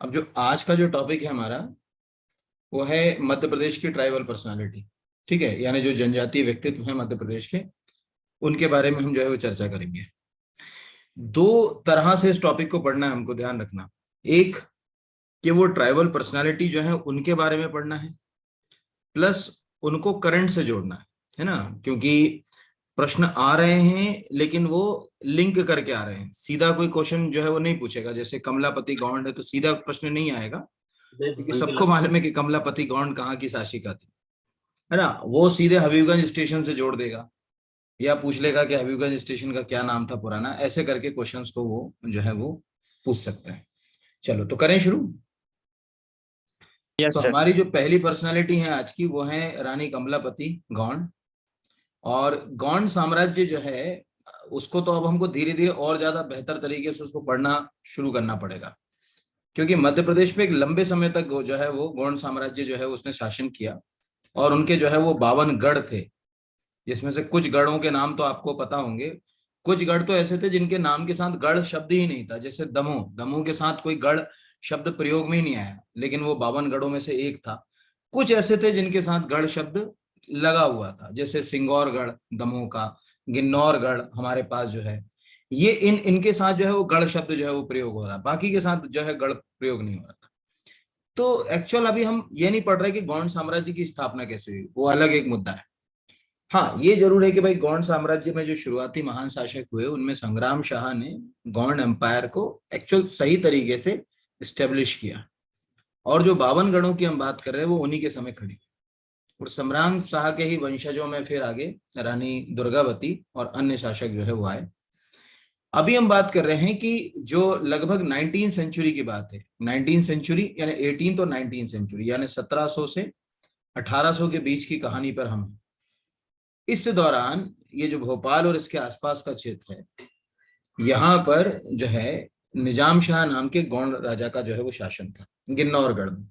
अब जो आज का जो टॉपिक है हमारा वो है मध्य प्रदेश की ट्राइबल पर्सनालिटी। ठीक है, यानी जो जनजातीय व्यक्तित्व है मध्य प्रदेश के, उनके बारे में हम जो है वो चर्चा करेंगे। दो तरह से इस टॉपिक को पढ़ना है, हमको ध्यान रखना। एक कि वो ट्राइबल पर्सनालिटी जो है उनके बारे में पढ़ना है, प्लस उनको करंट से जोड़ना है ना। क्योंकि प्रश्न आ रहे हैं लेकिन वो लिंक करके आ रहे हैं। सीधा कोई क्वेश्चन जो है वो नहीं पूछेगा। जैसे कमलापति गौंड है तो सीधा प्रश्न नहीं आएगा, क्योंकि सबको मालूम है कि कमलापति गौंड कहाँ की शासिका थी, है ना। वो सीधे हबीबगंज स्टेशन से जोड़ देगा या पूछ लेगा कि हबीबगंज स्टेशन का क्या नाम था पुराना। ऐसे करके क्वेश्चंस को वो जो है वो पूछ सकता है। चलो तो करें शुरू। यस तो सर। हमारी जो पहली पर्सनालिटी है आज की वो है रानी कमलापति गौंड। और गौंड साम्राज्य जो है उसको तो अब हमको धीरे धीरे और ज्यादा बेहतर तरीके से उसको पढ़ना शुरू करना पड़ेगा, क्योंकि मध्य प्रदेश में एक लंबे समय तक जो है वो गौंड साम्राज्य जो है उसने शासन किया। और उनके जो है वो 52 गढ़ थे, जिसमें से कुछ गढ़ों के नाम तो आपको पता होंगे। कुछ गढ़ तो ऐसे थे जिनके नाम के साथ गढ़ शब्द ही नहीं था। जैसे दमोह, दमोह के साथ कोई गढ़ शब्द प्रयोग में ही नहीं आया, लेकिन वो 52 गढ़ों में से एक था। कुछ ऐसे थे जिनके साथ गढ़ शब्द लगा हुआ था, जैसे सिंगौरगढ़ दमोह का, गिन्नौरगढ़ हमारे पास जो है, ये इनके साथ जो है वो गढ़ शब्द जो है वो प्रयोग हो रहा है, बाकी के साथ जो है गढ़ प्रयोग नहीं हो रहा था। तो एक्चुअल अभी हम ये नहीं पढ़ रहे कि गौंड साम्राज्य की स्थापना कैसे हुई, वो अलग एक मुद्दा है। हाँ, ये जरूर है कि भाई गौंड साम्राज्य में जो शुरुआती महान शासक हुए उनमें संग्राम शाह ने गौंड एम्पायर को एक्चुअल सही तरीके से स्टेब्लिश किया। और जो 52 गढ़ों की हम बात कर रहे हैं वो उन्हीं के समय खड़ी। और संग्राम शाह के ही वंशजों में फिर आगे रानी दुर्गावती और अन्य शासक जो है वो आए। अभी हम बात कर रहे हैं कि जो लगभग 19 सेंचुरी की बात है। 19 सेंचुरी यानी 18 और 19 सेंचुरी यानी 1700 से 1800 के बीच की कहानी पर हम। इस दौरान ये जो भोपाल और इसके आसपास का क्षेत्र है, यहाँ पर जो है निजाम शाह नाम के गौंड राजा का जो है वो शासन था गिन्नौरगढ़ में।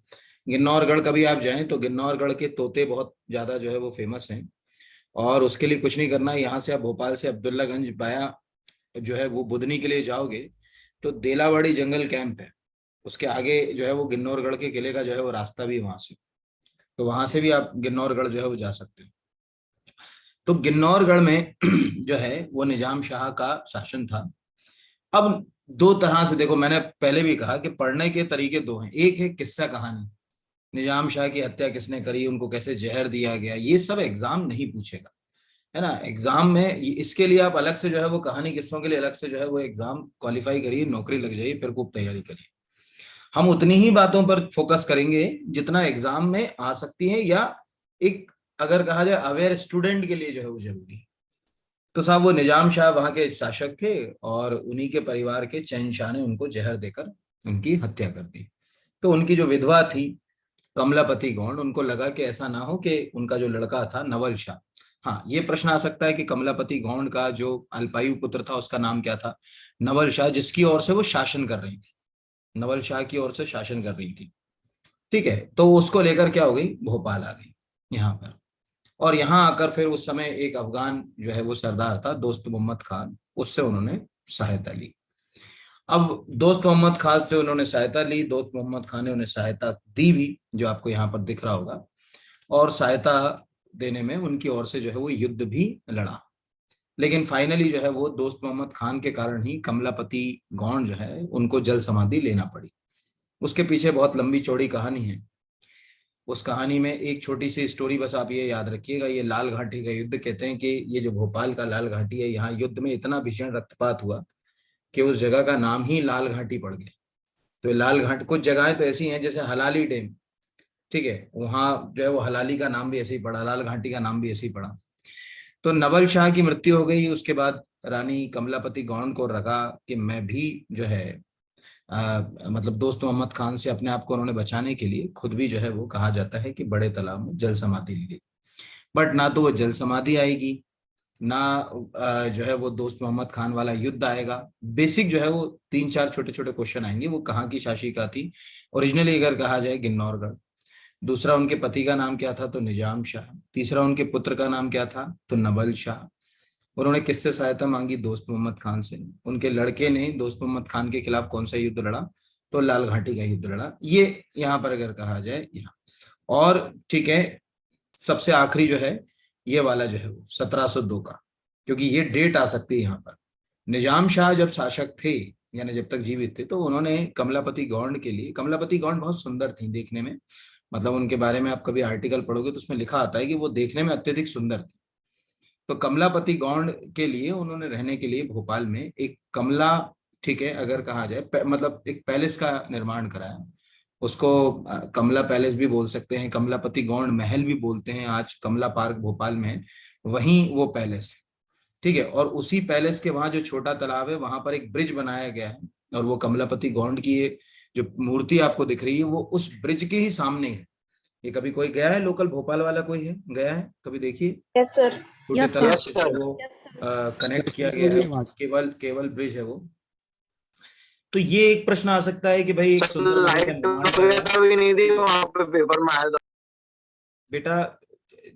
गिन्नौरगढ़ कभी आप जाएं तो गिन्नौरगढ़ के तोते बहुत ज्यादा जो है वो फेमस हैं। और उसके लिए कुछ नहीं करना है, यहाँ से आप भोपाल से अब्दुल्लागंज बाया जो है वो बुधनी के लिए जाओगे तो देलावाड़ी जंगल कैंप है, उसके आगे जो है वो गिन्नौरगढ़ के किले का जो है वो रास्ता भी वहां से। तो वहां से भी आप गिन्नौरगढ़ जो है वो जा सकते हो। तो गिन्नौरगढ़ में जो है वो निजाम शाह का शासन था। अब दो तरह से देखो, मैंने पहले भी कहा कि पढ़ने के तरीके दो हैं। एक है किस्सा कहानी, निजाम शाह की हत्या किसने करी, उनको कैसे जहर दिया गया, ये सब एग्जाम नहीं पूछेगा, है ना। एग्जाम में इसके लिए आप अलग से जो है वो कहानी किस्सों के लिए अलग से जो है वो एग्जाम क्वालिफाई करिए, नौकरी लग जाइए, फिर खूब तैयारी करिए। हम उतनी ही बातों पर फोकस करेंगे जितना एग्जाम में आ सकती है, या एक अगर कहा जाए अवेयर स्टूडेंट के लिए जो है वो जरूरी है। तो साहब वो निजाम शाह वहां के शासक थे और उन्हीं के परिवार के शहंशाह ने उनको जहर देकर उनकी हत्या कर दी। तो उनकी जो विधवा थी कमलापति गौंड, उनको लगा कि ऐसा ना हो कि उनका जो लड़का था नवल शाह। हाँ, ये प्रश्न आ सकता है कि कमलापति गौंड का जो अल्पायु पुत्र था उसका नाम क्या था। नवल शाह, जिसकी ओर से वो शासन कर रही थी, नवल शाह की ओर से शासन कर रही थी। ठीक है, तो उसको लेकर क्या हो गई, भोपाल आ गई यहाँ पर। और यहाँ आकर फिर उस समय एक अफगान जो है वो सरदार था दोस्त मोहम्मद खान, उससे उन्होंने सहायता ली। अब दोस्त मोहम्मद खान से उन्होंने सहायता ली, दोस्त मोहम्मद खान ने उन्हें सहायता दी भी, जो आपको यहाँ पर दिख रहा होगा। और सहायता देने में उनकी ओर से जो है वो युद्ध भी लड़ा। लेकिन फाइनली जो है वो दोस्त मोहम्मद खान के कारण ही कमलापति गौंड जो है उनको जल समाधि लेना पड़ी। उसके पीछे बहुत लंबी चौड़ी कहानी है। उस कहानी में एक छोटी सी स्टोरी बस आप ये याद रखिएगा। ये लाल घाटी का युद्ध, कहते हैं कि ये जो भोपाल का लाल घाटी है, यहाँ युद्ध में इतना भीषण रक्तपात हुआ कि उस जगह का नाम ही लाल घाटी पड़ गया। तो लाल घाट, कुछ जगहें तो ऐसी हैं जैसे हलाली डैम, ठीक है, वहां जो है वो हलाली का नाम भी ऐसे ही पड़ा, लाल घाटी का नाम भी ऐसे ही पड़ा। तो नवल शाह की मृत्यु हो गई। उसके बाद रानी कमलापति गौंड को लगा कि मैं भी जो है मतलब दोस्त मोहम्मद खान से अपने आप को उन्होंने बचाने के लिए खुद भी जो है वो कहा जाता है कि बड़े तालाब में जल समाधि ली। बट ना तो वो जल समाधि आएगी, ना जो है वो दोस्त मोहम्मद खान वाला युद्ध आएगा। बेसिक जो है वो तीन चार छोटे छोटे क्वेश्चन आएंगे, वो कहाँ की शासिका थी ओरिजिनली अगर कहा जाए, गिन्नौरगढ़। दूसरा, उनके पति का नाम क्या था, तो निजाम शाह। तीसरा, उनके पुत्र का नाम क्या था, तो नवल शाह। उन्होंने किससे सहायता मांगी, दोस्त मोहम्मद खान से। उनके लड़के ने दोस्त मोहम्मद खान के खिलाफ कौन सा युद्ध लड़ा, तो लाल घाटी का युद्ध लड़ा, ये यहाँ पर अगर कहा जाए यहाँ। और ठीक है, सबसे आखिरी जो है ये वाला जो है वो 1702 का, क्योंकि ये डेट आ सकती है यहाँ पर। निजाम शाह जब शासक थे, यानी जब तक जीवित थे, तो उन्होंने कमलापति गौंड के लिए, कमलापति गौंड बहुत सुंदर थी देखने में, मतलब उनके बारे में आप कभी आर्टिकल पढ़ोगे तो उसमें लिखा आता है कि वो देखने में अत्यधिक सुंदर थी। तो कमलापति गौंड के लिए उन्होंने रहने के लिए भोपाल में एक कमला, ठीक है अगर कहा जाए, मतलब एक पैलेस का निर्माण कराया। उसको कमला पैलेस भी बोल सकते हैं, कमलापति गौंड महल भी बोलते हैं, आज कमला पार्क भोपाल में है, वहीं वो पैलेस है। ठीक है, और उसी पैलेस के वहां जो छोटा तालाब है वहां पर एक ब्रिज बनाया गया है, और वो कमलापति गौंड की ये जो मूर्ति आपको दिख रही है वो उस ब्रिज के ही सामने है। ये कभी कोई गया है, लोकल भोपाल वाला कोई है, गया है कभी, देखिए यस सर। छोटे तालाब से वो कनेक्ट किया गया है, केवल केवल ब्रिज है वो। तो ये एक प्रश्न आ सकता है कि भाई एक सुंदर महल का निर्माण कराया। नहीं थी वहां पे, पेपर में आया था। बेटा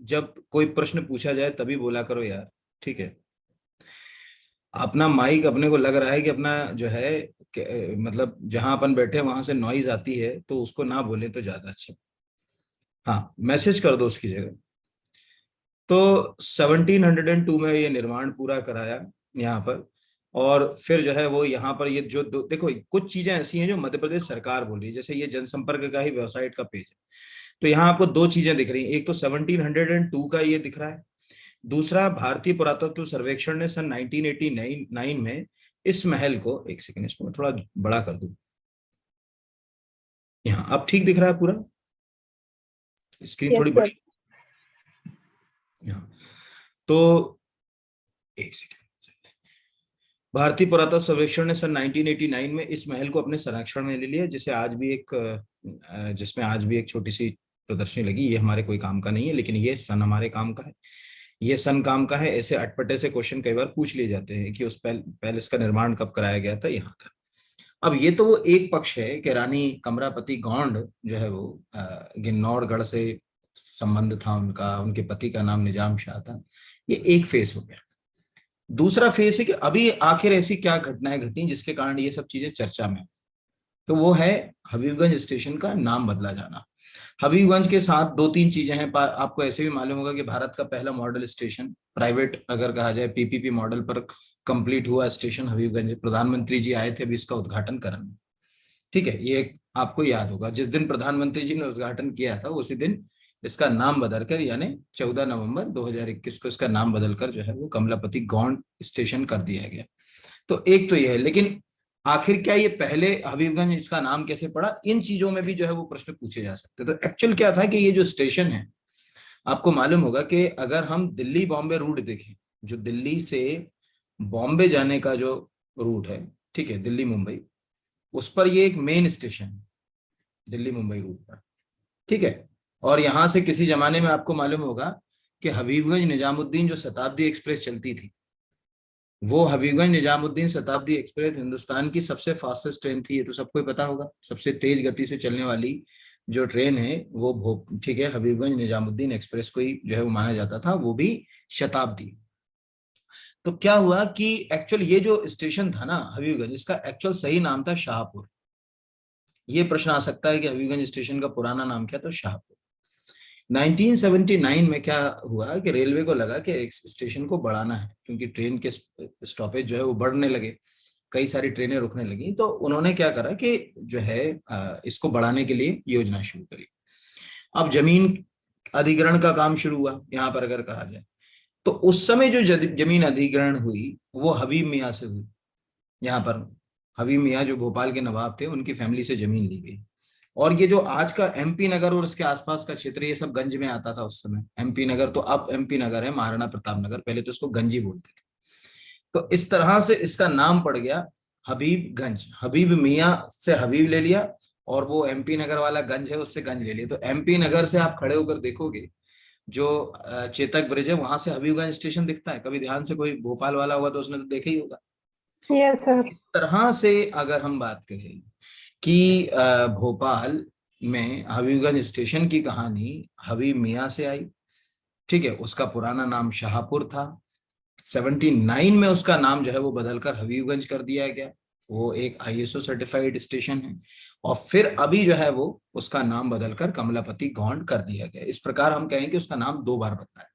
जब कोई प्रश्न पूछा जाए तभी बोला करो यार, ठीक है। अपना माइक अपने को लग रहा है कि अपना जो है मतलब जहां अपन बैठे वहां से नॉइज आती है, तो उसको ना बोले तो ज्यादा अच्छा। हाँ, मैसेज कर दो उसकी जगह। तो 1702 में ये निर्माण पूरा कराया यहाँ पर, और फिर जो है वो यहाँ पर ये जो देखो कुछ चीजें ऐसी हैं जो मध्य प्रदेश सरकार बोल रही है, जैसे ये जनसंपर्क का ही वेबसाइट का पेज है, तो यहाँ आपको दो चीजें दिख रही हैं। एक तो 1702 का ये दिख रहा है, दूसरा भारतीय पुरातत्व सर्वेक्षण ने सन 1989 में इस महल को, एक सेकंड इसको मैं थोड़ा बड़ा कर दूं, यहाँ अब ठीक दिख रहा है पूरा, स्क्रीन थोड़ी बड़ी यहाँ। तो एक सेकंड, भारतीय पुरातत्व सर्वेक्षण ने सन 1989 में इस महल को अपने संरक्षण में ले लिया, जिसे आज भी एक जिसमें आज भी एक छोटी सी प्रदर्शनी लगी। ये हमारे कोई काम का नहीं है, लेकिन ये सन हमारे काम का है, ये सन काम का है। ऐसे अटपटे से क्वेश्चन कई बार पूछ लिए जाते हैं कि उस पैलेस का निर्माण कब कराया गया था, यहाँ था। अब ये तो वो एक पक्ष है कि रानी कमलापति गौंड जो है वो गिन्नौरगढ़ से संबंध था उनका, उनके पति का नाम निजाम शाह था, ये एक फेस हो गया। दूसरा फेस है कि अभी आखिर ऐसी क्या घटनाएं घटी जिसके कारण ये सब चीजें चर्चा में, तो वो है हबीबगंज स्टेशन का नाम बदला जाना। हबीबगंज के साथ दो तीन चीजें हैं, आपको ऐसे भी मालूम होगा कि भारत का पहला मॉडल स्टेशन, प्राइवेट अगर कहा जाए पीपीपी मॉडल पर कंप्लीट हुआ स्टेशन हबीबगंज, प्रधानमंत्री जी आए थे अभी इसका उद्घाटन करने, ठीक है, ये आपको याद होगा। जिस दिन प्रधानमंत्री जी ने उद्घाटन किया था उसी दिन इसका नाम बदलकर, यानी 14 नवंबर 2021 को इसका नाम बदलकर जो है वो कमलापति गौंड स्टेशन कर दिया गया। तो एक तो यह है, लेकिन आखिर क्या ये पहले हबीबगंज इसका नाम कैसे पड़ा, इन चीजों में भी जो है वो प्रश्न पूछे जा सकते। तो एक्चुअल क्या था कि ये जो स्टेशन है, आपको मालूम होगा कि अगर हम दिल्ली बॉम्बे रूट देखें, जो दिल्ली से बॉम्बे जाने का जो रूट है, ठीक है, दिल्ली मुंबई, उस पर ये एक मेन स्टेशन है दिल्ली मुंबई रूट पर, ठीक है। और यहां से किसी जमाने में आपको मालूम होगा कि हबीबगंज निजामुद्दीन जो शताब्दी एक्सप्रेस चलती थी, वो हबीबगंज निजामुद्दीन शताब्दी एक्सप्रेस हिंदुस्तान की सबसे फास्टेस्ट ट्रेन थी, ये तो सबको पता होगा। सबसे तेज गति से चलने वाली जो ट्रेन है वो ठीक है हबीबगंज निजामुद्दीन एक्सप्रेस को ही जो है वो माना जाता था, वो भी शताब्दी। तो क्या हुआ कि एक्चुअल ये जो स्टेशन था ना हबीबगंज, इसका एक्चुअल सही नाम था शाहपुर। ये प्रश्न आ सकता है कि हबीबगंज स्टेशन का पुराना नाम क्या, तो शाहपुर। 1979 में क्या हुआ कि रेलवे को लगा कि एक स्टेशन को बढ़ाना है, क्योंकि ट्रेन के स्टॉपेज जो है वो बढ़ने लगे, कई सारी ट्रेनें रुकने लगी, तो उन्होंने क्या करा कि जो है इसको बढ़ाने के लिए योजना शुरू करी। अब जमीन अधिग्रहण का काम शुरू हुआ यहाँ पर अगर कहा जाए, तो उस समय जो जमीन अधिग्रहण हुई वो हबीब मियाँ से हुई। यहाँ पर हबीब मियाँ जो भोपाल के नवाब थे, उनकी फैमिली से जमीन ली गई। और ये जो आज का एमपी नगर और इसके आसपास का क्षेत्र, ये सब गंज में आता था उस समय। एमपी नगर तो अब एमपी नगर है, महाराणा प्रताप नगर, पहले तो इसको गंजी बोलते थे। तो इस तरह से इसका नाम पड़ गया हबीबगंज। हबीब मियाँ से हबीब ले लिया, और वो एमपी नगर वाला गंज है उससे गंज ले लिया। तो एमपी नगर से आप खड़े होकर देखोगे जो चेतक ब्रिज है, वहां से हबीबगंज स्टेशन दिखता है। कभी ध्यान से कोई भोपाल वाला होगा तो उसने तो देखा ही होगा। Yes sir. इस तरह से अगर हम बात करें कि भोपाल में हबीबगंज स्टेशन की कहानी हबीब मियाँ से आई, ठीक है, उसका पुराना नाम शाहपुर था। 79 में उसका नाम जो है वो बदलकर हबीबगंज कर दिया गया। वो एक ISO सर्टिफाइड स्टेशन है। और फिर अभी जो है वो उसका नाम बदलकर कमलापति गौंड कर दिया गया। इस प्रकार हम कहें कि उसका नाम 2 बार बदला है,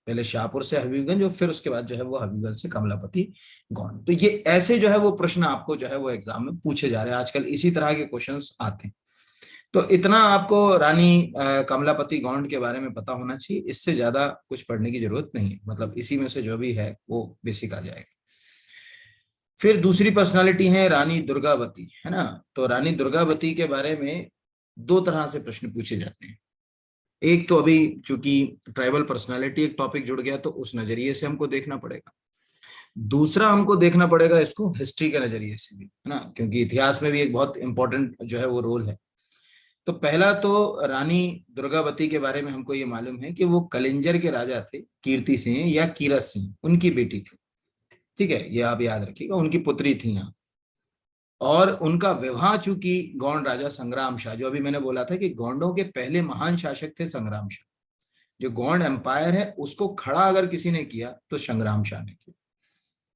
पहले शाहपुर से हबीबगंज और फिर उसके बाद जो है वो हबीबगंज से कमलापति गौंड। तो ये ऐसे जो है वो प्रश्न आपको जो है वो एग्जाम में पूछे जा रहे हैं आजकल, इसी तरह के क्वेश्चंस आते हैं। तो इतना आपको रानी कमलापति गौंड के बारे में पता होना चाहिए, इससे ज्यादा कुछ पढ़ने की जरूरत नहीं है, मतलब इसी में से जो भी है वो बेसिक आ जाएगा। फिर दूसरी पर्सनालिटी है रानी दुर्गावती, है ना। तो रानी दुर्गावती के बारे में 2 तरह से प्रश्न पूछे जाते हैं। एक तो अभी चूंकि ट्राइबल पर्सनालिटी एक टॉपिक जुड़ गया तो उस नजरिए से हमको देखना पड़ेगा। दूसरा हमको देखना पड़ेगा इसको हिस्ट्री के नजरिए से भी, है ना, क्योंकि इतिहास में भी एक बहुत इंपॉर्टेंट जो है वो रोल है। तो पहला तो रानी दुर्गावती के बारे में हमको ये मालूम है कि वो कलिंजर के राजा थे, कीर्ति सिंह या कीरत सिंह, उनकी बेटी थी। ठीक है, ये आप याद रखिएगा, उनकी पुत्री थी यहाँ। और उनका विवाह चूंकि गौंड राजा संग्राम शाह, जो अभी मैंने बोला था कि गौंडों के पहले महान शासक थे संग्राम शाह, जो गौंड एम्पायर है उसको खड़ा अगर किसी ने किया तो संग्राम शाह ने किया।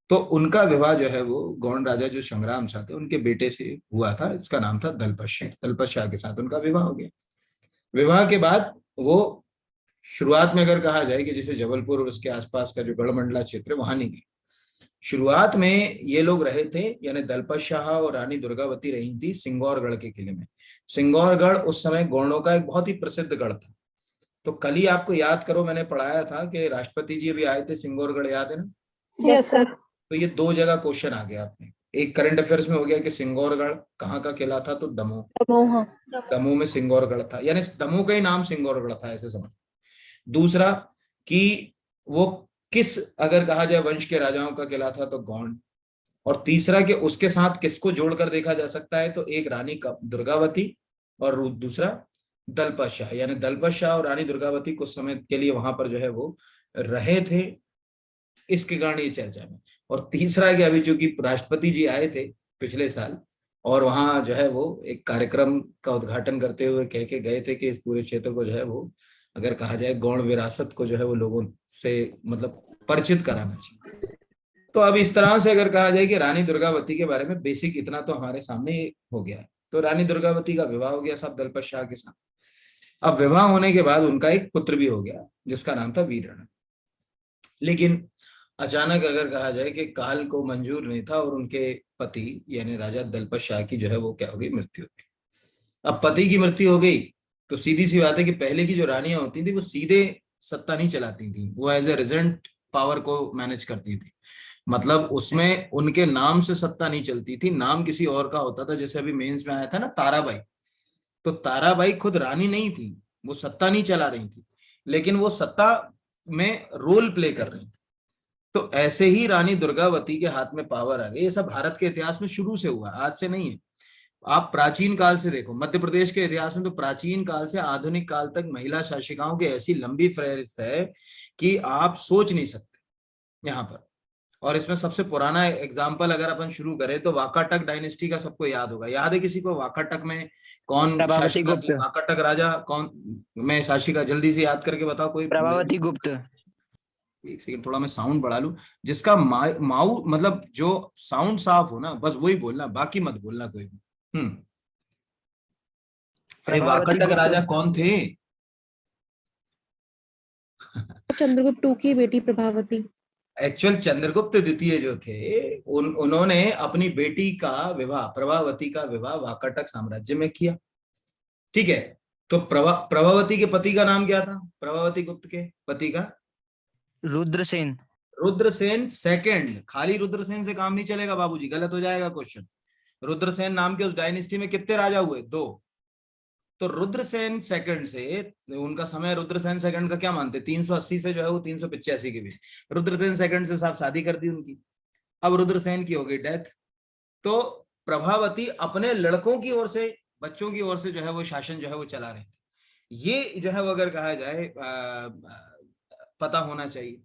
तो उनका विवाह जो है वो गौंड राजा जो संग्राम शाह थे उनके बेटे से हुआ था, इसका नाम था दलपत शाह। दलपत शाह के साथ उनका विवाह हो गया। विवाह के बाद वो शुरुआत में अगर कहा जाए कि जैसे जबलपुर और उसके आसपास का जो गढ़मंडला क्षेत्र वहां नहीं गई। शुरुआत में ये लोग रहे थे, यानी दलपत शाह और रानी दुर्गावती रही थी सिंगौरगढ़ के किले में। सिंगौरगढ़ उस समय गौड़ों का एक बहुत ही प्रसिद्ध गढ़ था। तो कल ही आपको याद करो, मैंने पढ़ाया था कि राष्ट्रपति जी अभी आए थे सिंगौरगढ़, याद है ना। Yes sir. तो ये 2 जगह क्वेश्चन आ गया आपने, एक करंट अफेयर्स में हो गया कि सिंगौरगढ़ कहाँ का किला था, तो दमोह। दमोह में सिंगौरगढ़ था, यानी दमोह का ही नाम सिंगौरगढ़ था, ऐसे समझ। दूसरा कि वो किस, अगर कहा जाए वंश के राजाओं का किला था तो गौंड। और तीसरा कि उसके साथ किसको जोड़कर देखा जा सकता है, तो एक रानी दुर्गावती और दूसरा दलपत शाह, यानी दलपत शाह और रानी दुर्गावती कुछ समय के लिए वहां पर जो है वो रहे थे, इसके कारण ये चर्चा में। और तीसरा कि अभी चूंकि राष्ट्रपति जी आए थे पिछले साल और वहां जो है वो एक कार्यक्रम का उद्घाटन करते हुए कह के गए थे कि इस पूरे क्षेत्र को जो है वो, अगर कहा जाए गौड़ विरासत को जो है वो लोगों से मतलब परिचित कराना चाहिए। तो अब इस तरह से अगर कहा जाए कि रानी दुर्गावती के बारे में बेसिक इतना तो हमारे सामने हो गया है। तो रानी दुर्गावती का विवाह हो गया साहब दलपत शाह के साथ। अब विवाह होने के बाद उनका एक पुत्र भी हो गया जिसका नाम था वीरण। लेकिन अचानक अगर कहा जाए कि काल को मंजूर नहीं था और उनके पति यानी राजा दलपत शाह की जो है वो क्या हो गई, मृत्यु हो गई। अब पति की मृत्यु हो गई तो सीधी सी बात है कि पहले की जो रानियां होती थी वो सीधे सत्ता नहीं चलाती थी, वो एज ए रिजेंट पावर को मैनेज करती थी। मतलब उसमें उनके नाम से सत्ता नहीं चलती थी, नाम किसी और का होता था। जैसे अभी मेंस में आया था ना ताराबाई, तो ताराबाई खुद रानी नहीं थी, वो सत्ता नहीं चला रही थी, लेकिन वो सत्ता में रोल प्ले कर रही थी। तो ऐसे ही रानी दुर्गावती के हाथ में पावर आ गई। ये सब भारत के इतिहास में शुरू से हुआ, आज से नहीं है। आप प्राचीन काल से देखो, मध्य प्रदेश के इतिहास में तो प्राचीन काल से आधुनिक काल तक महिला शासिकाओं की ऐसी लंबी फहरिस्त है कि आप सोच नहीं सकते यहाँ पर। और इसमें सबसे पुराना एग्जाम्पल अगर अपन शुरू करें तो वाकाटक डायनेस्टी का सबको याद होगा। याद है किसी को वाकाटक में कौन शासिका थी, वाकाटक राजा कौन में शासिका, जल्दी से याद करके बताओ कोई। प्रभावती गुप्त। एक सेकंड, थोड़ा मैं साउंड बढ़ा लूं, जिसका माऊ मतलब जो साउंड साफ हो ना बस वही बोलना, बाकी मत बोलना कोई भी। अरे वाकाटक राजा कौन थे? चंद्रगुप्त टू की बेटी प्रभावती। एक्चुअल चंद्रगुप्त द्वितीय जो थे उन्होंने अपनी बेटी का विवाह, प्रभावती का विवाह वाकाटक साम्राज्य में किया। ठीक है, तो प्रभावती के पति का नाम क्या था? प्रभावती गुप्त के पति का रुद्रसेन। रुद्रसेन सेकंड। खाली रुद्रसेन से काम नहीं चलेगा बाबूजी, गलत हो जाएगा क्वेश्चन। रुद्रसेन नाम के उस डायनेस्टी में कितने राजा हुए? 2। तो रुद्रसेन सेकंड से, उनका समय रुद्रसेन सेकंड का क्या मानते, 380 से जो है वो 385 के बीच। रुद्रसेन सेकंड से साहब शादी कर दी उनकी। अब रुद्रसेन की हो गई डेथ। तो प्रभावती अपने लड़कों की ओर से, बच्चों की ओर से जो है वो शासन जो है वो चला रहे थे। ये जो है वो अगर कहा जाए पता होना चाहिए।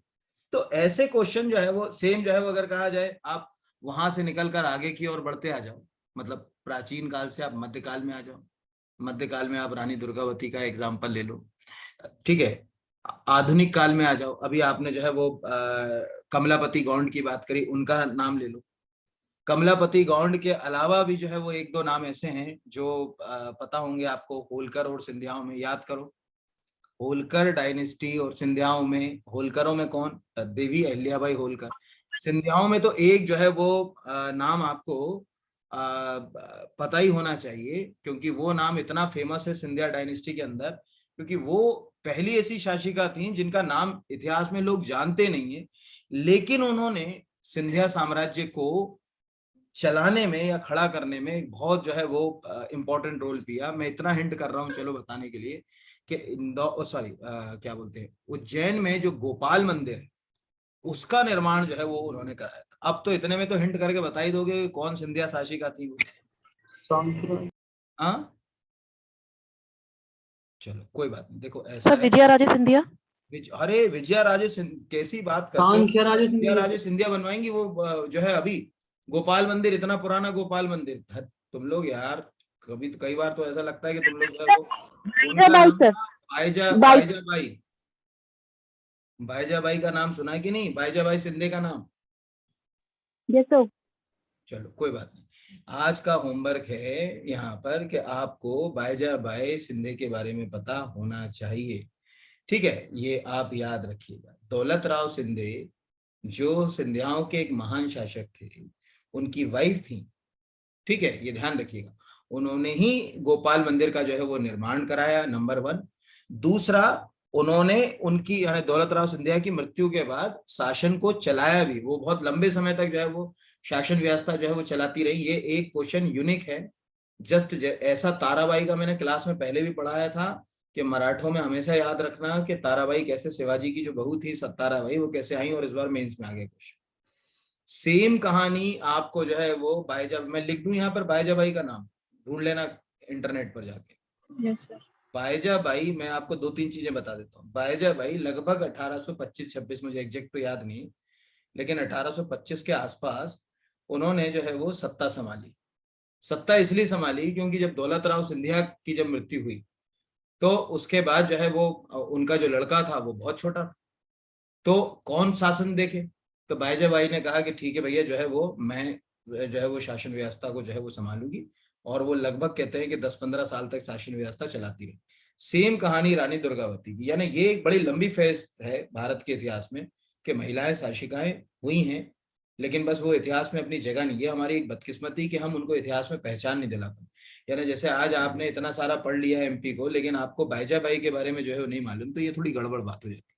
तो ऐसे क्वेश्चन जो है वो सेम जो है वो अगर कहा जाए, आप वहां से निकलकर आगे की ओर बढ़ते आ जाओ, मतलब प्राचीन काल से आप मध्यकाल में आ जाओ। मध्यकाल में आप रानी दुर्गावती का एग्जाम्पल ले लो। ठीक है, आधुनिक काल में आ जाओ, अभी आपने जो है वो कमलापति गौंड की बात करी, उनका नाम ले लो। कमलापति गौंड के अलावा भी जो है वो एक दो नाम ऐसे हैं जो पता होंगे आपको। होलकर और सिंधियाओं में याद करो, होलकर डायनेस्टी और सिंधियाओं में, होलकरों में कौन? देवी अहिल्याबाई होलकर। सिंधियाओं में तो एक जो है वो नाम आपको पता ही होना चाहिए, क्योंकि वो नाम इतना फेमस है सिंधिया डायनेस्टी के अंदर, क्योंकि वो पहली ऐसी शासिका थी जिनका नाम इतिहास में लोग जानते नहीं है, लेकिन उन्होंने सिंधिया साम्राज्य को चलाने में या खड़ा करने में बहुत जो है वो इम्पोर्टेंट रोल किया। मैं इतना हिंट कर रहा हूँ चलो बताने के लिए कि इंदौर, सॉरी क्या बोलते हैं, उज्जैन में जो गोपाल मंदिर है उसका निर्माण जो है वो उन्होंने कराया था। अब तो इतने में तो हिंट करके बता ही दोगे कि कौन सिंधिया शासिका थी वो। हाँ चलो कोई बात नहीं, देखो ऐसा सर है। विजया राजे सिंधिया। अरे विजया राजे कैसी बात करते हो, विजया राजे सिंधिया बनवाएंगी वो जो है अभी गोपाल मंदिर, इतना पुराना गोपाल मंदिर। तुम लोग यार कभी तो, कई बार तो ऐसा लगता है कि तुम लोग जो है वो, उनका बाई नाम सर, था बाईजा बाई। बाईजाबाई। बाईजाबाई का नाम सुना है कि नहीं? बाईजाबाई सिंधे का नाम। Yes sir. चलो कोई बात नहीं, आज का होमवर्क है यहाँ पर कि आपको बाईजाबाई सिंधे के बारे में पता होना चाहिए। ठीक है, ये आप याद रखिएगा। दौलत राव सिंधे जो सिंधियाओं के एक महान शासक थे, उनकी वाइफ थी। ठीक है, ये ध्यान रखिएगा। उन्होंने ही गोपाल मंदिर का जो है वो निर्माण कराया, नंबर 1। दूसरा, उन्होंने उनकी यानी दौलत राव सिंधिया की मृत्यु के बाद शासन को चलाया भी। वो बहुत लंबे समय तक जो है वो शासन व्यवस्था जो है वो चलाती रही। ये एक क्वेश्चन यूनिक है, जस्ट ऐसा ताराबाई का मैंने क्लास में पहले भी पढ़ाया था कि मराठों में हमेशा याद रखना कि ताराबाई कैसे, शिवाजी की जो बहू थी सत्ताराबाई, वो कैसे आई, और इस बार मेंस में आ गए क्वेश्चन। सेम कहानी आपको जो है वो बाईजा, मैं लिख दूं यहाँ पर बाईजाबाई का नाम, ढूंढ लेना इंटरनेट पर जाके। Yes sir. बाईजाबाई, मैं आपको 2-3 चीजें बता देता हूँ। बाईजाबाई लगभग 1825-26, मुझे एग्जैक्ट तो याद नहीं, लेकिन 1825 के आसपास उन्होंने जो है वो सत्ता संभाली। सत्ता इसलिए संभाली क्योंकि जब दौलत राव सिंधिया की जब मृत्यु हुई तो उसके बाद जो है वो उनका जो लड़का था वो बहुत छोटा था, तो कौन शासन देखे? तो बाईजाबाई ने कहा कि ठीक है भैया, जो है वो मैं जो है वो शासन व्यवस्था को जो है वो संभालूंगी, और वो लगभग कहते हैं कि 10-15 साल तक शासन व्यवस्था चलाती रही। सेम कहानी रानी दुर्गावती की, यानी ये एक बड़ी लंबी फेज है भारत के इतिहास में कि महिलाएं शासिकाएं हुई हैं, लेकिन बस वो इतिहास में अपनी जगह नहीं। ये हमारी एक बदकिस्मती कि हम उनको इतिहास में पहचान नहीं दिला पाए। यानी जैसे आज आपने इतना सारा पढ़ लिया है एमपी को, लेकिन आपको बाईजाबाई के बारे में जो है वो नहीं मालूम, तो ये थोड़ी गड़बड़ बात हो जाती है।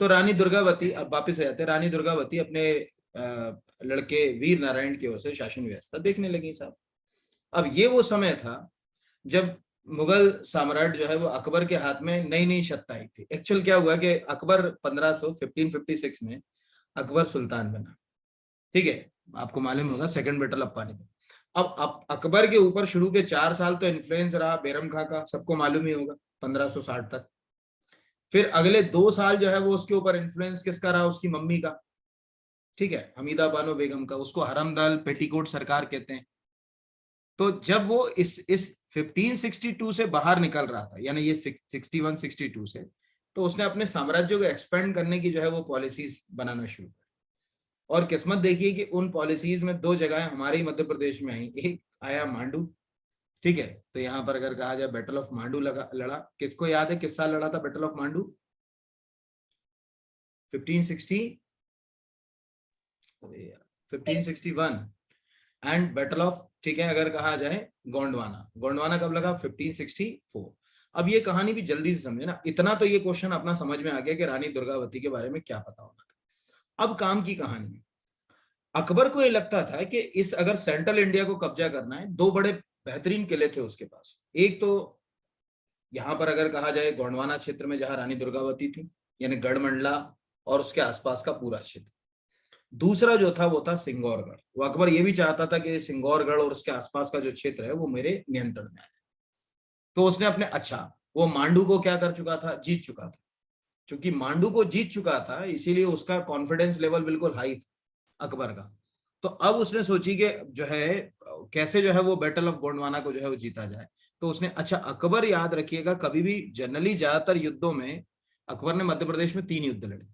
तो रानी दुर्गावती, अब वापिस आते हैं, रानी दुर्गावती अपने लड़के वीर नारायण की ओर से शासन व्यवस्था देखने लगी साहब। अब ये वो समय था जब मुगल सम्राट जो है वो अकबर के हाथ में नई नई सत्ता आई थी। एक्चुअल क्या हुआ कि अकबर 1556 में अकबर सुल्तान बना। ठीक है, आपको मालूम होगा सेकंड बैटल ऑफ पानीपत। अब अकबर के ऊपर शुरू के 4 साल तो इन्फ्लुएंस रहा बैरम खां का, सबको मालूम ही होगा, 1560 तक। फिर अगले 2 साल जो है वो उसके ऊपर इन्फ्लुएंस किसका रहा? उसकी मम्मी का। ठीक है, हमीदा बानो बेगम का। उसको हरमदल पेटीकोट सरकार कहते हैं। तो जब वो इस 1562 से बाहर निकल रहा था, यानी ये 61-62 से, तो उसने अपने साम्राज्य को एक्सपेंड करने की जो है वो पॉलिसीज बनाना शुरू कर। और किस्मत देखिए कि उन पॉलिसीज में 2 जगह हमारे मध्य प्रदेश में आई। एक आया मांडू। ठीक है, तो यहाँ पर अगर कहा जाए बैटल ऑफ मांडू लड़ा, किसको याद है किस साल लड़ा था battle of Mandu? 1561 and battle of, ठीक है, अगर कहा जाए गोंडवाना कब लगा? 1564। अब ये कहानी भी जल्दी से समझे ना, इतना तो ये क्वेश्चन अपना समझ में आ गया कि रानी दुर्गावती के बारे में क्या पता होना था। अब काम की कहानी है। अकबर को ये लगता था कि इस अगर सेंट्रल इंडिया को कब्जा करना है, 2 बड़े बेहतरीन किले थे उसके पास। एक तो यहाँ पर अगर कहा जाए गोंडवाना क्षेत्र में जहां रानी दुर्गावती थी, यानी गढ़मंडला और उसके आसपास का पूरा क्षेत्र। दूसरा जो था वो था सिंगौरगढ़। वो अकबर ये भी चाहता था कि सिंगौरगढ़ और उसके आसपास का जो क्षेत्र है वो मेरे नियंत्रण में आए। तो उसने अपने, अच्छा वो मांडू को क्या कर चुका था? जीत चुका था। क्योंकि मांडू को जीत चुका था इसीलिए उसका कॉन्फिडेंस लेवल बिल्कुल हाई था अकबर का। तो अब उसने सोची कि जो है कैसे जो है वो बैटल ऑफ गोंडवाना को जो है वो जीता जाए। तो उसने, अच्छा अकबर याद रखिएगा, कभी भी जनरली ज्यादातर युद्धों में अकबर ने मध्य प्रदेश में 3 युद्ध लड़े।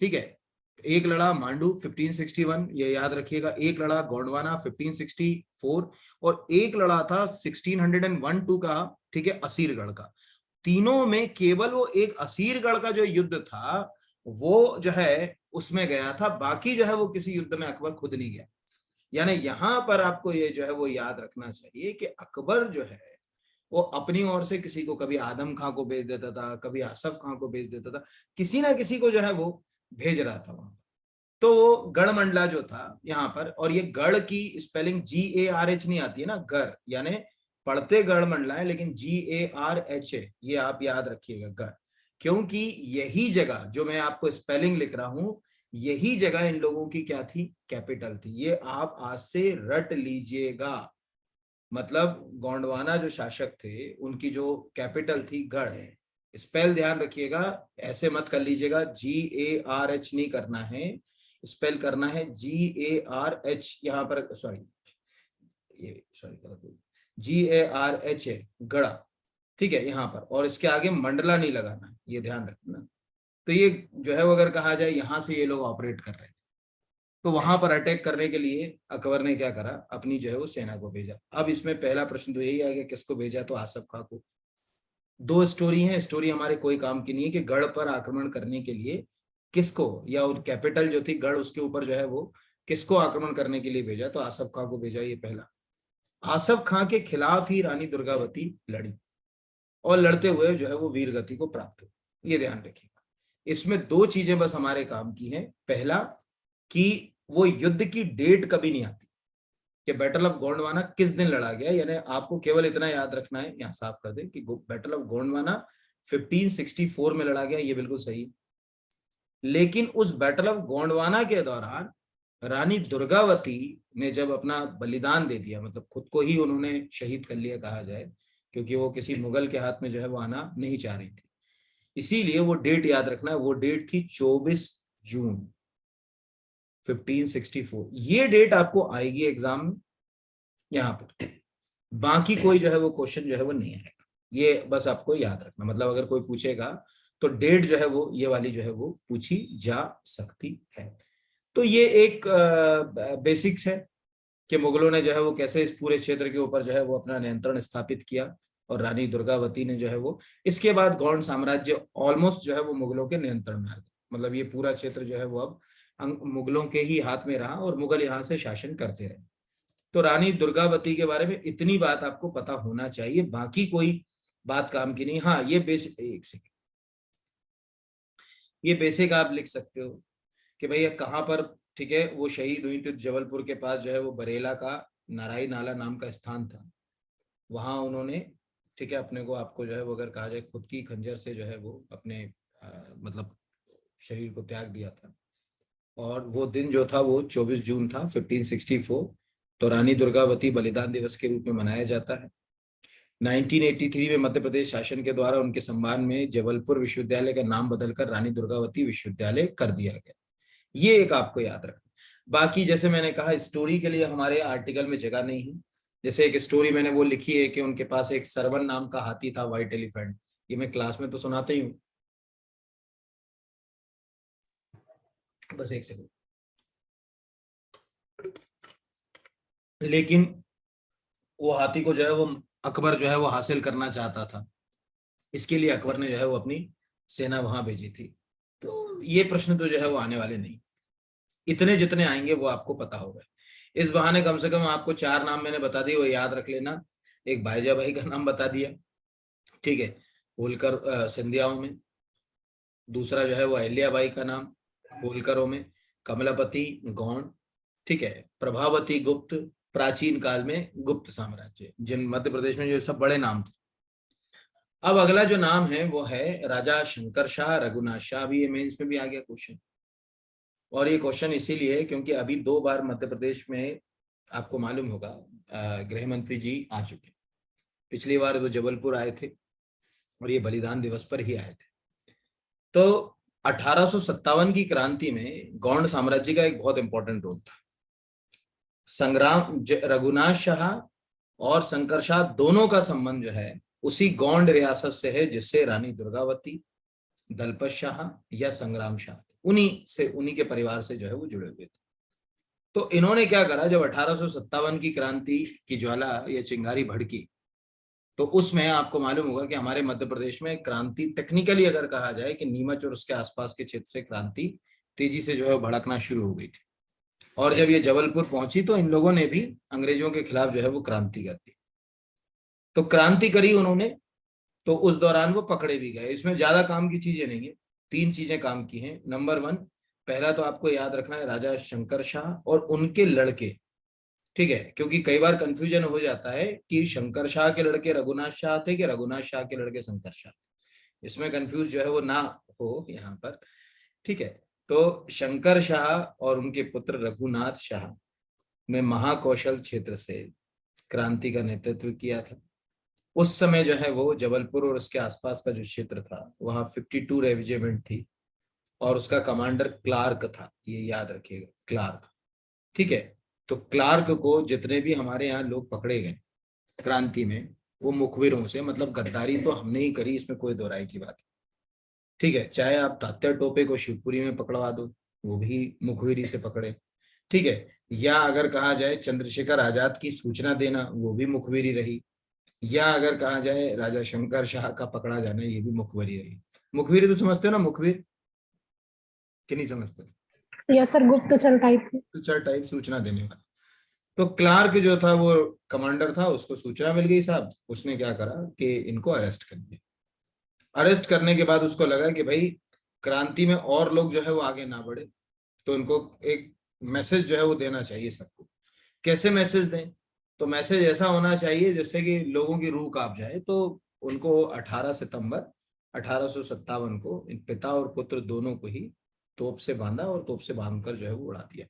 ठीक है, एक लड़ा मांडू 1561, ये याद रखिएगा। एक लड़ा गोंडवाना 1564 और एक लड़ा था 1601 का, ठीक है, असीरगढ़ का। तीनों में केवल वो एक असीरगढ़ का जो युद्ध था वो जो है उसमें गया था, बाकी जो है वो किसी युद्ध में अकबर खुद नहीं गया। यानी यहां पर आपको ये जो है वो याद रखना चाहिए कि अकबर जो है वो अपनी ओर से किसी को, कभी आदम खां को भेज देता था, कभी आसफ खां को भेज देता था, किसी ना किसी को जो है वो भेज रहा था वहां। तो गढ़मंडला जो था यहाँ पर, और ये गढ़ की स्पेलिंग GARH नहीं आती है ना, गढ़ यानी पढ़ते गढ़मंडला है लेकिन GARH है, ये आप याद रखिएगा, गढ़। क्योंकि यही जगह जो मैं आपको स्पेलिंग लिख रहा हूं, यही जगह इन लोगों की क्या थी, कैपिटल थी। ये आप आज से रट लीजिएगा। मतलब गोंडवाना जो शासक थे उनकी जो कैपिटल थी गढ़ है। स्पेल ध्यान रखिएगा, ऐसे मत कर लीजिएगा, GARH नहीं करना है, स्पेल करना है GARH। यहाँ पर सॉरी GARH है, गड़ा, ठीक है यहाँ पर, और इसके आगे मंडला नहीं लगाना है, ये ध्यान रखना। तो ये जो है वो अगर कहा जाए यहाँ से ये लोग ऑपरेट कर रहे थे, तो वहां पर अटैक करने के लिए अकबर ने क्या करा, अपनी जो है वो सेना को भेजा। अब इसमें पहला प्रश्न तो यही आ गया, किसको भेजा, तो आसफ खां को। दो स्टोरी है, स्टोरी हमारे कोई काम की नहीं है कि गढ़ पर आक्रमण करने के लिए किसको, या कैपिटल जो थी गढ़ उसके ऊपर जो है वो किसको आक्रमण करने के लिए भेजा, तो आसफ खां को भेजा। ये पहला। आसफ खां के खिलाफ ही रानी दुर्गावती लड़ी और लड़ते हुए जो है वो वीर गति को प्राप्त हुई। ये ध्यान रखिएगा। इसमें दो चीजें बस हमारे काम की हैं। पहला कि वो युद्ध की डेट कभी नहीं आती कि बैटल ऑफ गोंडवाना किस दिन लड़ा गया, यानी आपको केवल इतना याद रखना है, यहां साफ कर दे कि बैटल ऑफ गोंडवाना 1564 में लड़ा गया, ये बिल्कुल सही। लेकिन उस बैटल ऑफ गोंडवाना के दौरान रानी दुर्गावती ने जब अपना बलिदान दे दिया, मतलब खुद को ही उन्होंने शहीद कर लिया कहा जाए, क्योंकि वो किसी मुगल के हाथ में जो है वो आना नहीं चाह रही थी, इसीलिए वो डेट याद रखना है। वो डेट थी 24 जून 1564। ये डेट आपको आएगी एग्जाम में यहाँ पर, बाकी कोई जो है वो क्वेश्चन जो है वो नहीं आएगा। ये बस आपको याद रखना, मतलब अगर कोई पूछेगा तो डेट जो है वो ये वाली जो है वो पूछी जा सकती है। तो ये एक बेसिक्स है कि मुगलों ने जो है वो कैसे इस पूरे क्षेत्र के ऊपर जो है वो अपना नियंत्रण स्थापित किया, और रानी दुर्गावती ने जो है वो, इसके बाद गौड़ साम्राज्य ऑलमोस्ट जो है वो मुगलों के नियंत्रण में आ गया। मतलब ये पूरा क्षेत्र जो है वो अब मुगलों के ही हाथ में रहा और मुगल यहाँ से शासन करते रहे। तो रानी दुर्गावती के बारे में इतनी बात आपको पता होना चाहिए, बाकी कोई बात काम की नहीं। हाँ, ये बेसिक, एक सेकेंड, ये बेसिक आप लिख सकते हो कि भैया कहाँ पर, ठीक है, वो शहीद हुई थी। जबलपुर के पास जो है वो बरेला का नाराई नाला नाम का स्थान था, वहां उन्होंने, ठीक है, अपने को, आपको जो है वो अगर कहा जाए खुद की खंजर से जो है वो अपने मतलब शरीर को त्याग दिया था। और वो दिन जो था वो 24 जून था 1564। तो रानी दुर्गावती बलिदान दिवस के रूप में मनाया जाता है। 1983 में मध्य प्रदेश शासन के द्वारा उनके सम्मान में जबलपुर विश्वविद्यालय का नाम बदलकर रानी दुर्गावती विश्वविद्यालय कर दिया गया। ये एक आपको याद रखना। बाकी जैसे मैंने कहा, स्टोरी के लिए हमारे आर्टिकल में जगह नहीं है। जैसे एक स्टोरी मैंने वो लिखी है कि उनके पास एक सरवन नाम का हाथी था, व्हाइट एलिफेंट। ये मैं क्लास में तो सुनाता ही हूँ। बस एक सेकंड। लेकिन वो हाथी को जो है वो अकबर जो है वो हासिल करना चाहता था, इसके लिए अकबर ने जो है वो अपनी सेना वहां भेजी थी। तो ये प्रश्न तो जो है वो आने वाले नहीं, इतने जितने आएंगे वो आपको पता होगा। इस बहाने कम से कम आपको 4 नाम मैंने बता दिए, वो याद रख लेना। एक भाईजा भाई का नाम बता दिया, ठीक है, होलकर सिंधियाओं में। दूसरा जो है वो अहिल्या बाई का नाम होलकरों में। कमलापति गौड़, ठीक है। प्रभावती गुप्त, प्राचीन काल में गुप्त साम्राज्य, जिन मध्य प्रदेश में जो सब बड़े नाम थे। अब अगला जो नाम है वो है राजा शंकर शाह रघुनाथ शाह। अभी ये मेंस में भी आ गया क्वेश्चन, और ये क्वेश्चन इसीलिए क्योंकि अभी 2 बार मध्य प्रदेश में, आपको मालूम होगा, गृह मंत्री जी आ चुके। पिछली बार वो जबलपुर आए थे और ये बलिदान दिवस पर ही आए थे। तो 1857 की क्रांति में गौड़ साम्राज्य का एक बहुत इंपॉर्टेंट रोल था। संग्राम रघुनाथ शाह और शंकर शाह दोनों का संबंध जो है उसी गौड़ रियासत से है, जिससे रानी दुर्गावती, दलपत शाह या संग्राम शाह उन्हीं के परिवार से जो है वो जुड़े हुए थे। तो इन्होंने क्या करा, जब 1857 की क्रांति की ज्वाला या चिंगारी भड़की, तो उसमें आपको मालूम होगा कि हमारे मध्य प्रदेश में क्रांति टेक्निकली अगर कहा जाए कि नीमच और उसके आसपास के क्षेत्र से क्रांति तेजी से जो है भड़कना शुरू हो गई थी। और जब ये जबलपुर पहुंची तो इन लोगों ने भी अंग्रेजों के खिलाफ जो है वो क्रांति कर दी। तो क्रांति करी उन्होंने, तो उस दौरान वो पकड़े भी गए। इसमें ज्यादा काम की चीजें नहीं है, 3 चीजें काम की हैं। नंबर 1, पहला तो आपको याद रखना है राजा शंकर शाह और उनके लड़के, ठीक है, क्योंकि कई बार कंफ्यूजन हो जाता है कि शंकर शाह के लड़के रघुनाथ शाह थे कि रघुनाथ शाह के लड़के शंकर शाह। इसमें कंफ्यूज जो है वो ना हो यहाँ पर, ठीक है। तो शंकर शाह और उनके पुत्र रघुनाथ शाह ने महाकौशल क्षेत्र से क्रांति का नेतृत्व किया था। उस समय जो है वो जबलपुर और उसके आसपास का जो क्षेत्र था वहां 52 रेजिमेंट थी और उसका कमांडर क्लार्क था, ये याद रखिएगा, क्लार्क, ठीक है। तो क्लार्क को जितने भी हमारे यहाँ लोग पकड़े गए क्रांति में, वो मुखबिरों से, मतलब गद्दारी तो हमने ही करी, इसमें कोई दो राय की बात है, ठीक है। चाहे आप तात्या टोपे को शिवपुरी में पकड़वा दो, वो भी मुखबिरी से पकड़े, ठीक है। या अगर कहा जाए चंद्रशेखर आजाद की सूचना देना, वो भी मुखबिरी रही। या अगर कहा जाए राजा शंकर शाह का पकड़ा जाना, ये भी मुखबिरी रही। मुखबिरी तो समझते हो ना, मुखबिर कि नहीं समझते? यस सर, गुप्तचर टाइप। गुप्तचर टाइप, सूचना देने वाला। तो क्लार्क जो था वो कमांडर था, उसको सूचना मिल गई साहब, उसने क्या करा कि इनको अरेस्ट कर दिया। अरेस्ट करने के बाद उसको लगा कि भाई क्रांति में और लोग जो है वो आगे ना बढ़े, तो इनको एक मैसेज जो है वो देना चाहिए सबको। कैसे मैसेज दें? तो मैसेज ऐसा होना चाहिए जिससे कि लोगों की रूह कांप जाए। तो उनको 18 सितंबर 1857 को इन पिता और पुत्र दोनों को ही तोप से बांधा और तोप से बांधकर जो है वो उड़ा दिया।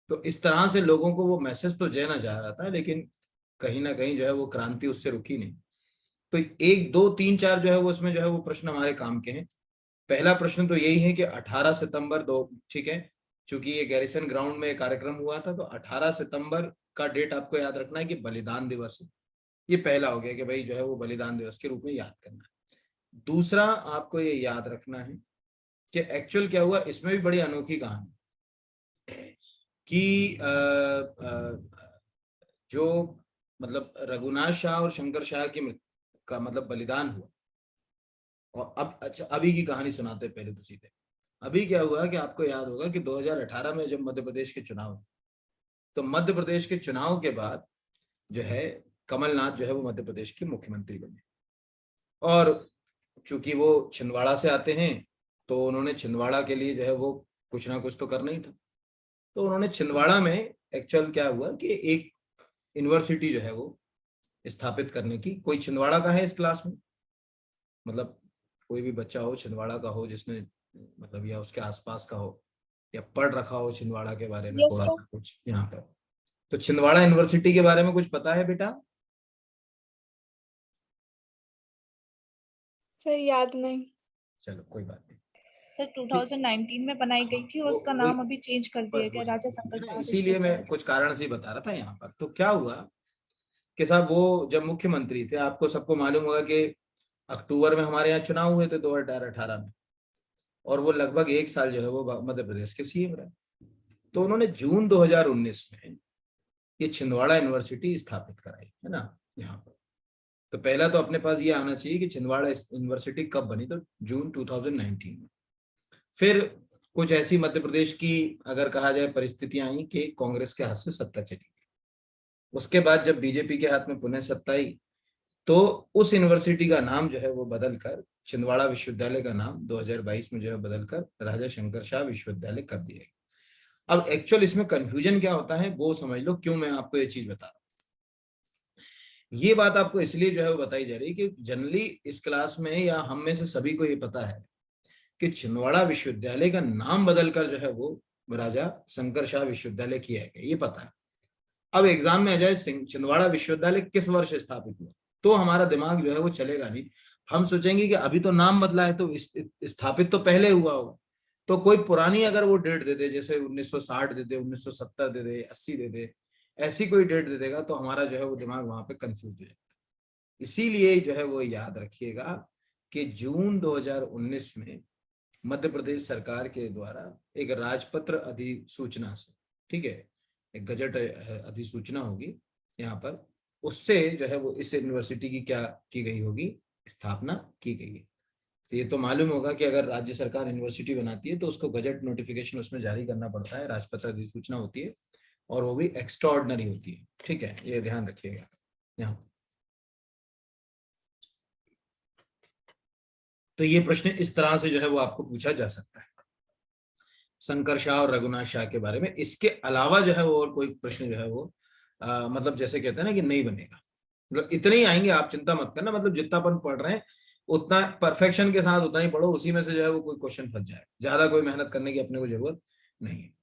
तो इस तरह से लोगों को वो मैसेज तो देना चाह रहा था, लेकिन कहीं ना कहीं जो है वो क्रांति उससे रुकी नहीं। तो 1, 2, 3, 4 जो है वो उसमें जो है वो प्रश्न हमारे काम के हैं। पहला प्रश्न तो यही है कि 18 सितंबर 2, ठीक है, चूंकि ये गैरिसन ग्राउंड में कार्यक्रम हुआ था, तो 18 सितंबर का डेट आपको याद रखना है कि बलिदान दिवस है। ये पहला हो गया कि भाई जो है वो बलिदान दिवस के रूप में याद करना है। दूसरा आपको ये याद रखना है कि एक्चुअल क्या हुआ, इसमें भी बड़ी अनोखी कहानी कि जो मतलब रघुनाथ शाह और शंकर शाह की का मतलब बलिदान हुआ। और अब अच्छा, अभी की कहानी सुनाते पहले तो सीधे। अभी क्या हुआ कि आपको याद होगा कि 2018 में जब मध्य प्रदेश के चुनाव, तो मध्य प्रदेश के चुनाव के बाद जो है कमलनाथ जो है वो मध्य प्रदेश के मुख्यमंत्री बने। और चूंकि वो छिंदवाड़ा से आते हैं, तो उन्होंने छिंदवाड़ा के लिए जो है वो कुछ ना कुछ तो करना ही था। तो उन्होंने छिंदवाड़ा में एक्चुअल क्या हुआ कि एक यूनिवर्सिटी जो है वो स्थापित करने की, कोई छिंदवाड़ा का है इस क्लास में? मतलब कोई भी बच्चा हो छिंदवाड़ा का हो, जिसने मतलब या उसके आसपास का हो या पढ़ रखा हो छिंदवाड़ा के बारे में थोड़ा सा कुछ यहाँ पर, तो छिंदवाड़ा यूनिवर्सिटी के बारे में कुछ पता है बेटा? सर याद नहीं। चलो कोई बात नहीं सर 2019 में बनाई गई थी और उसका नाम अभी चेंज कर दिया गया, राजा शंकर शाह इसीलिए मैं कुछ कारण से ही बता रहा था यहाँ पर। तो क्या हुआ कि साहब वो जब मुख्यमंत्री थे, आपको सबको मालूम होगा कि अक्टूबर में हमारे यहाँ चुनाव हुए थे 2018 में, और वो लगभग 1 साल जो है वो मध्य प्रदेश के सीएम रहे। तो उन्होंने जून 2019 में ये छिंदवाड़ा यूनिवर्सिटी स्थापित कराई है ना यहाँ पर। तो पहला तो अपने पास ये आना चाहिए कि छिंदवाड़ा यूनिवर्सिटी कब बनी, तो जून 2019 में। फिर कुछ ऐसी मध्य प्रदेश की अगर कहा जाए परिस्थितियां आई कि कांग्रेस के हाथ से सत्ता चली गई। उसके बाद जब बीजेपी के हाथ में पुनः सत्ता आई, तो उस यूनिवर्सिटी का नाम जो है वो बदलकर, छिंदवाड़ा विश्वविद्यालय का नाम 2022 में जो है बदलकर राजा शंकर शाह विश्वविद्यालय कर दिया गया। अब एक्चुअल इसमें कंफ्यूजन क्या होता है वो समझ लो, क्यों मैं आपको ये चीज बता रहा हूँ। ये बात आपको इसलिए जो है वो बताई जा रही है कि जनरली इस क्लास में या हम में से सभी को ये पता है कि छिंदवाड़ा विश्वविद्यालय का नाम बदलकर जो है वो राजा शंकर शाह विश्वविद्यालय किया गया, ये पता है। अब एग्जाम में आ जाए छिंदवाड़ा विश्वविद्यालय किस वर्ष स्थापित हुआ, तो हमारा दिमाग जो है वो चलेगा नहीं। हम सोचेंगे कि अभी तो नाम बदला है, तो स्थापित तो पहले हुआ होगा। तो कोई पुरानी अगर वो डेट दे दे, जैसे 1960 दे दे, 1970 दे दे, 80 दे दे, ऐसी कोई डेट दे देगा, तो हमारा जो है वो दिमाग वहां पे कंफ्यूज हो जाएगा। इसीलिए जो है वो याद रखिएगा कि जून 2019 में मध्य प्रदेश सरकार के द्वारा एक राजपत्र अधिसूचना से, ठीक है, एक गजट अधिसूचना होगी यहाँ पर, उससे जो है वो इस यूनिवर्सिटी की क्या की गई होगी, स्थापना की गई है। तो ये तो मालूम होगा कि अगर राज्य सरकार यूनिवर्सिटी बनाती है तो उसको गजट नोटिफिकेशन उसमें जारी करना पड़ता है, राजपत्र अधिसूचना होती है, और वो भी एक्स्ट्राऑर्डिनरी होती है, ठीक है, ये ध्यान रखिएगा यहाँ। तो ये प्रश्न इस तरह से जो है वो आपको पूछा जा सकता है शंकर शाह और रघुनाथ शाह के बारे में। इसके अलावा जो है वो और कोई प्रश्न जो है वो मतलब जैसे कहते हैं ना कि नहीं बनेगा, मतलब इतने ही आएंगे, आप चिंता मत करना, मतलब जितना अपन पढ़ रहे हैं उतना परफेक्शन के साथ उतना ही पढ़ो, उसी में से जो है वो कोई क्वेश्चन फंस जाए, ज्यादा कोई मेहनत करने की अपने को जरूरत नहीं है।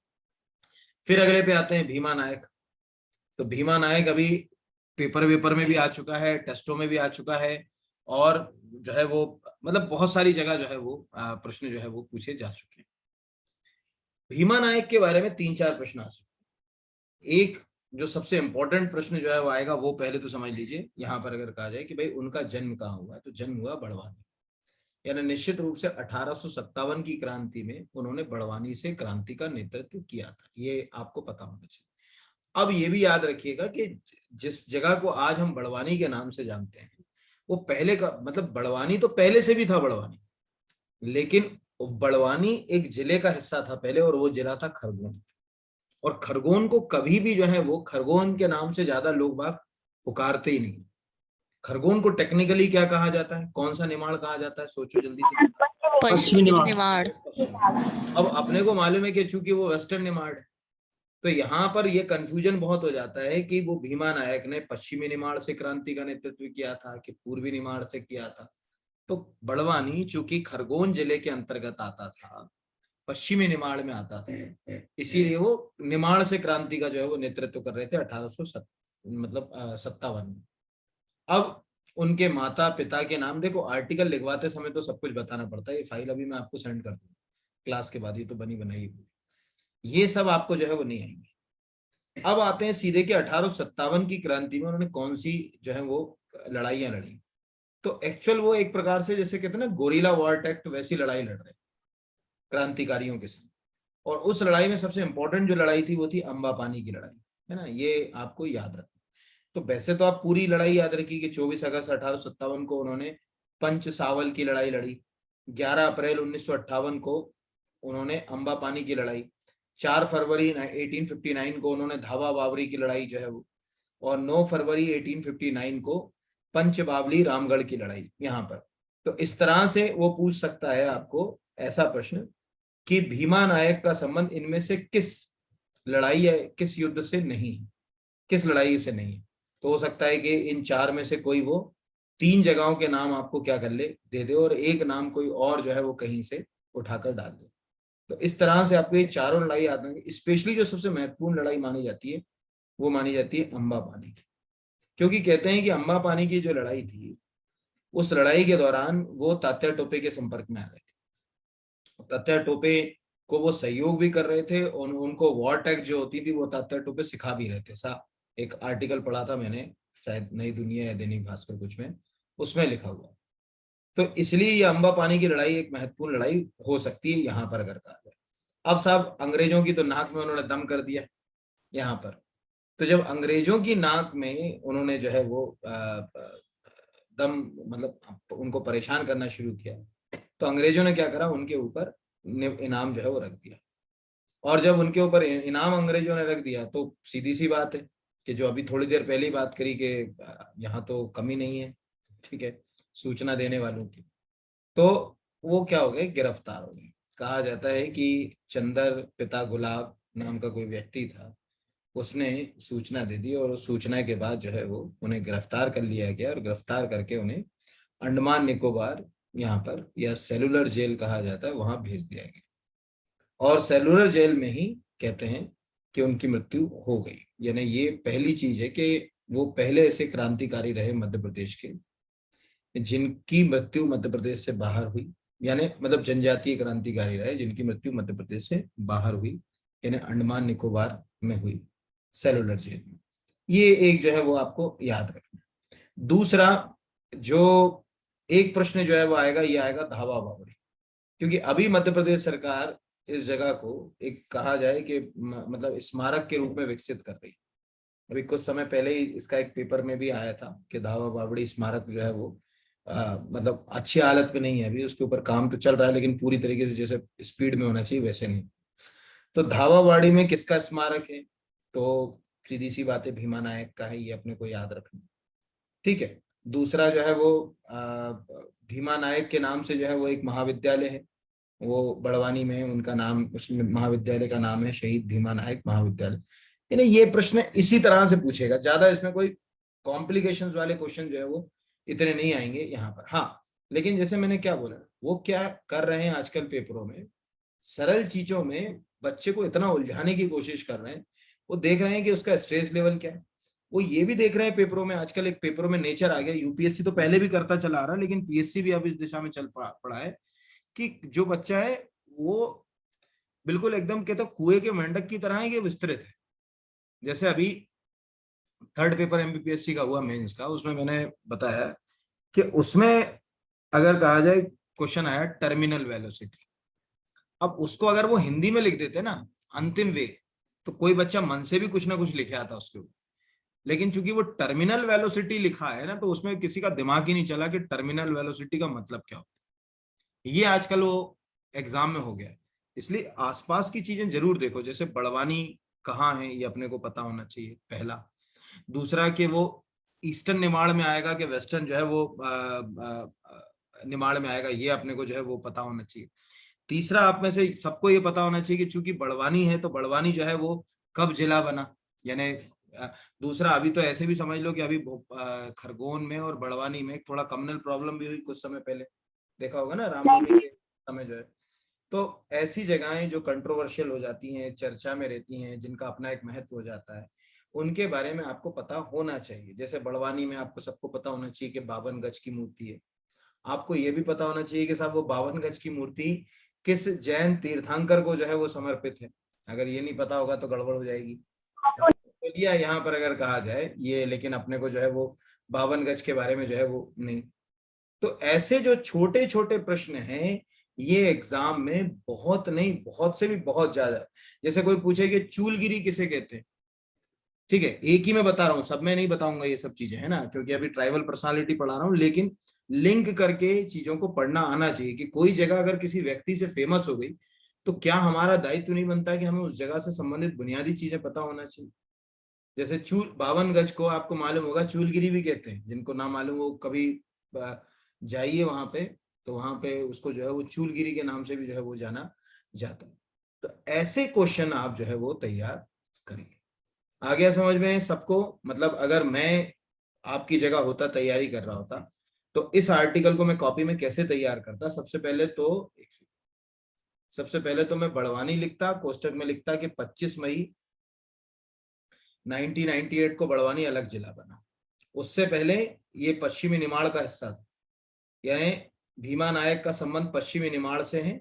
फिर अगले पे आते हैं भीमा नायक। तो भीमा नायक अभी पेपर में भी आ चुका है, टेस्टों में भी आ चुका है, और जो है वो मतलब बहुत सारी जगह जो है वो प्रश्न जो है वो पूछे जा चुके हैं। भीमा नायक के बारे में 3-4 प्रश्न आ सकते हैं। एक जो सबसे इंपॉर्टेंट प्रश्न जो है वो आएगा, वो पहले तो समझ लीजिए, यहाँ पर अगर कहा जाए कि भाई उनका जन्म कहाँ हुआ है, तो जन्म हुआ बड़वानी, यानी निश्चित रूप से 1857 की क्रांति में उन्होंने बड़वानी से क्रांति का नेतृत्व किया था, ये आपको पता होना चाहिए। अब ये भी याद रखिएगा कि जिस जगह को आज हम बड़वानी के नाम से जानते हैं, वो पहले का मतलब बड़वानी तो पहले से भी था बड़वानी, लेकिन बड़वानी एक जिले का हिस्सा था पहले, और वो जिला था खरगोन। और खरगोन को कभी भी जो है वो खरगोन के नाम से ज्यादा लोग बाग पुकारते ही नहीं। खरगोन को टेक्निकली क्या कहा जाता है, कौन सा निमाड़ कहा जाता है, सोचो जल्दी से। पश्चिमी निमाड़। अब अपने को मालूम है कि चूंकि वो वेस्टर्न निमाड़ है, तो यहाँ पर ये कंफ्यूजन बहुत हो जाता है कि वो भीमा नायक ने पश्चिमी निमाड़ से क्रांति का नेतृत्व किया था कि पूर्वी निमाड़ से किया था। तो बड़वानी चूंकि खरगोन जिले के अंतर्गत आता था, पश्चिमी निमाड़ में आता था, इसीलिए वो निमाड़ से क्रांति का जो है वो नेतृत्व कर रहे थे 1857 में। अब उनके माता पिता के नाम, देखो आर्टिकल लिखवाते समय तो सब कुछ बताना पड़ता है, ये फाइल अभी मैं आपको सेंड कर दूंगा क्लास के बाद, ये तो बनी बनाई, ये सब आपको जो है वो नहीं आएंगे। अब आते हैं सीधे कि 1857 की क्रांति में उन्होंने कौन सी जो है वो लड़ाइयां लड़ी। तो एक्चुअल वो एक प्रकार से जैसे कहते हैं ना गोरिल्ला वॉर टैक्ट, वैसी लड़ाई लड़ रहे क्रांतिकारियों के साथ। और उस लड़ाई में सबसे इंपॉर्टेंट जो लड़ाई थी वो थी अम्बा पानी की लड़ाई, है ना, ये आपको याद रखना। तो वैसे तो आप पूरी लड़ाई याद रखिए कि 24 अगस्त 1857 को उन्होंने पंचसावल की लड़ाई लड़ी, 11 अप्रैल 1958 को उन्होंने अम्बा पानी की लड़ाई, 4 फरवरी 1859 को उन्होंने धावा बावरी की लड़ाई जो है वो, और 9 फरवरी 1859 को पंच बावली रामगढ़ की लड़ाई यहाँ पर। तो इस तरह से वो पूछ सकता है आपको ऐसा प्रश्न कि भीमा नायक का संबंध इनमें से किस लड़ाई या किस युद्ध से नहीं है, किस लड़ाई से नहीं है। तो हो सकता है कि इन 4 में से कोई वो 3 जगहों के नाम आपको क्या कर ले, दे दे, और एक नाम कोई और जो है वो कहीं से उठाकर डाल दे। तो इस तरह से आपको ये चारों लड़ाई याद रखेंगे। स्पेशली जो सबसे महत्वपूर्ण लड़ाई मानी जाती है वो मानी जाती है अम्बा पानी की, क्योंकि कहते हैं कि अम्बा पानी की जो लड़ाई थी, उस लड़ाई के दौरान वो तात्या टोपे के संपर्क में आ गए थे। तात्या टोपे को वो सहयोग भी कर रहे थे, और उनको वॉर टैक्ट जो होती थी वो तात्या टोपे सिखा भी रहे थे। सा एक आर्टिकल पढ़ा था मैंने, शायद नई दुनिया या दैनिक भास्कर कुछ में, उसमें लिखा हुआ। तो इसलिए ये अम्बा पानी की लड़ाई एक महत्वपूर्ण लड़ाई हो सकती है यहाँ पर अगर कहा जाए। अब साहब अंग्रेजों की तो नाक में उन्होंने दम कर दिया यहाँ पर। तो जब अंग्रेजों की नाक में उन्होंने जो है वो दम मतलब उनको परेशान करना शुरू किया, तो अंग्रेजों ने क्या करा, उनके ऊपर इनाम जो है वो रख दिया। और जब उनके ऊपर इनाम अंग्रेजों ने रख दिया, तो सीधी सी बात है कि जो अभी थोड़ी देर पहले ही बात करी कि यहाँ तो कमी नहीं है, ठीक है, सूचना देने वालों की, तो वो क्या हो गए, गिरफ्तार हो गए। कहा जाता है कि चंदर पिता गुलाब नाम का कोई व्यक्ति था, उसने सूचना दे दी, और उस सूचना के बाद जो है वो उन्हें गिरफ्तार कर लिया गया, और गिरफ्तार करके उन्हें अंडमान निकोबार यहाँ पर, या सेलुलर जेल कहा जाता है, वहां भेज दिया गया। और सेलुलर जेल में ही कहते हैं कि उनकी मृत्यु हो गई। यानी ये पहली चीज है कि वो पहले ऐसे क्रांतिकारी रहे मध्य प्रदेश के जिनकी मृत्यु मध्य प्रदेश से बाहर हुई, यानी मतलब जनजातीय क्रांतिकारी रहे जिनकी मृत्यु मध्य प्रदेश से बाहर हुई, यानी अंडमान निकोबार में हुई, सेलुलर जेल में। ये एक जो है वो आपको याद रखना। दूसरा जो एक प्रश्न जो है वो आएगा, ये आएगा धावा बावरी। क्योंकि अभी मध्य प्रदेश सरकार इस जगह को एक कहा जाए कि मतलब इस जगह को एक कहा जाए कि मतलब स्मारक के रूप में विकसित कर रही है। अभी कुछ समय पहले ही इसका एक पेपर में भी आया था कि धावा बावड़ी स्मारक जो है वो मतलब अच्छी हालत में नहीं है, अभी उसके ऊपर काम तो चल रहा है लेकिन पूरी तरीके से जैसे स्पीड में होना चाहिए वैसे नहीं। तो धावाबाड़ी में किसका स्मारक है? तो सीधी सी बात है, भीमा नायक का है, ये अपने को याद रखना। ठीक है। दूसरा जो है वो भीमा नायक के नाम से जो है वो एक महाविद्यालय है, वो बड़वानी में है, उनका नाम, उसमें महाविद्यालय का नाम है शहीद भीमा नायक महाविद्यालय। यानी ये प्रश्न इसी तरह से पूछेगा, ज्यादा इसमें कोई कॉम्प्लिकेशंस वाले क्वेश्चन जो है वो इतने नहीं आएंगे यहाँ पर। हाँ, लेकिन जैसे मैंने क्या बोला, वो क्या कर रहे हैं आजकल पेपरों में, सरल चीजों में बच्चे को इतना उलझाने की कोशिश कर रहे हैं। वो देख रहे हैं कि उसका स्ट्रेस लेवल क्या है, वो ये भी देख रहे हैं पेपरों में। आजकल एक पेपरों में नेचर आ गया, यूपीएससी तो पहले भी करता चला आ रहा, लेकिन पीएससी भी अब इस दिशा में चल पड़ा है कि जो बच्चा है वो बिल्कुल एकदम कहते कुएं के मेंढक की तरह है, ये विस्तृत है। जैसे अभी थर्ड पेपर एमपीपीएससी का हुआ मेंस का, उसमें मैंने बताया कि उसमें अगर कहा जाए क्वेश्चन आया टर्मिनल वेलोसिटी, अब उसको अगर वो हिंदी में लिख देते ना अंतिम वेग, तो कोई बच्चा मन से भी कुछ ना कुछ लिखे आता उसके ऊपर। लेकिन चूंकि वो टर्मिनल वेलोसिटी लिखा है ना, तो उसमें किसी का दिमाग ही नहीं चला कि टर्मिनल वेलोसिटी का मतलब क्या होता है। ये आजकल वो एग्जाम में हो गया है। इसलिए आसपास की चीजें जरूर देखो, जैसे बड़वानी कहाँ है ये अपने को पता होना चाहिए, पहला। दूसरा कि वो ईस्टर्न निमाड़ में आएगा कि वेस्टर्न जो है वो निमाड़ में आएगा, ये अपने को जो है वो पता होना चाहिए। तीसरा, आप में से सबको ये पता होना चाहिए कि चूंकि बड़वानी है तो बड़वानी जो है वो कब जिला बना, यानी दूसरा, अभी तो ऐसे भी समझ लो कि अभी खरगोन में और बड़वानी में थोड़ा कम्युनल प्रॉब्लम भी हुई कुछ समय पहले, देखा होगा ना रामनवमी के समय जो है। तो ऐसी जगहें जो कंट्रोवर्शियल हो जाती हैं, चर्चा में रहती हैं, जिनका अपना एक महत्व हो जाता है, उनके बारे में आपको पता होना चाहिए। जैसे बड़वानी में आपको सबको पता होना चाहिए कि 52 गज की मूर्ति है। आपको ये भी पता होना चाहिए कि साहब वो 52 गज की मूर्ति किस जैन तीर्थंकर को जो है वो समर्पित है। अगर ये नहीं पता होगा तो गड़बड़ हो जाएगी। चलिए यहाँ पर अगर कहा जाए ये, लेकिन अपने को जो है वो 52 गज के बारे में जो है वो नहीं। तो ऐसे जो छोटे छोटे प्रश्न हैं, ये एग्जाम में बहुत नहीं, बहुत से भी बहुत ज्यादा। जैसे कोई पूछे कि चूलगिरी किसे कहते हैं, ठीक है, एक ही मैं बता रहा हूँ, सब में नहीं बताऊंगा ये सब चीजें, है ना, क्योंकि अभी ट्राइबल पर्सनालिटी पढ़ा रहा हूँ, लेकिन लिंक करके चीजों को पढ़ना आना चाहिए कि कोई जगह अगर किसी व्यक्ति से फेमस हो गई तो क्या हमारा दायित्व नहीं बनता कि हमें उस जगह से संबंधित बुनियादी चीजें पता होना चाहिए। जैसे 52 गज को आपको मालूम होगा चूलगिरी भी कहते हैं, जिनको ना मालूम हो कभी जाइए वहां पे, तो वहां पे उसको जो है वो चूलगिरी के नाम से भी जो है वो जाना जाता है। तो ऐसे क्वेश्चन आप जो है वो तैयार करिए। आ गया समझ में सबको? मतलब अगर मैं आपकी जगह होता, तैयारी कर रहा होता, तो इस आर्टिकल को मैं कॉपी में कैसे तैयार करता? सबसे पहले तो मैं बड़वानी लिखता, कोष्टक में लिखता कि 25 मई 1998 को बड़वानी अलग जिला बना। उससे पहले ये पश्चिमी निमाड़ का हिस्सा था, यानी भीमा नायक का संबंध पश्चिमी निमाड़ से है,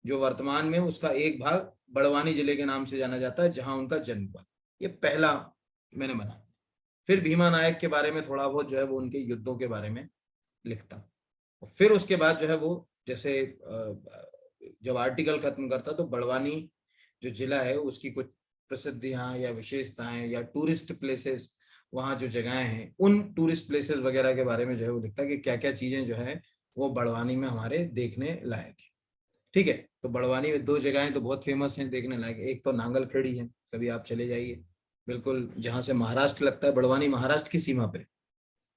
जो वर्तमान में उसका एक भाग बड़वानी जिले के नाम से जाना जाता है, जहां उनका जन्म हुआ। ये पहला मैंने बनाया। फिर भीमा नायक के बारे में थोड़ा बहुत जो है वो उनके युद्धों के बारे में लिखता। फिर उसके बाद जो है वो जैसे जब आर्टिकल खत्म करता तो बड़वानी जो जिला है उसकी कुछ प्रसिद्धियां या विशेषताएं या टूरिस्ट प्लेसेस, वहाँ जो जगहें हैं उन टूरिस्ट प्लेसेस वगैरह के बारे में जो है वो लिखता कि क्या क्या चीजें जो है वो बड़वानी में हमारे देखने लायक है। ठीक है, तो बड़वानी में 2 जगहें तो बहुत फेमस हैं देखने लायक। एक तो नांगल खेड़ी है, कभी आप चले जाइए, बिल्कुल जहां से महाराष्ट्र लगता है, बड़वानी महाराष्ट्र की सीमा पे।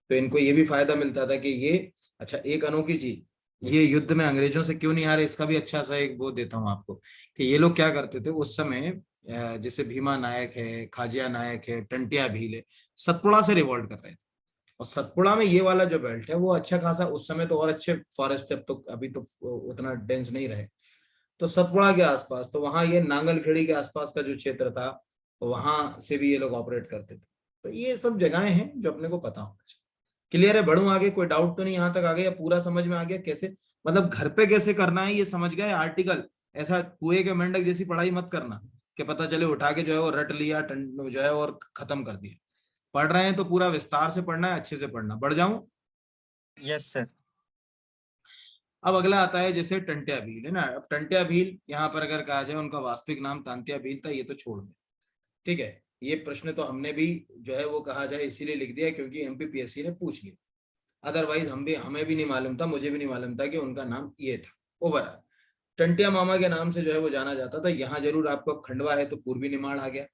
तो इनको ये भी फायदा मिलता था कि ये, अच्छा एक अनोखी चीज, ये युद्ध में अंग्रेजों से क्यों नहीं हारे, इसका भी अच्छा सा एक वो देता हूँ आपको कि ये लोग क्या करते थे उस समय। जैसे भीमा नायक है, खाजिया नायक है, टंटिया भील है, सतपुड़ा से रिवॉल्ट कर रहे थे। और सतपुड़ा में ये वाला जो बेल्ट है वो अच्छा खासा, उस समय तो और अच्छे फॉरेस्ट थे, अब तो अभी तो उतना डेंस नहीं रहे। तो सतपुड़ा के आसपास, तो वहां ये नांगलखेड़ी के आसपास का जो क्षेत्र था, वहां से भी ये लोग ऑपरेट करते थे। तो ये सब जगहें हैं जो अपने को पता होना चाहिए। क्लियर है? बढ़ूं आगे? कोई डाउट तो नहीं यहाँ तक आ गया? पूरा समझ में आ गया कैसे, मतलब घर पे कैसे करना है ये समझ गए? आर्टिकल ऐसा कुएं के मेंढक जैसी पढ़ाई मत करना कि पता चले उठा के जो है वो रट लिया जो है और खत्म कर दिया। पढ़ रहे हैं तो पूरा विस्तार से पढ़ना है, अच्छे से पढ़ना। बढ़ जाऊं? Yes sir. अब अगला आता है जैसे टंट्या भील, है ना। अब टंट्या भील यहाँ पर अगर कहा जाए उनका वास्तविक नाम तांत्या भील था, ये तो छोड़ दें, ठीक है। ये प्रश्न तो हमने भी जो है वो कहा जाए इसीलिए लिख दिया क्योंकि एमपीपीएससी ने पूछ लिया, अदरवाइज हमें भी नहीं मालूम था, मुझे भी नहीं मालूम था कि उनका नाम ये था। ओवरऑल टंट्या मामा के नाम से जो है वो जाना जाता था। यहाँ जरूर आपको खंडवा है तो पूर्वी निमाड़ आ गया।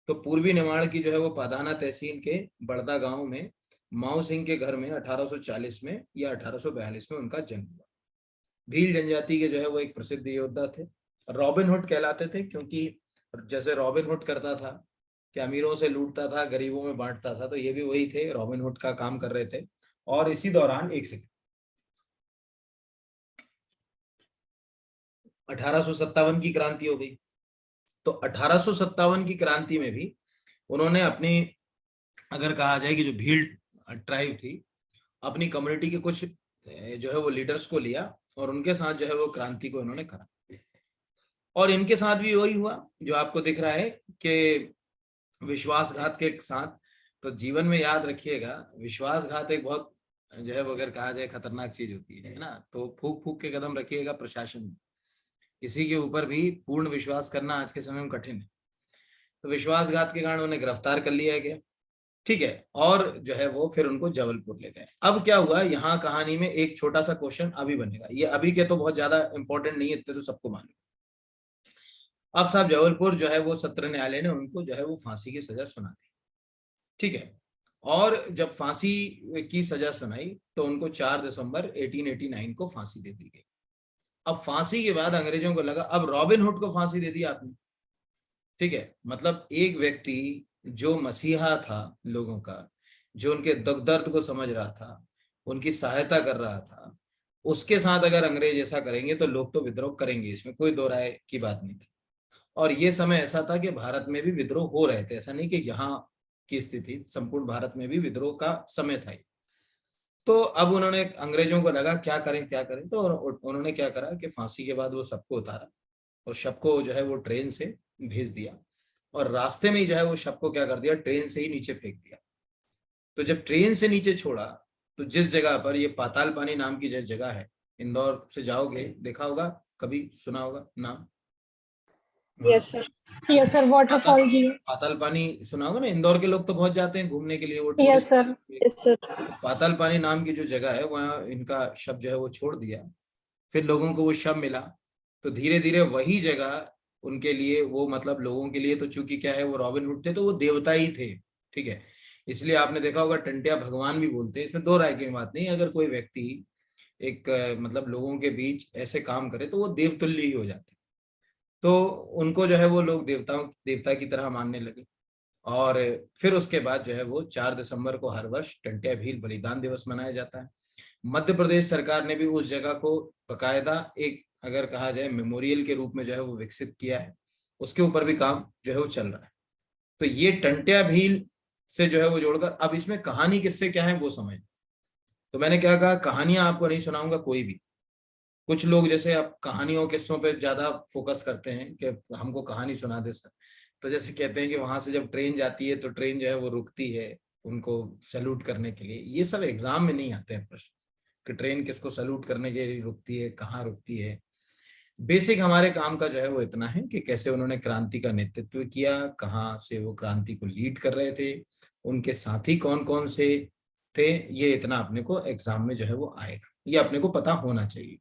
तो पूर्वी निमाड़ की जो है वो पाधाना तहसील के बड़दा गांव में माऊ सिंह के घर में 1840 में या 1842 में उनका जन्म हुआ। भील जनजाति के जो है वो एक प्रसिद्ध योद्धा थे, रॉबिन हुड कहलाते थे, क्योंकि जैसे रॉबिन हुड करता था कि अमीरों से लूटता था, गरीबों में बांटता था, तो ये भी वही थे, रॉबिन हुड का काम कर रहे थे। और इसी दौरान 1857 की क्रांति हो गई। तो 1857 की क्रांति में भी उन्होंने अपनी, अगर कहा जाए कि जो भील ट्राइब थी, अपनी कम्युनिटी के कुछ जो है वो लीडर्स को लिया और उनके साथ जो है वो क्रांति को इन्होंने करा। और इनके साथ भी वही हुआ जो आपको दिख रहा है कि विश्वासघात के साथ। तो जीवन में याद रखिएगा, विश्वासघात एक बहुत जो है वो अगर कहा जाए खतरनाक चीज होती है ना। तो फूक फूक के कदम रखिएगा प्रशासन में, किसी के ऊपर भी पूर्ण विश्वास करना आज के समय में कठिन है। तो विश्वासघात के कारण उन्हें गिरफ्तार कर लिया गया, ठीक है। और जो है वो फिर उनको जबलपुर ले गए। अब क्या हुआ यहाँ कहानी में, एक छोटा सा क्वेश्चन अभी बनेगा, ये अभी के तो बहुत ज्यादा इंपॉर्टेंट नहीं है, इतने तो सबको मालूम। अब साहब जबलपुर जो है वो सत्र न्यायालय ने उनको जो है वो फांसी की सजा सुना दी, ठीक है। और जब फांसी की सजा सुनाई तो उनको 4 दिसंबर 1889 को फांसी दे दी गई। अब फांसी के बाद अंग्रेजों को लगा अब रॉबिन हुड को फांसी दे दी आपने, ठीक है। मतलब एक व्यक्ति जो मसीहा था लोगों का, जो उनके दुख दर्द को समझ रहा था, उनकी सहायता कर रहा था, उसके साथ अगर अंग्रेज ऐसा करेंगे तो लोग तो विद्रोह करेंगे, इसमें कोई दो राय की बात नहीं थी। और ये समय ऐसा था कि भारत में भी विद्रोह हो रहे थे, ऐसा नहीं कि यहाँ की स्थिति, संपूर्ण भारत में भी विद्रोह का समय था। तो अब उन्होंने, अंग्रेजों को लगा क्या करें क्या करें, तो उन्होंने क्या करा कि फांसी के बाद वो सबको उतारा और शव को जो है वो ट्रेन से भेज दिया, और रास्ते में ही जो है वो शव को क्या कर दिया, ट्रेन से ही नीचे फेंक दिया। तो जब ट्रेन से नीचे छोड़ा तो जिस जगह पर, ये पाताल पानी नाम की जगह है, इंदौर से जाओगे देखा होगा, कभी सुना होगा नाम? यस सर वाटरफॉल भी है। पाताल पानी सुना होगा ना, इंदौर के लोग तो बहुत जाते हैं घूमने के लिए, वो यस सर पाताल पानी नाम की जो जगह है वहाँ इनका शव जो है वो छोड़ दिया। फिर लोगों को वो शव मिला, तो धीरे धीरे वही जगह उनके लिए, वो मतलब लोगों के लिए तो चूंकि क्या है वो रॉबिन हुड थे तो वो देवता ही थे, ठीक है। इसलिए आपने देखा होगा टंट्या भगवान भी बोलते हैं, इसमें दो राय की बात नहीं। अगर कोई व्यक्ति एक मतलब लोगों के बीच ऐसे काम करे तो वो देवतुल्य ही हो जाते, तो उनको जो है वो लोग देवता की तरह मानने लगे। और फिर उसके बाद जो है वो 4 दिसंबर को हर वर्ष टंट्या भील बलिदान दिवस मनाया जाता है। मध्य प्रदेश सरकार ने भी उस जगह को बकायदा एक, अगर कहा जाए, मेमोरियल के रूप में जो है वो विकसित किया है, उसके ऊपर भी काम जो है वो चल रहा है। तो ये टंट्या भील से जो है वो जोड़कर, अब इसमें कहानी किससे क्या है वो समझ। तो मैंने क्या कहा, कहानियां आपको नहीं सुनाऊंगा कोई भी। कुछ लोग जैसे आप कहानियों किस्सों पे ज्यादा फोकस करते हैं कि हमको कहानी सुना दे सर। तो जैसे कहते हैं कि वहां से जब ट्रेन जाती है तो ट्रेन जो है वो रुकती है उनको सैल्यूट करने के लिए, ये सब एग्जाम में नहीं आते हैं प्रश्न कि ट्रेन किसको सैल्यूट करने के लिए रुकती है, कहाँ रुकती है। बेसिक हमारे काम का जो है वो इतना है कि कैसे उन्होंने क्रांति का नेतृत्व किया, कहाँ से वो क्रांति को लीड कर रहे थे, उनके साथी कौन कौन से थे, ये इतना अपने को एग्जाम में जो है वो आएगा, ये अपने को पता होना चाहिए।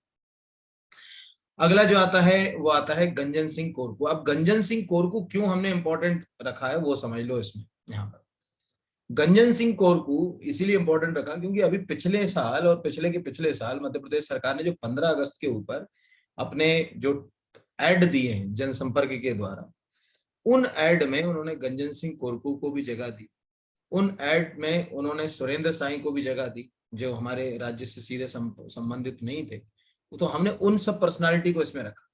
अगला जो आता है वो आता है गंजन सिंह कोरकू। अब गंजन सिंह कोरकू क्यों हमने इंपॉर्टेंट रखा है वो समझ लो। इसमें यहाँ पर गंजन सिंह कोरकू इसीलिए इंपॉर्टेंट रखा क्योंकि अभी पिछले साल और पिछले के पिछले साल मध्य प्रदेश सरकार ने जो 15 अगस्त के ऊपर अपने जो एड दिए हैं जनसंपर्क के द्वारा, उन एड में उन्होंने गंजन सिंह कोरकू को भी जगह दी। उन एड में उन्होंने सुरेंद्र साई को भी जगह दी जो हमारे राज्य से सीधे संबंधित नहीं थे। तो हमने उन सब पर्सनालिटी को इसमें रखा।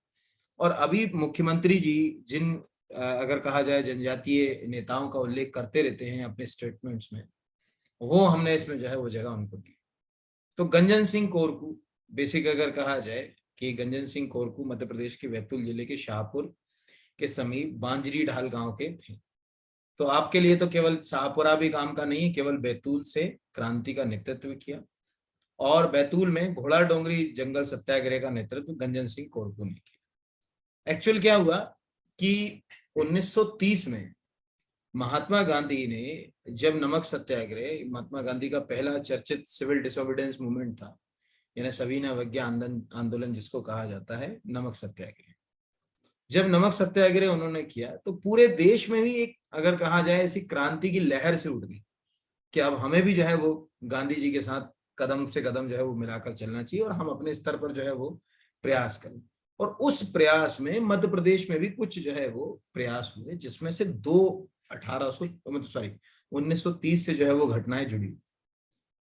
और अभी मुख्यमंत्री जी जिन अगर कहा जाए जनजातीय नेताओं का उल्लेख करते रहते हैं अपने स्टेटमेंट्स में, वो हमने इसमें जो है वो जगह उनको दी। तो गंजन सिंह कोरकू बेसिक अगर कहा जाए कि गंजन सिंह कोरकू मध्य प्रदेश के बैतूल जिले के शाहपुर के समीप बांजरी ढाल गांव के थे। तो आपके लिए तो केवल शाहपुरा भी काम का नहीं है, केवल बैतूल से क्रांति का नेतृत्व किया और बैतूल में घोड़ा डोंगरी जंगल सत्याग्रह का नेतृत्व गंजन सिंह कोरकू ने किया। एक्चुअल क्या हुआ कि 1930 में महात्मा गांधी ने जब नमक सत्याग्रह, महात्मा गांधी का पहला चर्चित सिविल डिसोबीडियंस मूवमेंट था, यानी सविनय अवज्ञा आंदोलन जिसको कहा जाता है, नमक सत्याग्रह, जब नमक सत्याग्रह उन्होंने किया तो पूरे देश में भी एक, अगर कहा जाए, ऐसी क्रांति की लहर से उठ गई कि अब हमें भी जो है वो गांधी जी के साथ कदम से कदम जो है वो मिलाकर चलना चाहिए और हम अपने स्तर पर जो है वो प्रयास करें। और उस प्रयास में मध्य प्रदेश में भी कुछ जो है वो प्रयास हुए, जिसमें से 1930 से जो है वो घटनाएं जुड़ी।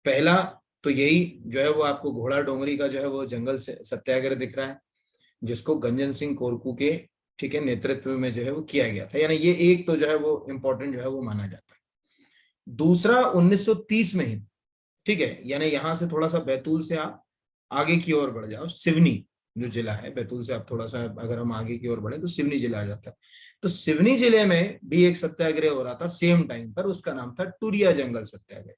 पहला तो यही जो है वो आपको घोड़ा डोंगरी का जो है वो जंगल से सत्याग्रह दिख रहा है, जिसको गंजन सिंह कोरकू के, ठीक है, नेतृत्व में जो है वो किया गया था, यानी ये एक तो जो है वो इम्पोर्टेंट जो है वो माना जाता है। दूसरा 1930 में ही, ठीक है, यानी यहां से थोड़ा सा बैतूल से आप आगे की ओर बढ़ जाओ, सिवनी जो जिला है, बैतूल से आप थोड़ा सा अगर हम आगे की ओर बढ़े तो सिवनी जिला आ जाता है। तो सिवनी जिले में भी एक सत्याग्रह हो रहा था सेम टाइम पर, उसका नाम था टूरिया जंगल सत्याग्रह,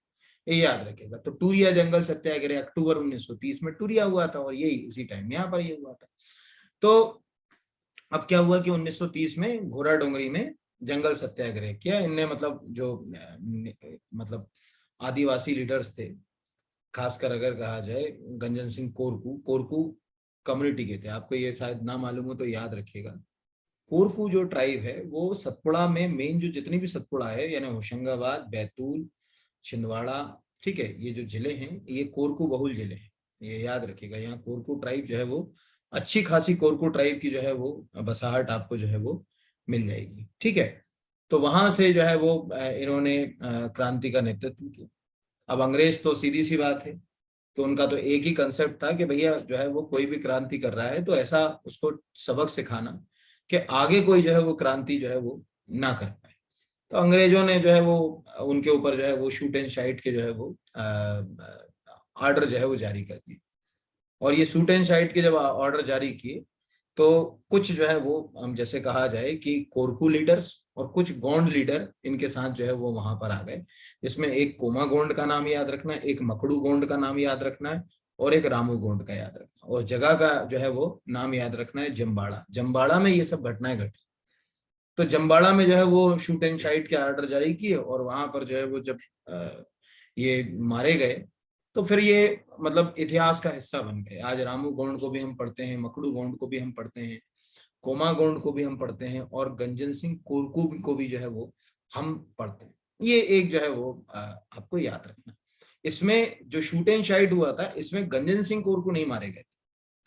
ये याद रखेगा। तो टूरिया जंगल सत्याग्रह अक्टूबर 1930 में टूरिया हुआ था और यही उसी टाइम यहाँ पर ये हुआ था। तो अब क्या हुआ कि 1930 में घोड़ा डोंगरी में जंगल सत्याग्रह किया इनने, मतलब जो मतलब आदिवासी लीडर्स थे, खासकर अगर कहा जाए गंजन सिंह कोरकू कम्युनिटी के थे। आपको ये शायद ना मालूम हो तो याद रखिएगा, कोरकू जो ट्राइब है वो सतपुड़ा में मेन जो जितनी भी सतपुड़ा है, यानी होशंगाबाद, बैतूल, छिंदवाड़ा, ठीक है, ये जो जिले हैं ये कोरकू बहुल जिले हैं, ये याद रखिएगा। यहाँ कोरकू ट्राइब जो है वो अच्छी खासी कोरकू ट्राइब की जो है वो बसाहट आपको जो है वो मिल जाएगी, ठीक है। तो वहां से जो है वो इन्होंने क्रांति का नेतृत्व किया। अब अंग्रेज तो सीधी सी बात है, तो उनका तो एक ही कंसेप्ट था कि भैया जो है वो कोई भी क्रांति कर रहा है तो ऐसा उसको सबक सिखाना कि आगे कोई जो है वो क्रांति जो है वो ना कर पाए। तो अंग्रेजों ने जो है वो उनके ऊपर जो है वो शूट एंड शाइट के जो है वो ऑर्डर जो है वो जारी कर दिए। और ये शूट एंड शाइट के जब ऑर्डर जारी किए तो कुछ जो है वो हम जैसे कहा जाए कि कोरकू लीडर्स और कुछ गोंड लीडर इनके साथ जो है वो वहां पर आ गए, जिसमें एक कोमा गोंड का नाम याद रखना है, एक मकड़ू गोंड का नाम याद रखना है और एक रामू गोंड का याद रखना है, और जगह का जो है वो नाम याद रखना है जम्बाड़ा। जम्बाड़ा में ये सब घटनाएं घटी। तो जम्बाड़ा में जो है वो शूट एंड शाइट के ऑर्डर जारी किए और वहां पर जो है वो जब ये मारे गए तो फिर ये मतलब इतिहास का हिस्सा बन गए। आज रामू गोंड को भी हम पढ़ते हैं, मकड़ू गोंड को भी हम पढ़ते हैं, कोमा गोंड को भी हम पढ़ते हैं और गंजन सिंह कोरकू को भी जो है वो हम पढ़ते हैं। ये एक जो है वो आपको याद रखना। इसमें जो शूट एंड शाइट हुआ था इसमें गंजन सिंह कोरकू नहीं मारे गए थे।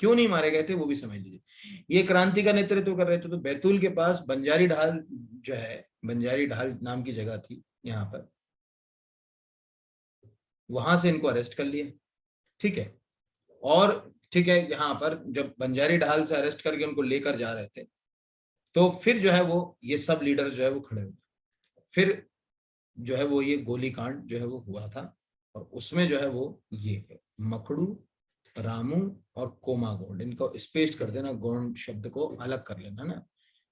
क्यों नहीं मारे गए थे वो भी समझ लीजिए। ये क्रांति का नेतृत्व कर रहे थे तो बैतूल के पास बंजारी ढाल जो है, बंजारी ढाल नाम की जगह थी यहाँ पर, वहां से इनको अरेस्ट कर लिया, ठीक है। और ठीक है, यहाँ पर जब बंजारी ढाल से अरेस्ट करके उनको लेकर जा रहे थे तो फिर जो है वो ये सब लीडर जो है वो खड़े हो गए। फिर जो है वो ये गोलीकांड जो है वो हुआ था और उसमें जो है वो ये है मकड़ू, रामू और कोमा गोंड, इनको स्पेस कर देना, गोंड शब्द को अलग कर लेना ना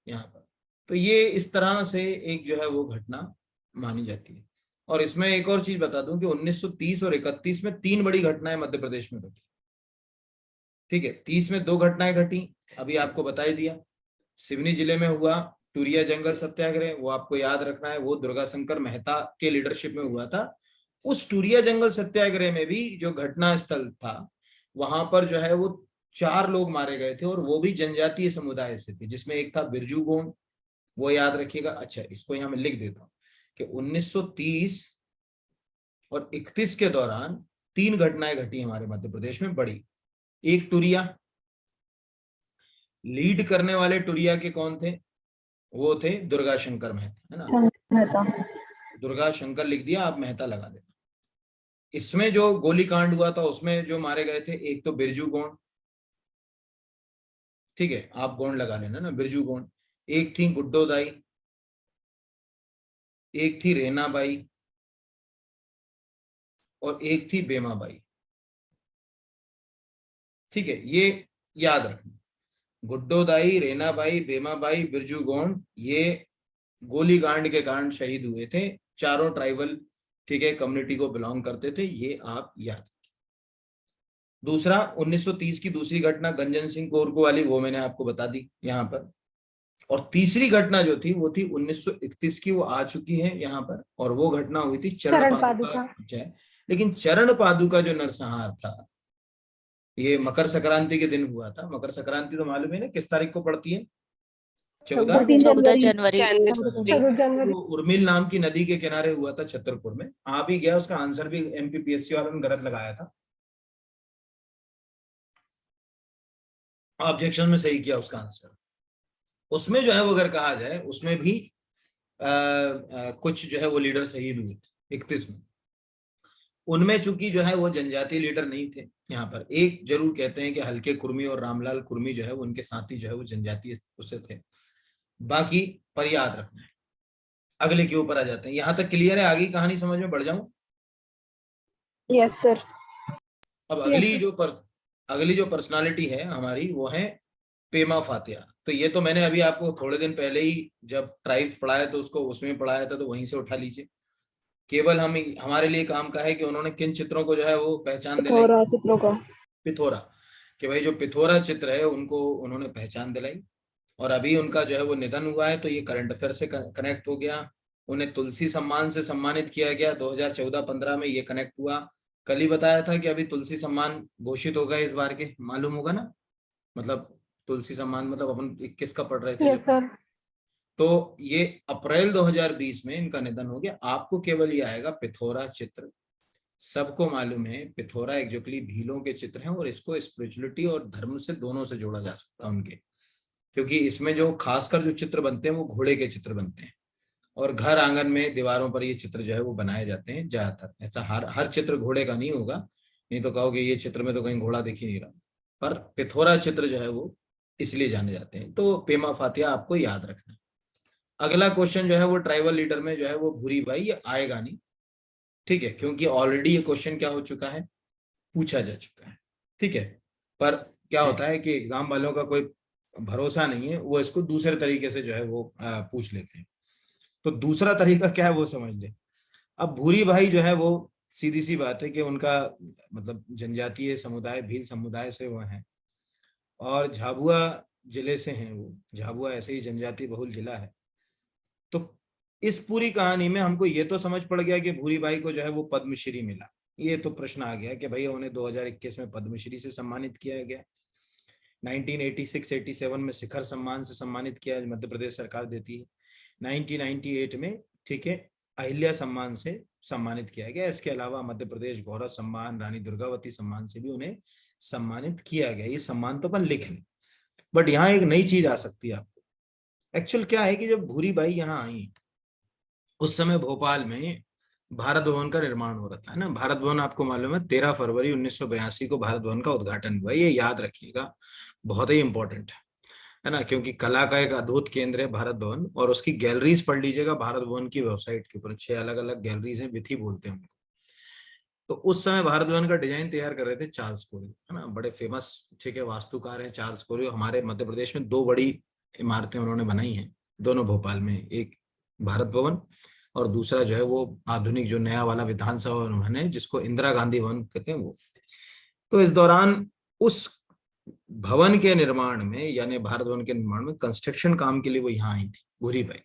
यहाँ पर। तो ये इस तरह से एक जो है वो घटना मानी जाती है। और इसमें एक और चीज बता दूं कि 1930 और 31 में 3 बड़ी घटनाएं मध्य प्रदेश में घटी, ठीक है। 30 में 2 घटनाएं घटी, अभी आपको बता ही दिया। सिवनी जिले में हुआ टूरिया जंगल सत्याग्रह, वो आपको याद रखना है, वो दुर्गा शंकर मेहता के लीडरशिप में हुआ था। उस टूरिया जंगल सत्याग्रह में भी जो घटना स्थल था वहां पर जो है वो 4 लोग मारे गए थे और वो भी जनजातीय समुदाय से थे, जिसमें एक था बिरजू गोंड, वो याद रखिएगा। अच्छा, इसको यहां मैं लिख देता हूं कि 1930 और 31 के दौरान 3 घटनाएं घटी हमारे मध्य प्रदेश में बड़ी। एक टूरिया, लीड करने वाले टूरिया के कौन थे? वो थे दुर्गा शंकर मेहता, है ना, मेहता। दुर्गा शंकर लिख दिया, आप मेहता लगा देना। इसमें जो गोलीकांड हुआ था उसमें जो मारे गए थे, एक तो बिरजू गोंड, ठीक है, आप गोंड लगा लेना ना, बिरजू गोंड। एक थी गुड्डो दाई, एक थी रेना बाई और एक थी बेमा बाई, ठीक है। ये याद रखना, गुड्डो दाई, रेना बाई, बेमा बाई, बिरजू गोंड, ये गोलीकांड के कारण शहीद हुए थे। चारों ट्राइबल, ठीक है, कम्युनिटी को बिलोंग करते थे, ये आप याद रखिए। दूसरा 1930 की दूसरी घटना गंजन सिंह कोरको वाली, वो मैंने आपको बता दी यहाँ पर। और तीसरी घटना जो थी वो थी 1931 की, वो आ चुकी है यहाँ पर, और वो घटना हुई थी चरण चरण पादुका पादुका। जय। लेकिन चरण पादुका जो नरसंहार था ये मकर संक्रांति के दिन हुआ था। मकर संक्रांति तो मालूम है ना किस तारीख को पड़ती है? 14 14 जनवरी। 14 जनवरी। वो उर्मिल नाम की नदी के किनारे हुआ था छतरपुर में। आ भी गया, उसका आंसर भी एमपीपीएससी वालों ने गलत लगाया था, ऑब्जेक्शन में सही किया उसका आंसर। उसमें जो है वो अगर कहा जाए उसमें भी कुछ जो है वो लीडर शहीद हुए थे 31 में। उनमें चूंकि जो है वो जनजातीय लीडर नहीं थे यहाँ पर। एक जरूर कहते हैं कि हल्के कुर्मी और रामलाल कुर्मी जो है वो उनके साथी जो है वो जनजातीय उससे थे। बाकी पर याद रखना है। अगले के ऊपर आ जाते हैं। यहाँ तक क्लियर है? आगे कहानी समझ में बढ़ जाऊं? Yes sir. अब अगली जो पर्सनालिटी है हमारी वो है पेमा फातिया। तो ये तो मैंने अभी आपको थोड़े दिन पहले ही जब ट्राइब्स पढ़ाया तो उसको उसमें पढ़ाया था, तो वहीं से उठा लीजिए। केवल हमारे लिए काम का है कि उन्होंने किन चित्रों को जो है वो पहचान दिलाई। चित्रों का पिथोरा, कि भाई जो पिथोरा चित्र है उनको उन्होंने पहचान दिलाई। और अभी उनका जो है वो निधन हुआ है, तो ये करंट अफेयर से कनेक्ट हो गया। उन्हें तुलसी सम्मान से सम्मानित किया गया 2014-15 में, ये कनेक्ट हुआ। कल ही बताया था कि अभी तुलसी सम्मान घोषित हो गए इस बार के, मालूम होगा ना? मतलब तुलसी सम्मान मतलब अपन 21 का पढ़ रहे थे। Yes sir. तो ये अप्रैल 2020 में इनका निधन हो गया। आपको केवल ये आएगा पिथोरा चित्र। सबको मालूम है पिथोरा एक्चुअली भीलों के चित्र हैं, और इसको स्पिरिचुअलिटी और धर्म से दोनों से जोड़ा जा सकता है उनके, क्योंकि इसमें जो खासकर जो चित्र बनते हैं वो घोड़े के चित्र बनते हैं, और घर आंगन में दीवारों पर ये चित्र जो है वो बनाए जाते हैं ज्यादातर। ऐसा हर चित्र घोड़े का नहीं होगा, नहीं तो कहोगे ये चित्र में तो कहीं घोड़ा दिख ही नहीं रहा। पर पिथोरा चित्र जो है वो इसलिए जाने जाते हैं। तो पेमा फातिया आपको याद रखना है। अगला क्वेश्चन जो है वो ट्राइबल लीडर में जो है वो भूरी बाई, ये आएगा नहीं, ठीक है, क्योंकि ऑलरेडी ये क्वेश्चन क्या हो चुका है, पूछा जा चुका है, ठीक है। पर क्या होता है कि एग्जाम वालों का कोई भरोसा नहीं है, वो इसको दूसरे तरीके से जो है वो पूछ लेते हैं। तो दूसरा तरीका क्या है वो समझ ले। अब भूरी भाई जो है वो सीधी सी बात है कि उनका मतलब जनजातीय समुदाय भील समुदाय से वो है, और झाबुआ जिले से हैं वो। झाबुआ ऐसे ही जनजातीय बहुल जिला है। तो इस पूरी कहानी में हमको ये तो समझ पड़ गया कि भूरी बाई को जो है वो पद्मश्री मिला। ये तो प्रश्न आ गया कि भैया उन्हें 2021 में पद्मश्री से सम्मानित किया गया। 1986-87 में शिखर सम्मान से सम्मानित किया, मध्य प्रदेश सरकार देती है। 1998 में, ठीक है, अहिल्या सम्मान से सम्मानित किया गया। इसके अलावा मध्य प्रदेश गौरव सम्मान, रानी दुर्गावती सम्मान से भी उन्हें सम्मानित किया गया। ये सम्मान तो अपन लिख लें, बट यहाँ एक नई चीज आ सकती है आपको। एक्चुअल क्या है कि जब भूरी बाई यहाँ आई उस समय भोपाल में भारत भवन का निर्माण हो रहा था ना। भारत भवन आपको मालूम है 13 फरवरी 1982 को भारत भवन का उद्घाटन हुआ। ये याद रखिएगा, बहुत ही इंपॉर्टेंट है ना, क्योंकि कला का एक अद्भुत केंद्र है भारत भवन। और उसकी गैलरीज पढ़ लीजिएगा भारत भवन की वेबसाइट के ऊपर, 6 अलग अलग गैलरीज हैं, विथी बोलते हैं उनको। तो उस समय भारत भवन का डिजाइन तैयार कर रहे थे चार्ल्स कोरी, है ना, बड़े फेमस, ठीक है, वास्तुकार हैं चार्ल्स कोरी। हमारे मध्य प्रदेश में 2 बड़ी इमारतें उन्होंने बनाई हैं, दोनों भोपाल में, एक भारत भवन और दूसरा जो है वो आधुनिक जो नया वाला विधानसभा भवन है जिसको इंदिरा गांधी भवन कहते हैं वो। तो इस दौरान उस भवन के निर्माण में, यानी भारत भवन के निर्माण में कंस्ट्रक्शन काम के लिए वो यहाँ आई थी भूरी बाई।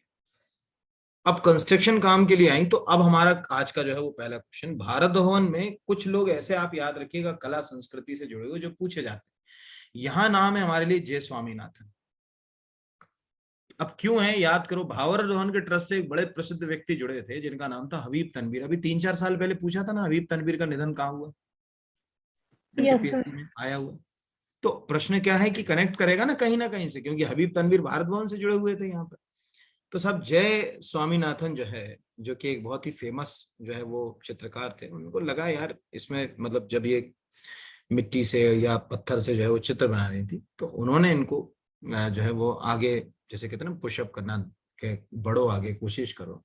अब कंस्ट्रक्शन काम के लिए आई, तो अब हमारा आज का जो है वो पहला क्वेश्चन, भारत भवन में कुछ लोग ऐसे आप याद रखिएगा कला संस्कृति से जुड़े हुए जो पूछे जाते हैं। यहाँ नाम है हमारे लिए जे स्वामीनाथन। अब क्यों है याद करो, भावर भवन के ट्रस्ट से एक बड़े प्रसिद्ध व्यक्ति जुड़े थे जिनका नाम था हबीब तनवीर। अभी 3-4 साल पहले पूछा था ना हबीब तनवीर का निधन कहाँ हुआ, में आया हुआ। तो प्रश्न क्या है कि कनेक्ट करेगा ना कहीं से, क्योंकि हबीब तनवीर भारत भवन से जुड़े हुए थे यहाँ पर। तो सब जय स्वामीनाथन जो है, जो कि एक बहुत ही फेमस जो है वो चित्रकार थे, उनको लगा यार इसमें मतलब जब ये मिट्टी से या पत्थर से जो है वो चित्र बना रही थी, तो उन्होंने इनको जो है वो आगे, जैसे कहते हैं ना पुशअप करना, के बढ़ो आगे, कोशिश करो।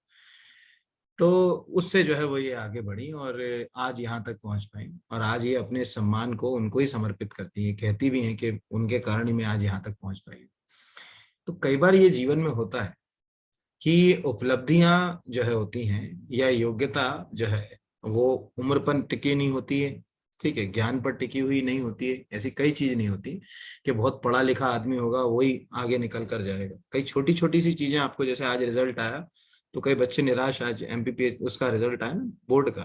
तो उससे जो है वो ये आगे बढ़ी और आज यहाँ तक पहुंच पाई, और आज ये अपने सम्मान को उनको ही समर्पित करती है। कहती भी हैं कि उनके कारण ही मैं आज यहाँ तक पहुंच पाई। तो कई बार ये जीवन में होता है कि उपलब्धियां जो है होती हैं या योग्यता जो है वो उम्र पर टिकी नहीं होती है, ठीक है, ज्ञान पर टिकी हुई नहीं होती है, ऐसी कई चीज नहीं होती कि बहुत पढ़ा लिखा आदमी होगा वही आगे निकल कर जाएगा। कई छोटी छोटी सी चीजें आपको, जैसे आज रिजल्ट आया तो कई बच्चे निराश, आज MPPS उसका रिजल्ट आया ना बोर्ड का,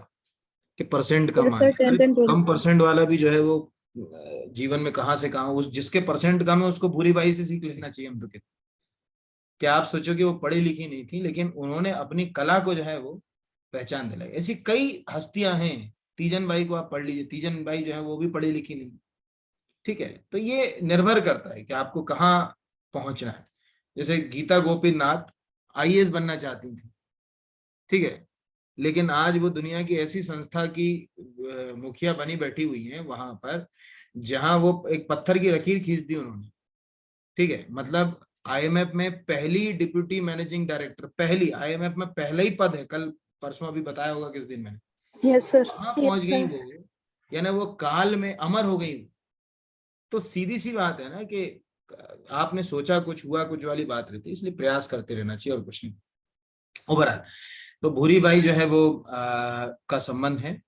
कि परसेंट कम Yes, आ sir. गए। अरे 10th and 12th. Come percent वाला भी जो है वो जीवन में कहाँ से कहाँ, उस जिसके परसेंट कम है उसको बुरी बाई से सीख लेना चाहिए। हम तो कहते, क्या आप सोचो कि वो पढ़ी लिखी नहीं थी लेकिन उन्होंने अपनी कला को जो है वो पहचान दिलाई। ऐसी कई हस्तियां हैं। तीजन बाई को आप पढ़ लीजिए, तीजन बाई जो है वो भी पढ़ी लिखी नहीं। ठीक है, तो ये निर्भर करता है कि आपको कहाँ पहुंचना है। जैसे गीता गोपीनाथ IAS बनना चाहती थी, ठीक है, लेकिन आज वो दुनिया की ऐसी संस्था की मुखिया बनी बैठी हुई है वहां पर, जहां वो एक पत्थर की लकीर खींच दी उन्होंने। ठीक है, मतलब IMF में पहली डिप्यूटी मैनेजिंग डायरेक्टर, पहली IMF में पहला ही पद है। कल परसों अभी बताया होगा किस दिन मैंने, Yes, sir. वहां Yes, पहुंच गई sir. वो, यानी वो काल में अमर हो गई। तो सीधी सी बात है ना कि आपने सोचा कुछ हुआ कुछ वाली बात रहती है, इसलिए प्रयास करते रहना चाहिए और कुछ नहीं। ओवरऑल तो भूरी बाई जो है वो का संबंध है।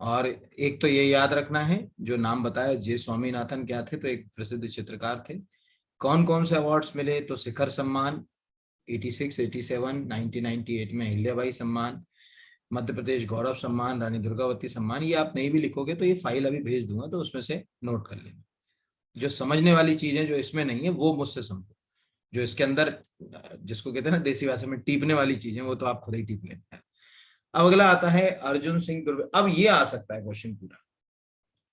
और एक तो ये याद रखना है, जो नाम बताया जे स्वामीनाथन क्या थे, तो एक प्रसिद्ध चित्रकार थे। कौन कौन से अवार्ड्स मिले, तो शिखर सम्मान 86, 87, 1998 में हिल्याबाई सम्मान, मध्य प्रदेश गौरव सम्मान, रानी दुर्गावती सम्मान। ये आप नहीं भी लिखोगे तो ये फाइल अभी भेज दूंगा, तो उसमें से नोट कर लेना। जो समझने वाली चीजें जो इसमें नहीं है वो मुझसे समझो, जो इसके अंदर जिसको कहते हैं ना देसी भाषा में टीपने वाली चीजें, वो तो आप खुद ही टीप लेते हैं। अब अगला आता है अर्जुन सिंह दुर्वे। अब ये आ सकता है क्वेश्चन पूरा,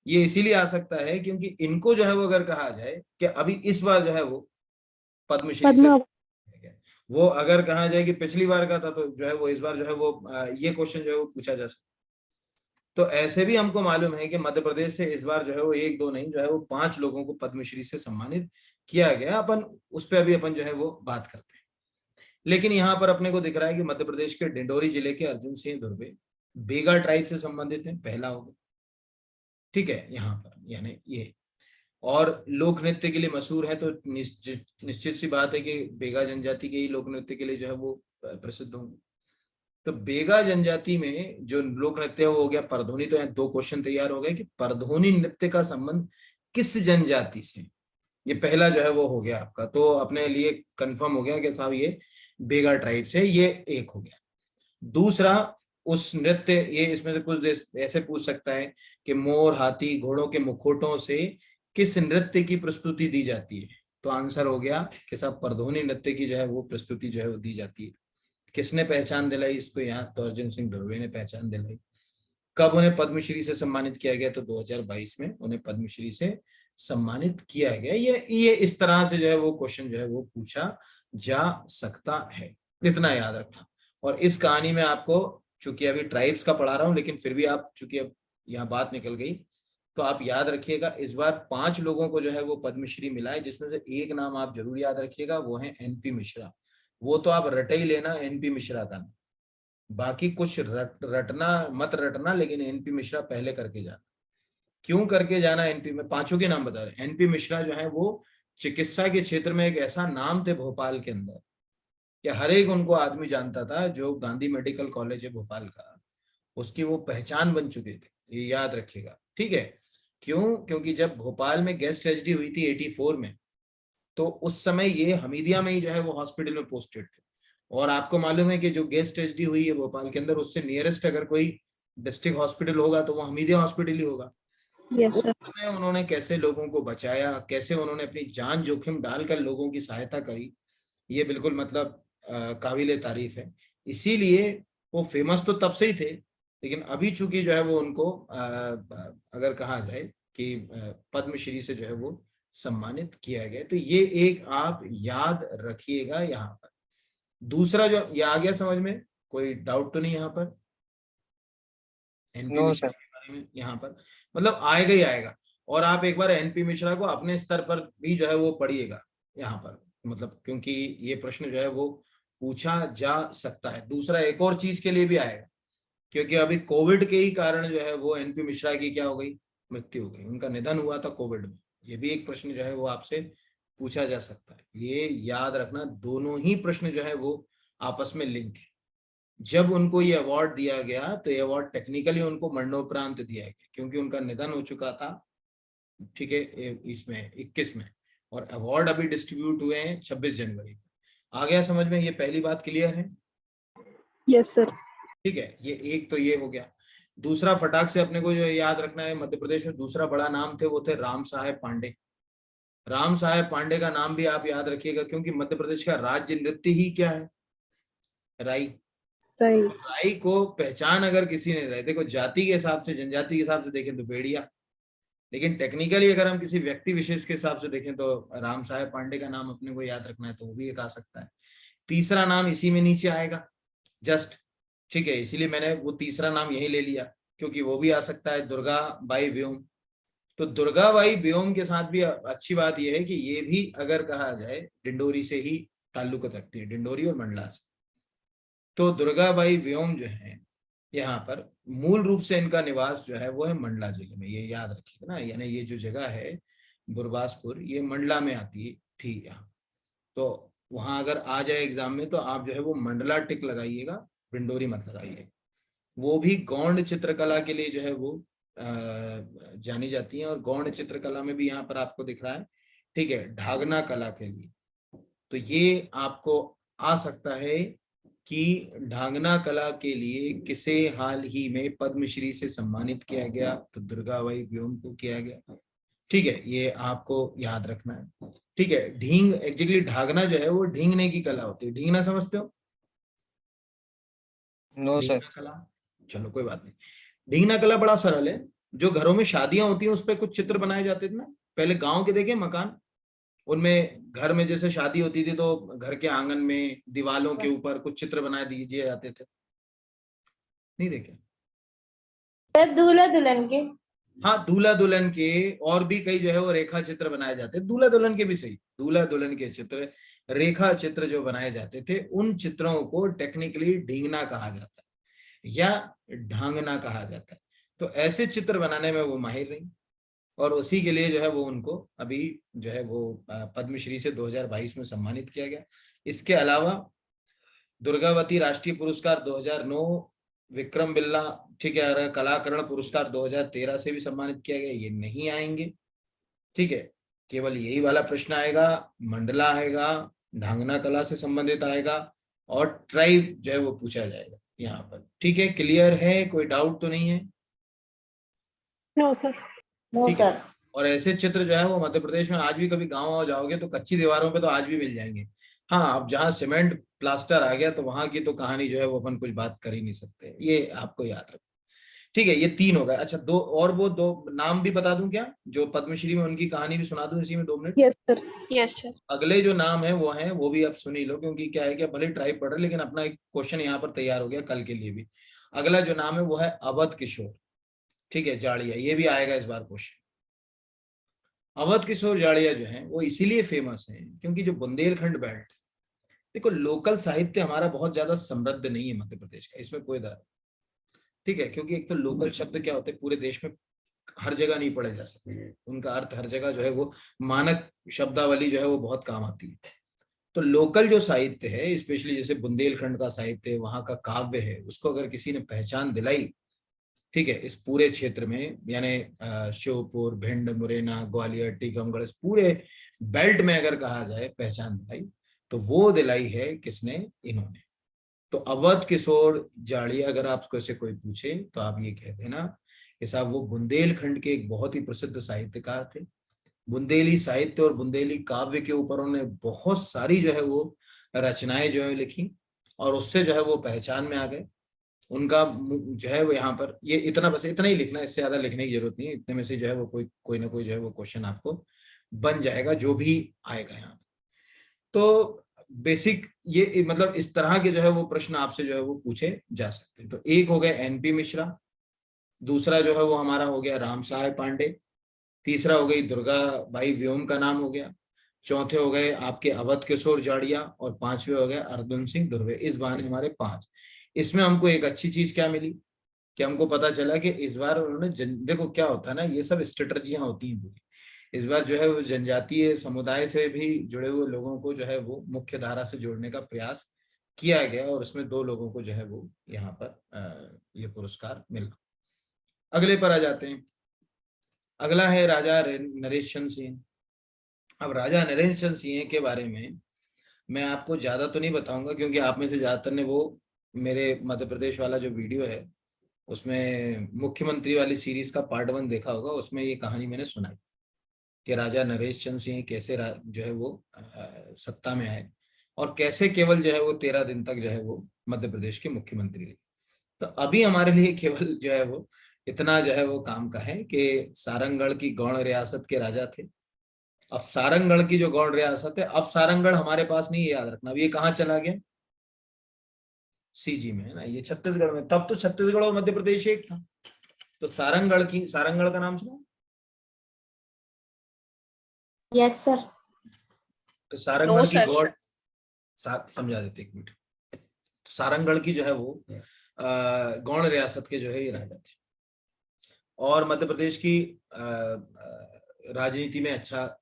ये इसीलिए आ सकता है क्योंकि इनको जो है वो अगर कहा जाए कि अभी इस बार जो है वो पद्मश्री से, वो अगर कहा जाए कि पिछली बार का था, तो जो है वो इस बार जो है वो ये क्वेश्चन जो है वो पूछा जा सकता। तो ऐसे भी हमको मालूम है कि मध्य प्रदेश से इस बार जो है वो 1 2 नहीं, जो है वो 5 लोगों को पद्मश्री से सम्मानित किया गया। अपन उस पर अभी अपन जो है वो बात करते हैं। लेकिन यहाँ पर अपने को दिख रहा है कि मध्य प्रदेश के डिंडोरी जिले के अर्जुन सिंह दुर्वे बेगा ट्राइब से संबंधित है, पहला होगा। ठीक है, यहाँ पर यानी ये, और लोक नृत्य के लिए मशहूर है, तो निश्चित सी बात है कि बेगा जनजाति के ही लोक नृत्य के लिए जो है वो प्रसिद्ध होंगे। तो बेगा जनजाति में जो लोक नृत्य है वो हो गया परधोनी। तो यहाँ 2 क्वेश्चन तैयार हो गए कि परधोनी नृत्य का संबंध किस जनजाति से, ये पहला जो है वो हो गया आपका। तो अपने लिए कंफर्म हो गया कि साहब ये बेगा ट्राइब से, ये एक हो गया। दूसरा, उस नृत्य, ये इसमें से कुछ ऐसे पूछ सकता है कि मोर, हाथी, घोड़ों के मुखौटों से किस नृत्य की प्रस्तुति दी जाती है, तो आंसर हो गया कि साहब परधोनी नृत्य की जो है वो प्रस्तुति जो है वो दी जाती है। किसने पहचान दिलाई इसको यहाँ, तो अर्जुन सिंह दुर्वे ने पहचान दिलाई। कब उन्हें पद्मश्री से सम्मानित किया गया, तो 2022 में उन्हें पद्मश्री से सम्मानित किया गया। ये इस तरह से जो है वो क्वेश्चन जो है वो पूछा जा सकता है, इतना याद रखना। और इस कहानी में आपको, चूंकि अभी ट्राइब्स का पढ़ा रहा हूं, लेकिन फिर भी आप, चूंकि अब यहाँ बात निकल गई, तो आप याद रखिएगा इस बार 5 लोगों को जो है वो पद्मश्री मिला है, जिसमें से एक नाम आप जरूर याद रखिएगा, वो है NP मिश्रा। वो तो आप रटे ही लेना NP मिश्रा का, बाकी कुछ रटना मत रटना, लेकिन NP मिश्रा पहले करके जाना। क्यों करके जाना NP में, 5 के नाम बता रहे। NP मिश्रा जो है वो चिकित्सा के क्षेत्र में एक ऐसा नाम थे भोपाल के अंदर कि हर एक उनको आदमी जानता था। जो गांधी मेडिकल कॉलेज है भोपाल का, उसकी वो पहचान बन चुके थे, ये याद रखिएगा। ठीक है, क्यों, क्योंकि जब भोपाल में गेस्ट HD हुई थी 84 में, तो उस समय ये हमीदिया में ही जो है वो हॉस्पिटल में पोस्टेड थे। और आपको मालूम है कि जो गेस्ट HD हुई है भोपाल के अंदर, उससे नियरेस्ट अगर कोई डिस्ट्रिक्ट हॉस्पिटल होगा तो वो हमीदिया हॉस्पिटल ही होगा। Yes, उस sir. समय उन्होंने कैसे लोगों को बचाया, कैसे उन्होंने अपनी जान जोखिम डालकर लोगों की सहायता करी, ये बिल्कुल मतलब काबिले तारीफ है। इसीलिए वो फेमस तो तब से ही थे, लेकिन अभी चूंकि जो है वो उनको अगर कहा जाए कि पद्मश्री से जो है वो सम्मानित किया गया, तो ये एक आप याद रखिएगा यहाँ पर। दूसरा जो ये आ गया समझ में, कोई डाउट तो नहीं यहाँ पर NP मिश्रा के बारे में, यहाँ पर मतलब आएगा ही आएगा। और आप एक बार NP मिश्रा को अपने स्तर पर भी जो है वो पढ़िएगा यहाँ पर, मतलब क्योंकि ये प्रश्न जो है वो पूछा जा सकता है। दूसरा, एक और चीज के लिए भी आएगा, क्योंकि अभी कोविड के ही कारण जो है वो NP मिश्रा की क्या हो गई, मृत्यु हो गई, उनका निधन हुआ था कोविड में। ये भी एक प्रश्न जो है वो आपसे पूछा जा सकता है, ये याद रखना। दोनों ही प्रश्न जो है वो आपस में लिंक है, जब उनको ये अवार्ड दिया गया तो ये अवार्ड टेक्निकली उनको मरणोपरांत दिया गया क्योंकि उनका निधन हो चुका था, ठीक है, इसमें 21 में, और अवार्ड अभी डिस्ट्रीब्यूट हुए हैं 26 जनवरी को। आ गया समझ में? ये पहली बात क्लियर है? Yes sir. ठीक है, ये एक तो ये हो गया। दूसरा, फटाक से अपने को जो याद रखना है, मध्य प्रदेश में दूसरा बड़ा नाम थे वो थे राम साहेब पांडे। राम साहेब पांडे का नाम भी आप याद रखिएगा क्योंकि मध्य प्रदेश का राज्य नृत्य ही क्या है? राई। राई। राई को पहचान अगर किसी ने रही, देखो जाति के हिसाब से, जनजाति के हिसाब से देखें तो बेड़िया, लेकिन टेक्निकली अगर हम किसी व्यक्ति विशेष के हिसाब से देखें तो राम साहेब पांडे का नाम अपने को याद रखना है तो वो भी एक आ सकता है। तीसरा नाम इसी में नीचे आएगा जस्ट, ठीक है, इसीलिए मैंने वो तीसरा नाम यही ले लिया क्योंकि वो भी आ सकता है, दुर्गा बाई व्योम। तो दुर्गा बाई व्योम के साथ भी अच्छी बात यह है कि ये भी अगर कहा जाए डिंडोरी से ही ताल्लुक रखती है, डिंडोरी और मंडला से। तो दुर्गा बाई व्योम जो है यहाँ पर मूल रूप से इनका निवास जो है वो है मंडला जिले में, ये याद रखिएगा ना, यानी ये जो जगह है बुरबासपुर, ये मंडला में आती थी यहाँ। तो वहां अगर आ जाए एग्जाम में तो आप जो है वो मंडला टिक लगाइएगा, डिंडोरी मत लगाइए। वो भी गौंड चित्रकला के लिए जो है वो जानी जाती है, और गौंड चित्रकला में भी यहाँ पर आपको दिख रहा है, ठीक है, ढागना कला के लिए। तो ये आपको आ सकता है कि ढांगना कला के लिए किसे हाल ही में पद्मश्री से सम्मानित किया गया, तो दुर्गा बाई व्योम को किया गया, ठीक है, ये आपको याद रखना है। ठीक है, ढींग, एक्चुअली ढागना जो है वो ढींगने की कला होती है। ढींगना समझते हो? No sir. कला, चलो कोई बात नहीं। ढींगना कला बड़ा सरल है, जो घरों में शादियां होती हैं उस पर कुछ चित्र बनाए जाते थे ना, पहले गांव के देखे मकान, उनमें घर में जैसे शादी होती थी तो घर के आंगन में दीवालों के ऊपर कुछ चित्र बनाए दिए जाते थे, नहीं देखे? दूल्हा दुल्हन के। हाँ, दूल्हा दुल्हन के, और भी कई जो है वो रेखा चित्र बनाए जाते हैं, दूल्हा दुल्हन के भी सही, दूल्हा दुल्हन के चित्र, रेखा चित्र जो बनाए जाते थे, उन चित्रों को टेक्निकली ढींगना कहा जाता है या ढांगना कहा जाता है। तो ऐसे चित्र बनाने में वो माहिर रही, और उसी के लिए जो है वो उनको अभी जो है वो पद्मश्री से 2022 में सम्मानित किया गया। इसके अलावा दुर्गावती राष्ट्रीय पुरस्कार 2009, विक्रम बिल्ला, ठीक है, कलाकरण पुरस्कार 2013 से भी सम्मानित किया गया, ये नहीं आएंगे, ठीक है, केवल यही वाला प्रश्न आएगा, मंडला आएगा, ढांगना कला से संबंधित आएगा, और ट्राइब जो है वो पूछा जाएगा यहाँ पर। ठीक है, क्लियर है? कोई डाउट तो नहीं है? No sir. ठीक है। और ऐसे चित्र जो है वो मध्य प्रदेश में आज भी कभी गाँव जाओगे तो कच्ची दीवारों पे तो आज भी मिल जाएंगे। हाँ, अब जहाँ सीमेंट प्लास्टर आ गया तो वहां की तो कहानी जो है वो अपन कुछ बात कर ही नहीं सकते, ये आपको याद रखो। ठीक है, ये 3 हो गए। अच्छा, वो दो नाम भी बता दूं क्या, जो पद्मश्री में, उनकी कहानी भी सुना दूं इसी में 2 minute? Yes sir. Yes sir. अगले जो नाम है वो भी आप सुन ही लो, क्योंकि क्या है कि भले ट्राइब पढ़ रहे लेकिन अपना एक क्वेश्चन यहाँ पर तैयार हो गया कल के लिए भी। अगला जो नाम है वो है अवध किशोर, ठीक है, जाड़िया, ये भी आएगा इस बार क्वेश्चन। अवध किशोर जाड़िया जो है वो इसीलिए फेमस है क्योंकि जो बुंदेलखंड बेल्ट, देखो लोकल साहित्य हमारा बहुत ज्यादा समृद्ध नहीं है मध्य प्रदेश का, इसमें कोई डर, ठीक है, क्योंकि एक तो लोकल शब्द क्या होते हैं पूरे देश में हर जगह नहीं पढ़े जा सकते, उनका अर्थ हर जगह जो है वो मानक शब्दावली जो है वो बहुत काम आती है। तो लोकल जो साहित्य है, स्पेशली जैसे बुंदेलखंड का साहित्य, वहां का काव्य है, उसको अगर किसी ने पहचान दिलाई, ठीक है, इस पूरे क्षेत्र में, यानी श्योपुर, भिंड, मुरैना, ग्वालियर, टीकमगढ़, इस पूरे बेल्ट में अगर कहा जाए पहचान दिलाई, तो वो दिलाई है किसने? इन्होंने। तो अवध किशोर जाड़िया अगर आपको से कोई पूछे तो आप ये कह देना कि साहब वो बुंदेलखंड के एक बहुत ही प्रसिद्ध साहित्यकार थे। बुंदेली साहित्य और बुंदेली काव्य के ऊपर उन्होंने बहुत सारी जो है वो रचनाएं जो है लिखी, और उससे जो है वो पहचान में आ गए। उनका जो है वो यहाँ पर ये इतना, बस इतना ही लिखना, इससे ज्यादा लिखने की जरूरत नहीं है, इतने में से जो है वो कोई ना कोई जो है वो क्वेश्चन आपको बन जाएगा जो भी आएगा यहाँ। तो बेसिक ये मतलब इस तरह के जो है वो प्रश्न आपसे जो है वो पूछे जा सकते हैं। तो एक हो गया एनपी मिश्रा, दूसरा जो है वो हमारा हो गया राम साहेब पांडे, तीसरा हो गई दुर्गा बाई व्योम का नाम हो गया, चौथे हो गए आपके अवध किशोर जाड़िया, और 5वें हो गए अर्जुन सिंह धुर्वे। इस बार हमारे 5। इसमें हमको एक अच्छी चीज क्या मिली कि हमको पता चला कि इस बार उन्होंने देखो क्या होता है ना, ये सब स्ट्रेटजियां होती हैं पूरी। इस बार जो है वो जनजातीय समुदाय से भी जुड़े हुए लोगों को जो है वो मुख्य धारा से जोड़ने का प्रयास किया गया और उसमें 2 लोगों को जो है वो यहाँ पर ये पुरस्कार मिला। अगले पर आ जाते हैं। अगला है राजा नरेश चंद्र सिंह। अब राजा नरेश चंद्र सिंह के बारे में मैं आपको ज्यादा तो नहीं बताऊंगा, क्योंकि आप में से ज्यादातर ने वो मेरे मध्य प्रदेश वाला जो वीडियो है उसमें मुख्यमंत्री वाली सीरीज का पार्ट 1 देखा होगा। उसमें ये कहानी मैंने सुनाई कि राजा नरेश चंद्र सिंह कैसे जो है वो सत्ता में आए और कैसे केवल जो है वो 13 दिन तक जो है वो मध्य प्रदेश के मुख्यमंत्री रहे। तो अभी हमारे लिए केवल जो है वो इतना जो है वो काम का है कि सारंगढ़ की गौड़ रियासत के राजा थे। अब सारंगढ़ की जो गौड़ रियासत है, अब सारंगढ़ हमारे पास नहीं है, याद रखना। अब ये कहाँ चला गया? सीजी में है ना, ये छत्तीसगढ़ में। तब तो छत्तीसगढ़ और मध्य प्रदेश एक था। तो सारंगढ़ का नाम सुना? Yes sir. तो सारंगढ़ की sir. गौड़ समझा देते एक मिनट। सारंगढ़ की जो है वो गौड़ रियासत के जो है ये राजा थे और मध्य प्रदेश की राजनीति में अच्छा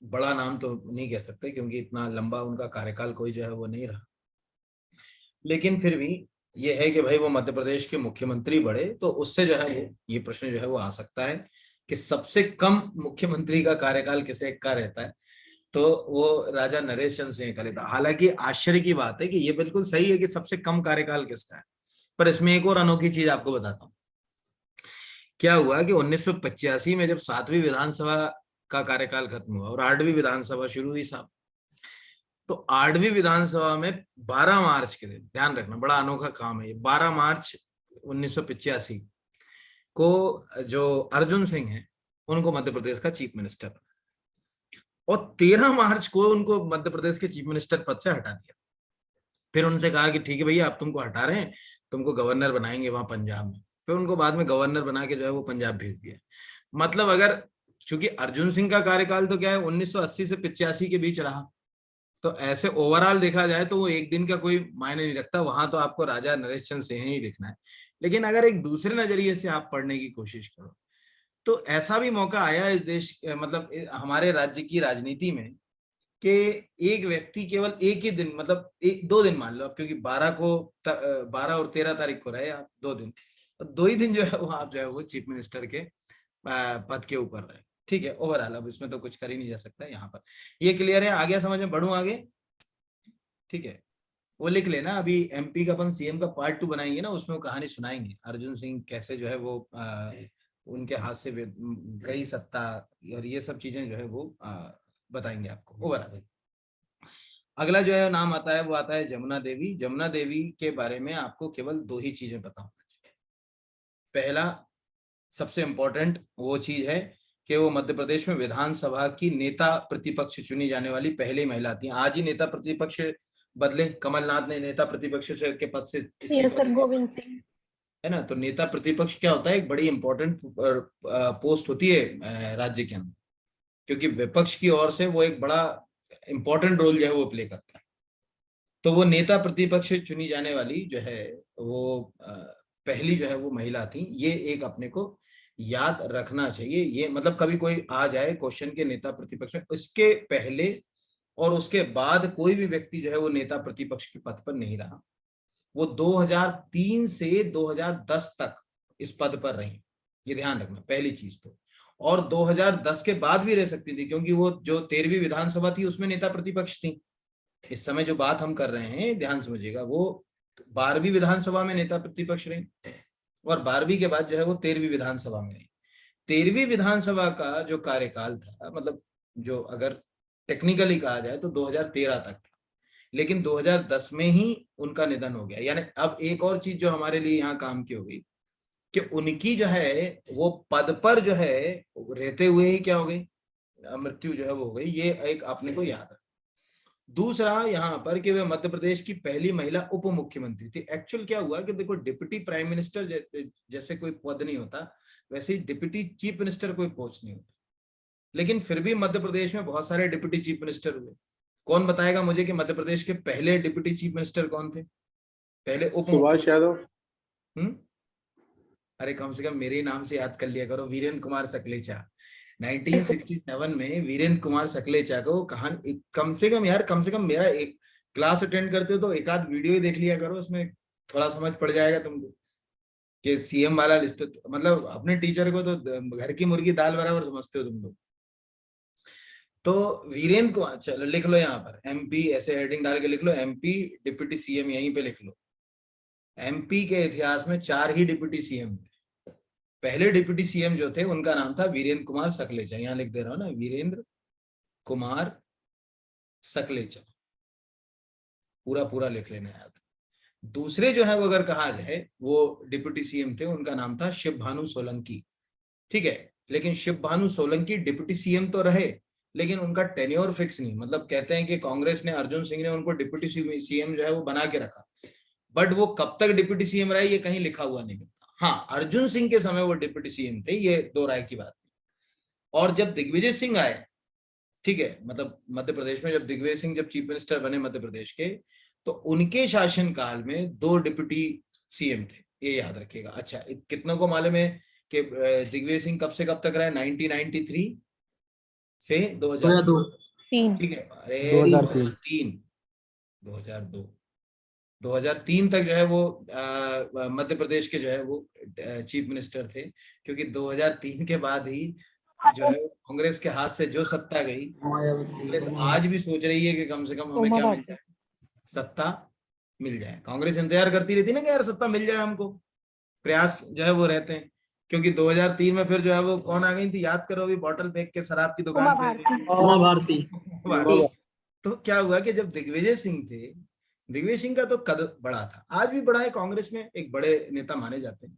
बड़ा नाम तो नहीं कह सकते, क्योंकि इतना लंबा उनका कार्यकाल कोई जो है वो नहीं रहा। लेकिन फिर भी ये है कि भाई वो मध्य प्रदेश के मुख्यमंत्री बड़े, तो उससे जो है वो ये प्रश्न जो है वो आ सकता है कि सबसे कम मुख्यमंत्री का कार्यकाल किसे का रहता है, तो वो राजा नरेश चंद्र सिंह का लेता। हालांकि आश्चर्य की बात है कि ये बिल्कुल सही है कि सबसे कम कार्यकाल किसका है, पर इसमें एक और अनोखी चीज आपको बताता हूँ। क्या हुआ कि 1985 में जब 7वीं विधानसभा का कार्यकाल खत्म हुआ और 8वीं विधानसभा शुरू हुई साहब, तो 8वीं विधानसभा में 12 मार्च के दिन, ध्यान रखना बड़ा अनोखा काम है ये, 12 मार्च 1985 को जो अर्जुन सिंह है उनको मध्य प्रदेश का चीफ मिनिस्टर और 13 मार्च को उनको मध्य प्रदेश के चीफ मिनिस्टर पद से हटा दिया। फिर उनसे कहा कि ठीक है भैया, आप तुमको हटा रहे हैं, तुमको गवर्नर बनाएंगे वहां पंजाब में। फिर उनको बाद में गवर्नर बना के जो है वो पंजाब भेज दिया। मतलब अगर चूंकि अर्जुन सिंह का कार्यकाल तो क्या है 1980 से 85 के बीच रहा, तो ऐसे ओवरऑल देखा जाए तो वो एक दिन का कोई मायने नहीं रखता, वहां तो आपको राजा नरेश चंद्र सिंह ही लिखना है। लेकिन अगर एक दूसरे नजरिए से आप पढ़ने की कोशिश करो तो ऐसा भी मौका आया इस देश मतलब हमारे राज्य की राजनीति में कि एक व्यक्ति केवल एक ही दिन, मतलब 2 दिन मान लो आप, क्योंकि 12 और 13 तारीख को रहे आप 2 दिन, तो 2 ही दिन जो है वो आप जो है वो चीफ मिनिस्टर के पद के ऊपर रहे। ठीक है, ओवरऑल अब इसमें तो कुछ कर ही नहीं जा सकता। यहाँ पर ये क्लियर है? आ गया समझ में? बढ़ूं आगे? ठीक है, वो लिख लेना। अभी एमपी का अपन सीएम का पार्ट 2 बनाएंगे ना, उसमें वो कहानी सुनाएंगे अर्जुन सिंह कैसे जो है वो उनके हाथ से गई सत्ता और ये सब चीजें जो है वो बताएंगे आपको ओवरऑल। अगला जो है नाम आता है वो आता है जमुना देवी। जमुना देवी के बारे में आपको केवल 2 ही चीजें पता होना चाहिए। पहला सबसे इंपॉर्टेंट वो चीज है कि वो मध्य प्रदेश में विधानसभा की नेता प्रतिपक्ष चुनी जाने वाली पहली महिला थी। आज ही नेता प्रतिपक्ष बदले, कमलनाथ ने नेता प्रतिपक्ष के पद से सर गोविंद सिंह, है ना। तो नेता प्रतिपक्ष क्या होता है? एक बड़ी इंपॉर्टेंट पोस्ट होती है राज्य के अंदर, क्योंकि विपक्ष की ओर से वो एक बड़ा इंपॉर्टेंट रोल जो है वो प्ले करता है। तो वो नेता प्रतिपक्ष चुनी जाने वाली जो है वो पहली जो है वो महिला थी। ये एक अपने को याद रखना चाहिए। ये मतलब कभी कोई आ जाए क्वेश्चन के नेता प्रतिपक्ष में, उसके पहले और उसके बाद कोई भी व्यक्ति जो है वो नेता प्रतिपक्ष के पद पर नहीं रहा। वो 2003 से 2010 तक इस पद पर रही, ये ध्यान रखना पहली चीज तो। और 2010 के बाद भी रह सकती थी, क्योंकि वो जो 13वीं विधानसभा थी उसमें नेता प्रतिपक्ष थी। इस समय जो बात हम कर रहे हैं ध्यान समझिएगा, वो 12वीं विधानसभा में नेता प्रतिपक्ष रही और 12वीं के बाद जो है वो 13वीं विधानसभा में रही। 13वीं विधानसभा का जो कार्यकाल था, मतलब जो अगर टेक्निकली कहा जाए तो 2013 तक था, लेकिन 2010 में ही उनका निधन हो गया। यानी अब एक और चीज जो हमारे लिए यहाँ काम की हो गई कि उनकी जो है वो पद पर जो है रहते हुए ही क्या हो गई, मृत्यु जो है वो हो गई। ये एक आपने को याद है। दूसरा यहाँ पर कि वे मध्य प्रदेश की पहली महिला उप मुख्यमंत्री थी। एक्चुअल क्या हुआ कि देखो, डिप्टी प्राइम मिनिस्टर जैसे कोई पद नहीं होता, वैसे ही डिप्टी चीफ मिनिस्टर कोई पोस्ट नहीं होता, लेकिन फिर भी मध्य प्रदेश में बहुत सारे डिप्टी चीफ मिनिस्टर हुए। कौन बताएगा मुझे कि मध्य प्रदेश के पहले डिप्टी चीफ मिनिस्टर कौन थे? पहले उप सुभाष यादव। अरे कम से कम मेरे नाम से याद कर लिया करो, वीरेंद्र कुमार सकलेचा। 1967 में वीरेंद्र कुमार सकलेचा को कहानी, कम से कम यार, कम से कम मेरा एक क्लास अटेंड करते हो तो एक आध वीडियो ही देख लिया करो, उसमें थोड़ा समझ पड़ जाएगा तुमको कि सीएम वाला लिस्ट, मतलब अपने टीचर को तो घर की मुर्गी दाल बराबर समझते हो तुम लोग। तो वीरेंद्र कुमार, चलो लिख लो यहाँ पर एमपी, ऐसे हेडिंग डाल के लिख लो एमपी डिप्टी सीएम, यहीं पे लिख लो। एमपी के इतिहास में 4 ही डिप्टी सीएम थे। पहले डिप्टी सीएम जो थे उनका नाम था वीरेंद्र कुमार सकलेचा, यहाँ लिख दे रहा हूँ ना, वीरेंद्र कुमार सकलेचा, पूरा पूरा लिख लेना याद। दूसरे जो है वो अगर कहा जाए वो डिप्टी सीएम थे, उनका नाम था शिव भानु सोलंकी, ठीक है। लेकिन शिव भानु सोलंकी डिप्टी सीएम तो रहे, लेकिन उनका टेन्योर फिक्स नहीं, मतलब कहते हैं कि कांग्रेस ने, अर्जुन सिंह ने उनको डिप्टी सीएम जो है वो बना के रखा, बट वो कब तक डिप्टी सीएम रहे ये कहीं लिखा हुआ नहीं मिलता। हाँ, अर्जुन सिंह के समय वो डिप्टी सीएम थे, ये दो राय की बात है। और जब दिग्विजय सिंह आए, ठीक है, मतलब मध्य प्रदेश में जब दिग्विजय सिंह जब चीफ मिनिस्टर बने मध्य प्रदेश के, तो उनके शासनकाल में 2 डिप्टी सीएम थे, ये याद रखिएगा। अच्छा, कितनों को मालूम है कि दिग्विजय सिंह कब से कब तक रहे? 1993 से 2002, ठीक है, अरे 2003 तक जो है वो मध्य प्रदेश के जो है वो चीफ मिनिस्टर थे, क्योंकि 2003 के बाद ही जो है कांग्रेस के हाथ से जो सत्ता गई, कांग्रेस आज भी सोच रही है कि कम से कम हमें क्या मिल जाए, सत्ता मिल जाए। कांग्रेस इंतजार करती रहती ना कि यार सत्ता मिल जाए हमको, प्रयास जो है वो रहते हैं। क्योंकि 2003 में फिर जो है वो कौन आ गई थी, याद करो अभी, बॉटल फेंक के शराब की दुकान पे, उमा भारती। तो क्या हुआ कि जब दिग्विजय सिंह थे, दिग्विजय सिंह का तो कद बड़ा था, आज भी बड़ा है, कांग्रेस में एक बड़े नेता माने जाते हैं।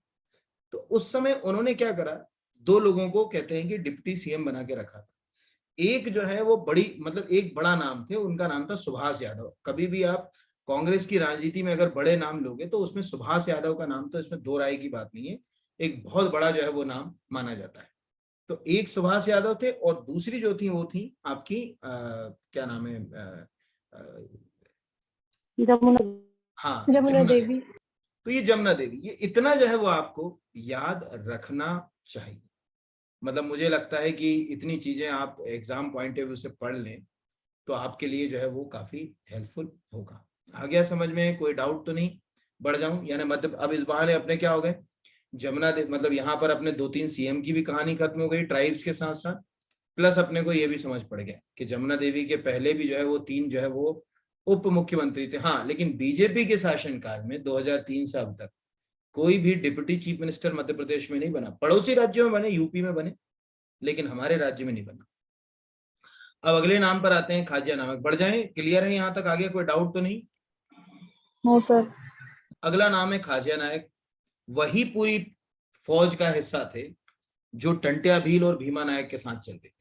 तो उस समय उन्होंने क्या करा, 2 लोगों को कहते हैं कि डिप्टी सीएम बना के रखा था। एक जो है वो बड़ी, मतलब एक बड़ा नाम थे, उनका नाम था सुभाष यादव। कभी भी आप कांग्रेस की राजनीति में अगर बड़े नाम लोगे तो उसमें सुभाष यादव का नाम, तो इसमें 2 राय की बात नहीं है, एक बहुत बड़ा जो है वो नाम माना जाता है। तो एक सुभाष यादव थे, और दूसरी जो थी वो थी आपकी क्या नाम है, हाँ, जमुना देवी। तो ये जमुना देवी, ये इतना जो है वो आपको याद रखना चाहिए। मतलब मुझे लगता है कि इतनी चीजें आप एग्जाम पॉइंट ऑफ व्यू से पढ़ लें तो आपके लिए जो है वो काफी हेल्पफुल होगा। आ गया समझ में? कोई डाउट तो नहीं? बढ़ जाऊं? यानी मतलब अब इस बहाने अपने क्या हो गए, जमुना देवी, मतलब यहाँ पर अपने 2-3 सीएम की भी कहानी खत्म हो गई ट्राइब्स के साथ साथ, प्लस अपने को ये भी समझ पड़ गया कि जमुना देवी के पहले भी जो है वो 3 जो है वो उप मुख्यमंत्री थे। हाँ, लेकिन बीजेपी के शासनकाल में 2003 से अब तक कोई भी deputy chief minister Madhya Pradesh में नहीं बना। पड़ोसी राज्यों में बने, यूपी में बने, लेकिन हमारे राज्य में नहीं बना। अब अगले नाम पर आते हैं, खाजिया नायक। बढ़ जाएं? क्लियर है यहाँ तक? आगे कोई डाउट तो नहीं? No sir. अगला नाम है खाजिया नायक। वही पूरी फौज का हिस्सा थे जो टंट्या भील और भीमा नायक के साथ चल रही थी।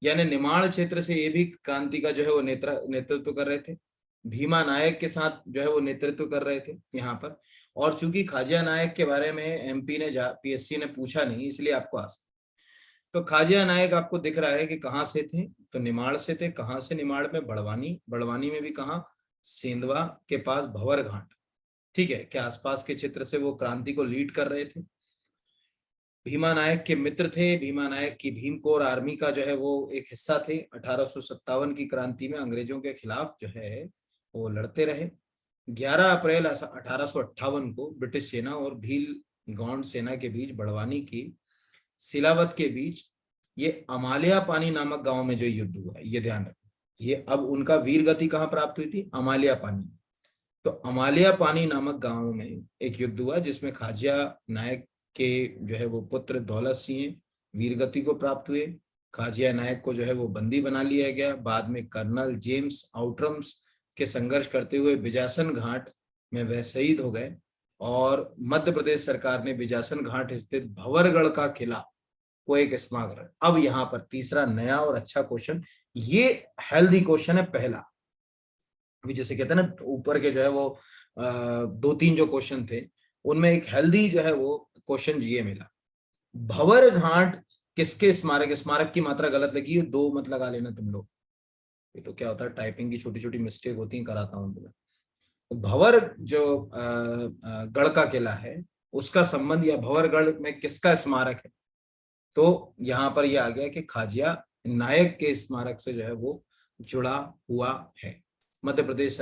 यानी निमाड़ क्षेत्र से ये भी क्रांति का जो है वो नेतृत्व कर रहे थे, भीमा नायक के साथ जो है वो नेतृत्व कर रहे थे यहाँ पर। और चूंकि खाजिया नायक के बारे में एमपी ने पीएससी ने पूछा नहीं, इसलिए आपको आसान। तो खाजिया नायक आपको दिख रहा है कि कहाँ से थे, तो निमाड़ से थे। कहाँ से? निमाड़ में बड़वानी, बड़वानी में भी कहाँ, सेंधवा के पास भंवर घाट, ठीक है, के आसपास के क्षेत्र से वो क्रांति को लीड कर रहे थे। भीमा नायक के मित्र थे, भीमा नायक की भीम कोर आर्मी का जो है वो एक हिस्सा थे। 1857 की क्रांति में अंग्रेजों के खिलाफ जो है वो लड़ते रहे। 11 अप्रैल 1858 को ब्रिटिश सेना और भील गौंड सेना के बीच बड़वानी की सिलावत के बीच ये अमालिया पानी नामक गांव में जो युद्ध हुआ, ये ध्यान रखो। ये अब उनका वीर गति कहाँ प्राप्त हुई थी? अमालिया पानी। तो अमालिया पानी नामक गांव में एक युद्ध हुआ जिसमें खाजिया नायक के जो है वो पुत्र दौलत सिंह वीरगति को प्राप्त हुए। खाजिया नायक को जो है वो बंदी बना लिया गया। बाद में कर्नल जेम्स आउटरम्स के संघर्ष करते हुए बिजासन घाट में वह शहीद हो गए। और मध्य प्रदेश सरकार ने बिजासन घाट स्थित भंवरगढ़ का किला को एक स्मारक। अब यहाँ पर तीसरा नया और अच्छा क्वेश्चन, ये हेल्दी क्वेश्चन है पहला। अभी जैसे कहते हैं ना ऊपर के जो है वो 2-3 जो क्वेश्चन थे उनमें एक हेल्दी जो है वो क्वेश्चन ये मिला। भंवर घाट किसके स्मारक? स्मारक की मात्रा गलत लगी है, 2 मत लगा लेना तुम लोग, ये तो क्या होता है टाइपिंग की छोटी छोटी मिस्टेक होती है, कराता हूँ तुम्हें। भंवर जो गढ़ का किला है उसका संबंध या भंवरगढ़ में किसका स्मारक है? तो यहाँ पर यह आ गया कि खाजिया नायक के स्मारक से जो है वो जुड़ा हुआ है। मध्य प्रदेश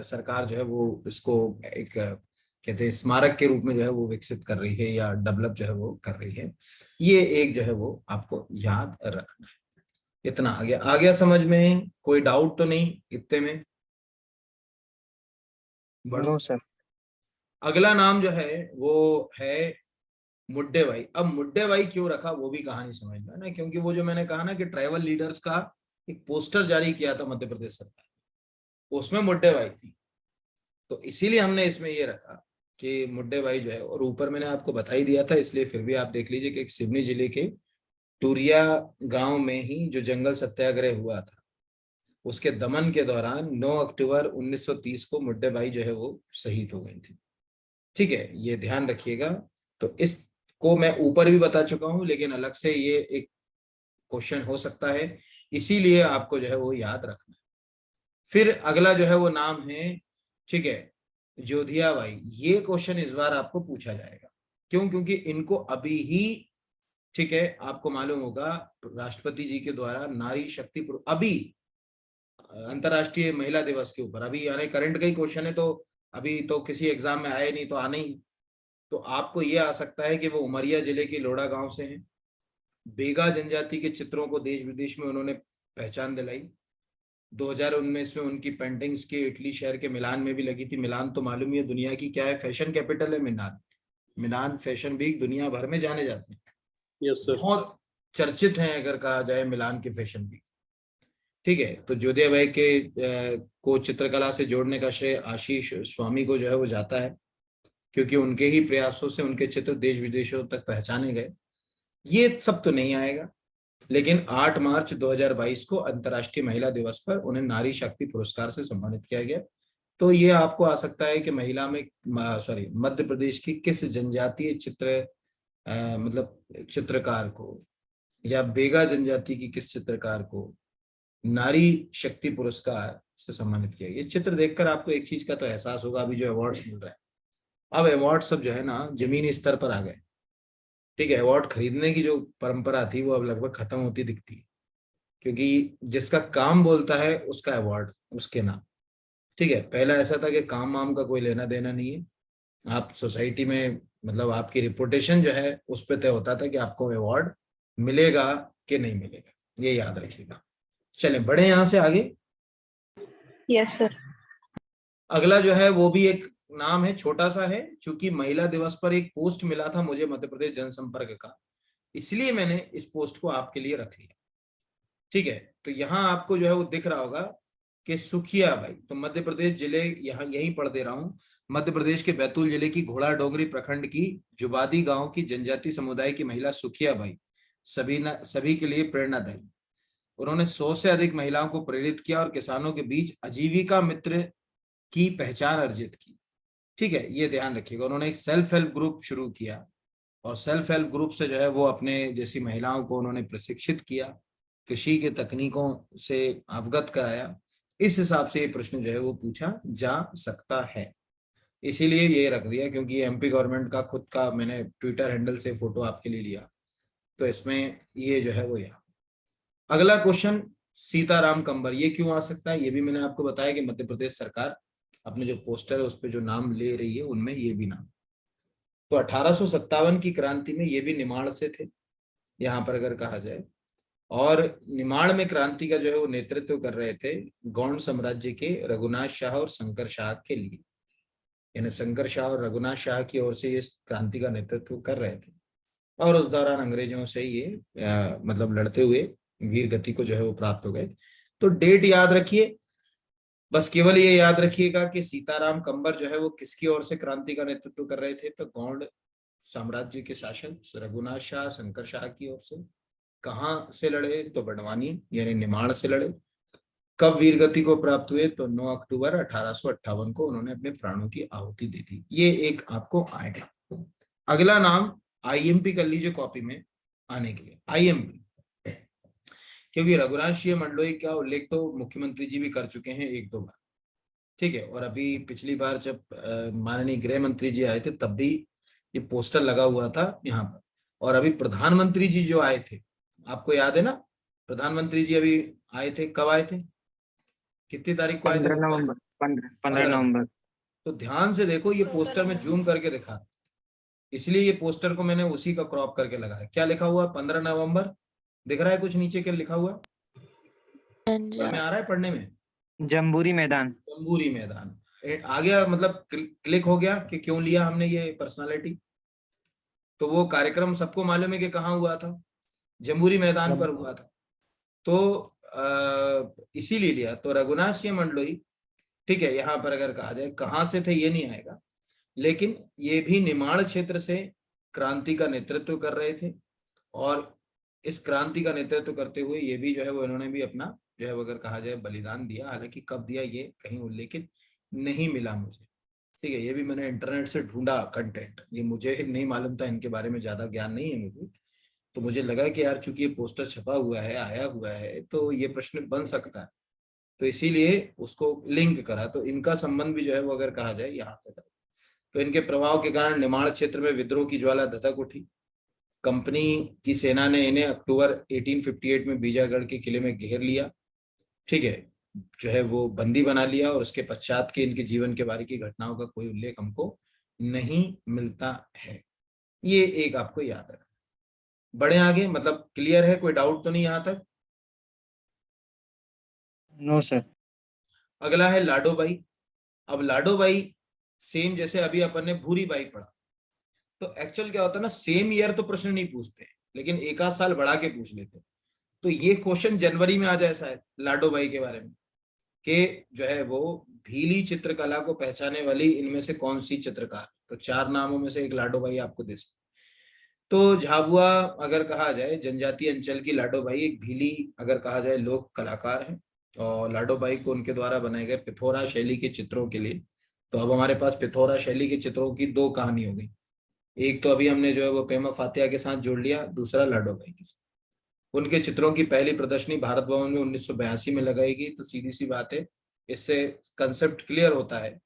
सरकार जो है वो इसको एक कहते हैं स्मारक के रूप में जो है वो विकसित कर रही है या डेवलप जो है वो कर रही है। ये एक जो है वो आपको याद रखना है। इतना आ गया समझ में? कोई डाउट तो नहीं इतने में? No sir. अगला नाम जो है वो है मुड्डे भाई। अब मुड्डे भाई क्यों रखा वो भी कहानी समझ में ना, क्योंकि वो जो मैंने कहा ना कि ट्राइबल लीडर्स का एक पोस्टर जारी किया था मध्य प्रदेश सरकार, उसमें मुड्डे भाई थी, तो इसीलिए हमने इसमें ये रखा कि मुड्डे भाई जो है। और ऊपर मैंने आपको बता ही दिया था, इसलिए फिर भी आप देख लीजिए कि सिवनी जिले के टूरिया गांव में ही जो जंगल सत्याग्रह हुआ था, उसके दमन के दौरान 9 अक्टूबर 1930 को मुड्डे भाई जो है वो शहीद हो गई थी। ठीक है, ये ध्यान रखिएगा। तो इसको मैं ऊपर भी बता चुका हूं, लेकिन अलग से ये एक क्वेश्चन हो सकता है, इसीलिए आपको जो है वो याद रखना है। फिर अगला जो है वो नाम है, ठीक है, जोधिया बाई। ये क्वेश्चन इस बार आपको पूछा जाएगा। क्यों? क्योंकि इनको अभी ही, ठीक है, आपको मालूम होगा राष्ट्रपति जी के द्वारा नारी शक्ति अभी अंतर्राष्ट्रीय महिला दिवस के ऊपर, अभी यानी करंट का ही क्वेश्चन है, तो अभी तो किसी एग्जाम में आए नहीं तो आने ही, तो आपको ये आ सकता है कि वो उमरिया जिले के लोड़ा गांव से हैं। बेगा जनजाति के चित्रों को देश विदेश में उन्होंने पहचान दिलाई। 2019 में उनकी पेंटिंग्स के इटली शहर के मिलान में भी लगी थी। मिलान तो मालूम ही है दुनिया की क्या है, फैशन कैपिटल है मिलान। मिलान फैशन वीक दुनिया भर में जाने जाते हैं। Yes sir. बहुत चर्चित हैं अगर कहा जाए मिलान के फैशन वीक। ठीक है, तो जोधिया बाई के को चित्रकला से जोड़ने का श्रेय आशीष स्वामी को जो है वो जाता है, क्योंकि उनके ही प्रयासों से उनके चित्र देश विदेशों तक पहचाने गए। ये सब तो नहीं आएगा, लेकिन 8 मार्च 2022 को अंतर्राष्ट्रीय महिला दिवस पर उन्हें नारी शक्ति पुरस्कार से सम्मानित किया गया। तो ये आपको आ सकता है कि महिला में मध्य प्रदेश की किस जनजातीय मतलब चित्रकार को, या बेगा जनजाति की किस चित्रकार को नारी शक्ति पुरस्कार से सम्मानित किया गया। ये चित्र देखकर आपको एक चीज का तो एहसास होगा, अभी जो अवार्ड्स मिल रहा है, अब अवार्ड सब जो है ना जमीनी स्तर पर आ गए। ठीक है, अवार्ड खरीदने की जो परंपरा थी वो अब लगभग खत्म होती दिखती है, क्योंकि जिसका काम बोलता है उसका अवार्ड उसके नाम। ठीक है, पहला ऐसा था कि काम वाम का कोई लेना देना नहीं है, आप सोसाइटी में मतलब आपकी रिपुटेशन जो है उस पर तय होता था कि आपको अवार्ड मिलेगा कि नहीं मिलेगा, ये याद रखिएगा। चले बढ़े यहां से आगे। Yes sir. अगला जो है वो भी एक नाम है, छोटा सा है, चूंकि महिला दिवस पर एक पोस्ट मिला था मुझे मध्य प्रदेश जनसंपर्क का, इसलिए मैंने इस पोस्ट को आपके लिए रख लिया। ठीक है, तो यहाँ आपको जो है वो दिख रहा होगा कि सुखिया बाई, तो मध्य प्रदेश जिले, यहाँ यहीं पढ़ दे रहा हूँ, मध्य प्रदेश के बैतूल जिले की घोड़ा डोंगरी प्रखंड की जुबादी गांव की जनजाति समुदाय की महिला सुखिया बाई सभी के लिए प्रेरणादायी। उन्होंने 100 से अधिक महिलाओं को प्रेरित किया और किसानों के बीच आजीविका मित्र की पहचान अर्जित की। ठीक है, ये ध्यान रखिएगा। उन्होंने एक सेल्फ हेल्प ग्रुप शुरू किया और सेल्फ हेल्प ग्रुप से जो है वो अपने जैसी महिलाओं को उन्होंने प्रशिक्षित किया, कृषि के तकनीकों से अवगत कराया। इस हिसाब से ये प्रश्न जो है वो पूछा जा सकता है, इसीलिए ये रख दिया, क्योंकि एमपी गवर्नमेंट का खुद का मैंने ट्विटर हैंडल से फोटो आपके लिए लिया, तो इसमें ये जो है वो यहाँ। अगला क्वेश्चन, सीताराम कंबर, ये क्यों आ सकता है? ये भी मैंने आपको बताया कि मध्य प्रदेश सरकार अपने जो पोस्टर है उस पर जो नाम ले रही है उनमें ये भी नाम। तो 1857 की क्रांति में ये भी निमाड़ से थे यहाँ पर अगर कहा जाए, और निमाड़ में क्रांति का जो है वो नेतृत्व कर रहे थे गौड़ साम्राज्य के रघुनाथ शाह और शंकर शाह के लिए, यानी शंकर शाह और रघुनाथ शाह की ओर से ये क्रांति का नेतृत्व कर रहे थे, और उस दौरान अंग्रेजों से ये मतलब लड़ते हुए वीर गति को जो है वो प्राप्त हो गए। तो डेट याद रखिए, बस केवल ये याद रखिएगा कि सीताराम कंबर जो है वो किसकी ओर से क्रांति का नेतृत्व कर रहे थे, तो गौड़ साम्राज्य के शासक रघुनाथ शाह शंकर शाह की ओर से। कहाँ से लड़े? तो बड़वानी यानी निमाड़ से लड़े। कब वीर गति को प्राप्त हुए? तो 9 अक्टूबर 1858 को उन्होंने अपने प्राणों की आहुति दी थी। ये एक आपको आएगा। अगला नाम आईएमपी कर लीजिए कॉपी में आने के लिए, आईएमपी, क्योंकि रघुनाथ सिंह मंडलोई का उल्लेख तो मुख्यमंत्री जी भी कर चुके हैं 1-2 बार। ठीक है, और अभी पिछली बार जब माननीय गृह मंत्री जी आए थे तब भी ये पोस्टर लगा हुआ था यहाँ पर। और अभी प्रधानमंत्री जी जो आए थे, आपको याद है ना, प्रधानमंत्री जी अभी आए थे, कब आए थे? कितनी तारीख को आए थे? 15 नवंबर 15 नवंबर। तो ध्यान से देखो, ये पोस्टर में जूम करके दिखा, इसलिए ये पोस्टर को मैंने उसी का क्रॉप करके लगाया। क्या लिखा हुआ? 15 नवंबर दिख रहा है कुछ नीचे? क्या लिखा हुआ में आ रहा है पढ़ने में? जम्बूरी मैदान। जम्बूरी मैदान आ गया, मतलब क्लिक हो गया कि क्यों लिया हमने ये पर्सनालिटी। तो वो कार्यक्रम सबको मालूम है कि कहाँ हुआ था, जम्बूरी मैदान पर हुआ था। तो इसीलिए लिया। तो रघुनाथ सिंह मंडलोई, ठीक है, यहाँ पर अगर कहा जाए कहाँ से थे ये नहीं आएगा, लेकिन ये भी निमाड़ क्षेत्र से क्रांति का नेतृत्व कर रहे थे। और इस क्रांति का नेतृत्व करते हुए ये भी जो है वो इन्होंने भी अपना जो है वो अगर कहा जाए बलिदान दिया। हालांकि कब दिया ये कहीं उल्लेखित नहीं मिला मुझे, ठीक है। ये भी मैंने इंटरनेट से ढूंढा कंटेंट, ये मुझे नहीं मालूम था, इनके बारे में ज्यादा ज्ञान नहीं है मुझे। तो मुझे लगा कि यार चूंकि ये पोस्टर छपा हुआ है, आया हुआ है, तो ये प्रश्न बन सकता है, तो इसीलिए उसको लिंक करा। तो इनका संबंध भी जो है वो अगर कहा जाए यहाँ तक, तो इनके प्रभाव के कारण निमाड़ क्षेत्र में विद्रोह की ज्वाला धधक उठी। कंपनी की सेना ने इन्हें अक्टूबर 1858 में बीजागढ़ के किले में घेर लिया, ठीक है, जो है वो बंदी बना लिया। और उसके पश्चात के इनके जीवन के बारे की घटनाओं का कोई उल्लेख हमको नहीं मिलता है। ये एक आपको याद रखना। बढ़े आगे, मतलब क्लियर है, कोई डाउट तो नहीं यहाँ तक? No sir. अगला है लाडोबाई। अब लाडोबाई सेम जैसे अभी अपन ने भूरी बाई पढ़ा, तो एक्चुअल क्या होता है ना, सेम ईयर तो प्रश्न नहीं पूछते, लेकिन एक आध साल बढ़ा के पूछ लेते। तो ये क्वेश्चन जनवरी में आ जाए शायद लाडोबाई के बारे में, कि जो है वो भीली चित्रकला को पहचाने वाली इनमें से कौन सी चित्रकार। तो 4 नामों में से एक लाडोबाई आपको दे सकते। तो झाबुआ अगर कहा जाए जनजातीय अंचल की लाडोबाई एक भीली अगर कहा जाए लोक कलाकार है। और लाडोबाई को उनके द्वारा बनाए गए पिथौरा शैली के चित्रों के लिए, तो अब हमारे पास पिथौरा शैली के चित्रों की 2 कहानी हो गई। एक तो अभी हमने जो है वो पेमा फातिया के साथ जोड़ लिया, दूसरा लाडोबाई के साथ। उनके चित्रों की पहली प्रदर्शनी भारत भवन में 1982 में लगाई गई। तो सीधी सी बात है, इससे कंसेप्ट क्लियर होता है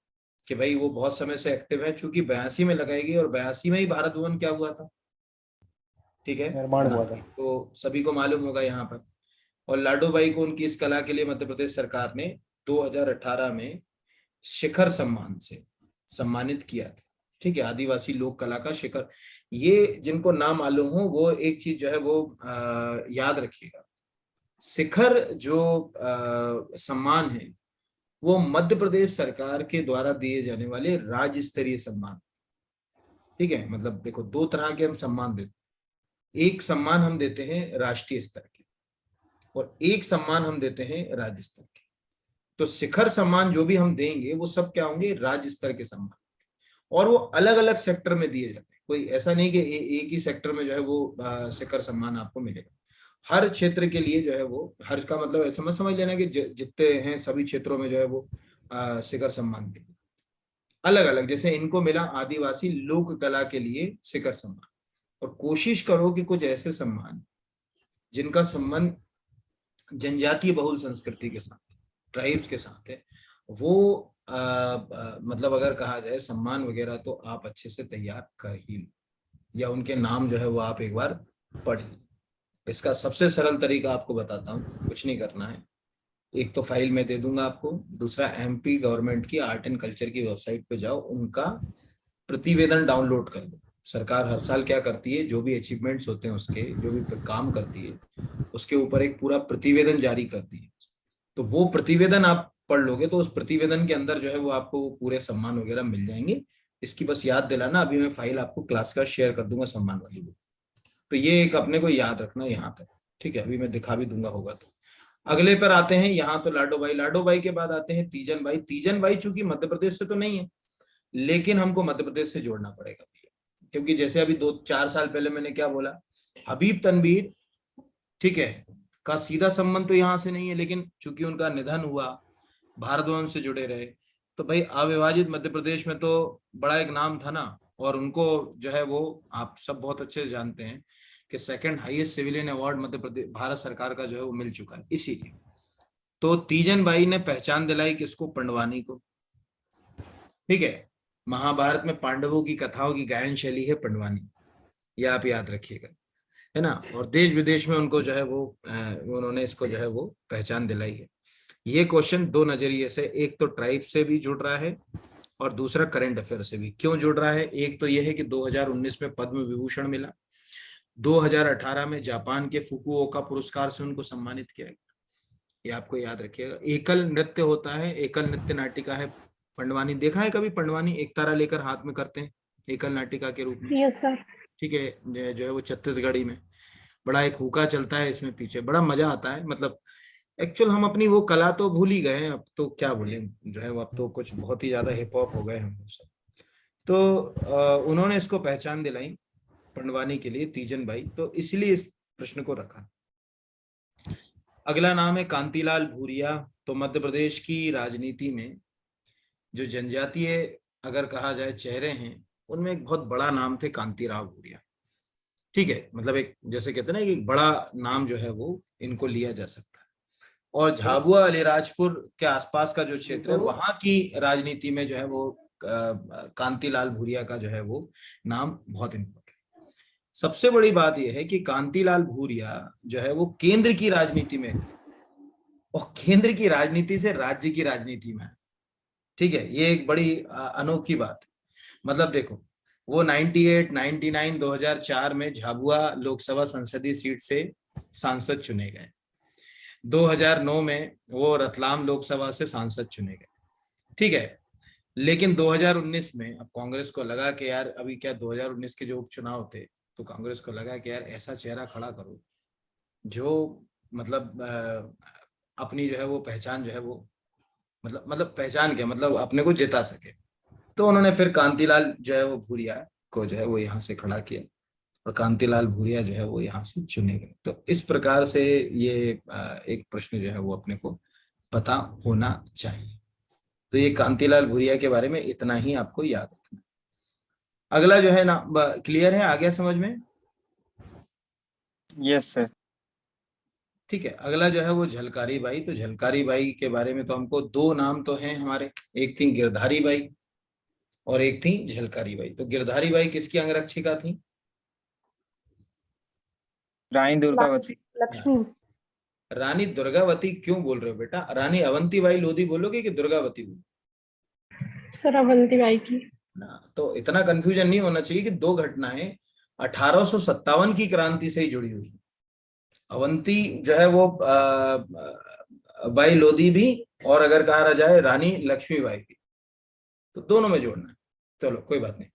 कि भाई वो बहुत समय से एक्टिव है, चूंकि 82 में लगाई गई और 82 में ही भारत भवन क्या हुआ था, ठीक है, निर्माण हुआ था। तो सभी को मालूम होगा यहाँ पर। और लाडोबाई को उनकी इस कला के लिए मध्य प्रदेश सरकार ने 2018 में शिखर सम्मान से सम्मानित किया था, ठीक है, आदिवासी लोक कला का शिखर। ये जिनको ना मालूम हो वो एक चीज जो है वो याद रखिएगा, शिखर जो सम्मान है वो मध्य प्रदेश सरकार के द्वारा दिए जाने वाले राज्य स्तरीय सम्मान, ठीक है। मतलब देखो 2 तरह के हम सम्मान देते हैं, एक सम्मान हम देते हैं राष्ट्रीय स्तर के और एक सम्मान हम देते हैं राज्य स्तर के। तो शिखर सम्मान जो भी हम देंगे वो सब क्या होंगे, राज्य स्तर के सम्मान, और वो अलग अलग सेक्टर में दिए जाते हैं। कोई ऐसा नहीं कि एक ही सेक्टर में जो है वो शिखर सम्मान आपको मिलेगा। हर क्षेत्र के लिए जो है वो, हर का मतलब ऐसा मत समझ लेना कि जितने हैं सभी क्षेत्रों में जो है वो शिखर सम्मान देंगे, अलग अलग। जैसे इनको मिला आदिवासी लोक कला के लिए शिखर सम्मान, और कोशिश करो कि कुछ ऐसे सम्मान जिनका संबंध जनजातीय बहुल संस्कृति के साथ, ट्राइब्स के साथ है, वो मतलब अगर कहा जाए सम्मान वगैरह, तो आप अच्छे से तैयार कर ही लो, या उनके नाम जो है वो आप एक बार पढ़ लो। इसका सबसे सरल तरीका आपको बताता हूँ, कुछ नहीं करना है। एक तो फाइल में दे दूंगा आपको, दूसरा MP गवर्नमेंट की आर्ट एंड कल्चर की वेबसाइट पे जाओ, उनका प्रतिवेदन डाउनलोड कर लो। सरकार हर साल क्या करती है, जो भी अचीवमेंट्स होते हैं उसके, जो भी काम करती है उसके ऊपर एक पूरा प्रतिवेदन जारी करती है। तो वो प्रतिवेदन आप पढ़ लोगे तो उस प्रतिवेदन के अंदर जो है वो आपको पूरे सम्मान वगैरह मिल जाएंगे। इसकी बस याद दिलाना, अभी मैं फाइल आपको क्लास का शेयर कर दूंगा सम्मान वाली। तो ये एक अपने को याद रखना यहाँ तक, ठीक है। अभी मैं दिखा भी दूंगा होगा तो। अगले पर आते हैं, यहाँ तो लाडोबाई, लाडोबाई के बाद आते हैं तीजन बाई। तीजन बाई चूंकि मध्य प्रदेश से तो नहीं है, लेकिन हमको मध्य प्रदेश से जोड़ना पड़ेगा, क्योंकि जैसे अभी 2-4 साल पहले मैंने क्या बोला, हबीब तनवीर, ठीक है, का सीधा संबंध तो यहाँ से नहीं है, लेकिन चूंकि उनका निधन हुआ, भारत भवन से जुड़े रहे, तो भाई अविभाजित मध्य प्रदेश में तो बड़ा एक नाम था ना। और उनको जो है वो आप सब बहुत अच्छे से जानते हैं कि 2nd highest civilian award Madhya Pradesh Bharat सरकार का जो है वो मिल चुका है। इसीलिए तो तीजन बाई ने पहचान दिलाई किसको, पंडवानी को, ठीक है। महाभारत में पांडवों की कथाओं की गायन शैली है पंडवानी, ये आप याद रखिएगा, है ना। और देश विदेश में उनको जो है वो उन्होंने इसको जो है वो पहचान दिलाई है। ये क्वेश्चन दो नजरिए से, एक तो ट्राइब से भी जुड़ रहा है और दूसरा करंट अफेयर से भी। क्यों जुड़ रहा है? एक तो ये है कि 2019 में पद्म विभूषण मिला, 2018 में जापान के फुकुओका पुरस्कार से उनको सम्मानित किया गया। ये आपको याद रखिएगा। एकल नृत्य होता है, एकल नृत्य नाटिका है पंडवानी। देखा है कभी पंडवानी? एक तारा लेकर हाथ में करते हैं एकल नाटिका के रूप में। Yes sir. ठीक है, जो है वो छत्तीसगढ़ी में बड़ा एक हुक्का चलता है इसमें पीछे, बड़ा मजा आता है। मतलब एक्चुअल हम अपनी वो कला तो भूल ही गए हैं, अब तो क्या बोले, जो है वो अब तो कुछ बहुत ही ज्यादा हिप हॉप हो गए हम लोग सब। तो उन्होंने इसको पहचान दिलाई पंडवानी के लिए, तीजन भाई, तो इसलिए इस प्रश्न को रखा। अगला नाम है कांतिलाल भूरिया। तो मध्य प्रदेश की राजनीति में जो जनजातीय अगर कहा जाए चेहरे हैं, उनमें एक बहुत बड़ा नाम थे कांतिराव भूरिया। ठीक है, मतलब एक जैसे कहते हैं ना, एक बड़ा नाम जो है वो इनको लिया जा सकता है। और झाबुआ अलीराजपुर के आसपास का जो क्षेत्र है, वहां की राजनीति में जो है वो कांतिलाल भूरिया का जो है वो नाम बहुत इम्पोर्टेंट। सबसे बड़ी बात यह है कि कांतिलाल भूरिया जो है वो केंद्र की राजनीति में, और केंद्र की राजनीति से राज्य की राजनीति में है। ठीक है, ये एक बड़ी अनोखी बात है। मतलब देखो, वो 98, 99, 2004 में झाबुआ लोकसभा संसदीय सीट से सांसद चुने गए। 2009 में वो रतलाम लोकसभा से सांसद चुने गए। ठीक है, लेकिन 2019 में अब कांग्रेस को लगा कि यार अभी क्या 2019 के जो उपचुनाव थे, तो कांग्रेस को लगा कि यार ऐसा चेहरा खड़ा करो जो मतलब अपनी जो है वो पहचान जो है वो मतलब पहचान क्या, मतलब अपने को जिता सके। तो उन्होंने फिर कांतिलाल जो है वो भूरिया को जो है वो यहाँ से खड़ा किया, और कांतिलाल भूरिया जो है वो यहाँ से चुने गए। तो इस प्रकार से ये एक प्रश्न जो है वो अपने को पता होना चाहिए। तो ये कांतिलाल भूरिया के बारे में इतना ही आपको याद रखना। अगला जो है ना, क्लियर है, आ गया समझ में? Yes sir. ठीक है, अगला जो है वो झलकारी बाई। तो झलकारी बाई के बारे में तो हमको दो नाम तो हैं हमारे, एक थी गिरधारी बाई और एक थी झलकारी बाई। तो गिरधारी बाई किसकी अंगरक्षिका थी? रानी दुर्गावती। लक्ष्मी। रानी दुर्गावती क्यों बोल रहे हो बेटा? रानी अवंतीबाई लोधी बोलोगे कि दुर्गावती बोलोगे? सर अवंतीबाई की। ना, तो इतना कंफ्यूजन नहीं होना चाहिए कि दो घटनाएं 1857 की क्रांति से ही जुड़ी हुई। अवंती जो है वो बाई लोधी भी, और अगर कहा जाए रानी लक्ष्मीबाई भी, तो दोनों में जोड़ना है। चलो कोई बात नहीं।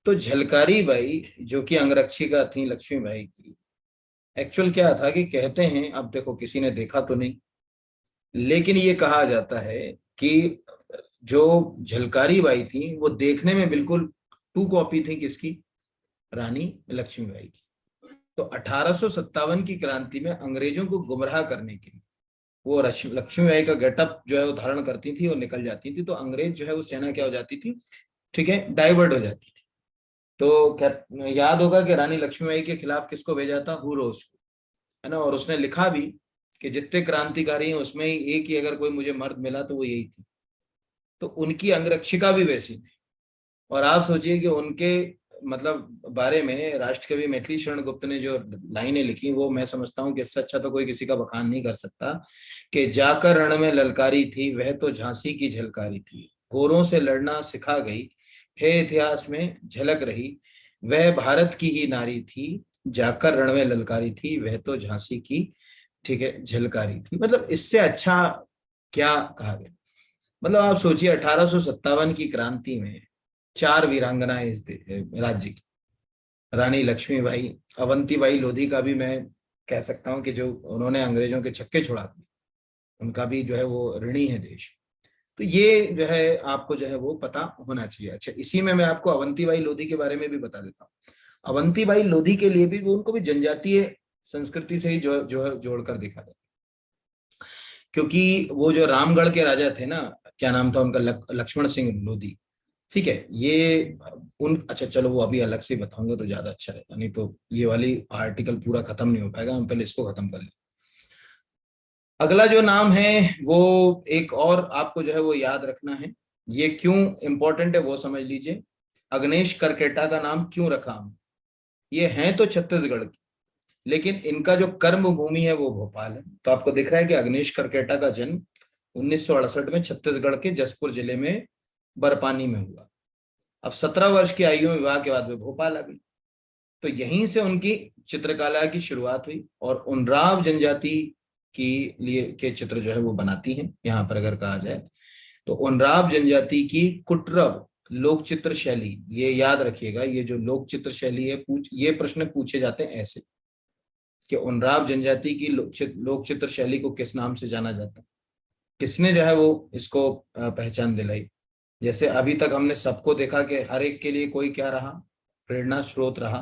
तो झलकारी बाई जो कि अंगरक्षिका थी लक्ष्मीबाई की, एक्चुअल क्या था कि कहते हैं, अब देखो किसी ने देखा तो नहीं, लेकिन ये कहा जाता है कि जो झलकारी बाई थी वो देखने में बिल्कुल टू कॉपी थी किसकी? रानी लक्ष्मीबाई की। तो 1857 की क्रांति में अंग्रेजों को गुमराह करने के लिए वो लक्ष्मीबाई का गेटअप जो है वो धारण करती थी और निकल जाती थी। तो अंग्रेज जो है वो सेना क्या हो जाती थी, ठीक है, डाइवर्ट हो जाती थी। तो क्या याद होगा कि रानी लक्ष्मीबाई के खिलाफ किसको भेजा था? हुरोज को, है ना। और उसने लिखा भी कि जितने क्रांतिकारी हैं उसमें ही एक ही अगर कोई मुझे मर्द मिला तो वो यही थी। तो उनकी अंगरक्षिका भी वैसी थी। और आप सोचिए कि उनके मतलब बारे में राष्ट्रकवि मैथिली शरण गुप्त ने जो लाइनें लिखी, वो मैं समझता हूँ कि इससे अच्छा तो कोई किसी का बखान नहीं कर सकता। कि जाकर रण में ललकारी थी, वह तो झांसी की झलकारी थी, गोरों से लड़ना सिखा गई, है इतिहास में झलक रही, वह भारत की ही नारी थी, जाकर रण में ललकारी थी, वह तो झांसी की, ठीक है, झलकारी थी। मतलब इससे अच्छा क्या कहा गया? मतलब आप सोचिए 1857 की क्रांति में 4 वीरांगनाएं इस राज्य की। रानी लक्ष्मीबाई, अवंतीबाई लोधी का भी मैं कह सकता हूं कि जो उन्होंने अंग्रेजों के छक्के छुड़ा दिए, उनका भी जो है वो ऋणी है देश। तो ये जो है आपको जो है वो पता होना चाहिए। अच्छा, इसी में मैं आपको अवंतीबाई लोधी के बारे में भी बता देता हूँ। अवंतीबाई लोधी के लिए भी उनको भी जनजातीय संस्कृति से ही जोड़कर देखा जाता, क्योंकि वो जो रामगढ़ के राजा थे ना, क्या नाम था उनका? लक्ष्मण सिंह लोधी। ठीक है, ये अच्छा चलो वो अभी अलग से बताऊंगा तो ज्यादा अच्छा रहेगा, नहीं तो ये वाली आर्टिकल पूरा खत्म नहीं हो पाएगा। हम पहले इसको खत्म कर लें। अगला जो नाम है वो एक और आपको जो है वो याद रखना है। ये क्यों इंपॉर्टेंट है वो समझ लीजिए। अग्नेश करकेटा का नाम क्यों रखा हम? ये हैं तो छत्तीसगढ़ की, लेकिन इनका जो कर्म भूमि है वो भोपाल है। तो आपको दिख रहा है कि अग्नेश करकेटा का जन्म 1968 में छत्तीसगढ़ के जसपुर जिले में बरपानी में हुआ। अब 17 वर्ष की आयु में विवाह के बाद वे भोपाल आ गई। तो यहीं से उनकी चित्रकला की शुरुआत हुई और उनराव जनजाति की लिए के चित्र जो है वो बनाती हैं। यहाँ पर अगर कहा जाए तो उनराव जनजाति की कुटरब लोक चित्र शैली, ये याद रखिएगा, ये जो लोक चित्र शैली है, ये प्रश्न पूछे जाते हैं ऐसे कि उनराव जनजाति की लोक चित्र शैली को किस नाम से जाना जाता है, किसने जो है वो इसको पहचान दिलाई। जैसे अभी तक हमने सबको देखा कि हर एक के लिए कोई क्या रहा, प्रेरणा स्रोत रहा,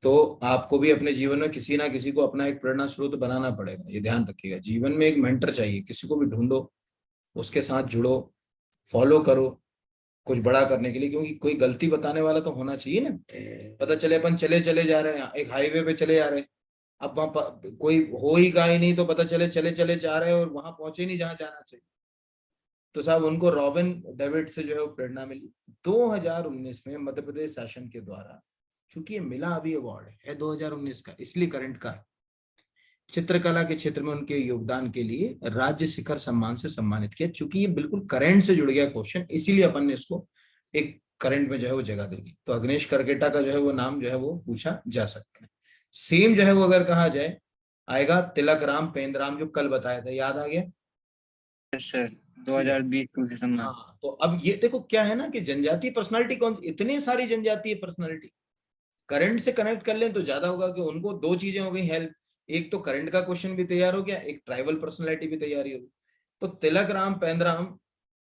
तो आपको भी अपने जीवन में किसी ना किसी को अपना एक प्रेरणा स्रोत बनाना पड़ेगा। ये ध्यान रखिएगा, जीवन में एक मेंटर चाहिए, किसी को भी ढूंढो, उसके साथ जुड़ो, फॉलो करो कुछ बड़ा करने के लिए, क्योंकि कोई गलती बताने वाला तो होना चाहिए ना। पता चले अपन चले जा रहे हैं, एक हाईवे पे चले जा रहे हैं, अब वहां कोई हो ही का ही नहीं, तो पता चले चले जा रहे हैं और वहां पहुंचे नहीं जहां जाना चाहिए। तो साहब उनको रॉबिन डेविड से जो है वो प्रेरणा मिली। 2019 में मध्य प्रदेश शासन के द्वारा, चूंकि ये मिला अभी अवार्ड है 2019 का, इसलिए करंट का है, चित्रकला के क्षेत्र में उनके योगदान के लिए राज्य शिखर सम्मान से सम्मानित किया। चूंकि ये बिल्कुल करंट से जुड़ गया क्वेश्चन, इसीलिए अपन ने इसको एक करंट में जो है वो जगह देगी। तो अग्नेश करकेटा का जो है वो नाम जो है वो पूछा जा सकता है। सेम जो है वो अगर कहा जाए आएगा तिलक राम पेंद्राम, जो कल बताया था, याद आ गया? यस सर, 2020 तुलसी सम्मान। हाँ, तो अब ये देखो क्या है ना कि जनजातीय पर्सनालिटी कौन, इतनी सारी जनजातीय पर्सनालिटी, करंट से कनेक्ट कर लें तो ज्यादा होगा कि उनको दो चीजें हो गई हेल्प, एक तो करंट का क्वेश्चन भी तैयार हो गया, एक ट्राइबल पर्सनालिटी भी तैयारी हो गई। तो तिलक राम पेंद्राम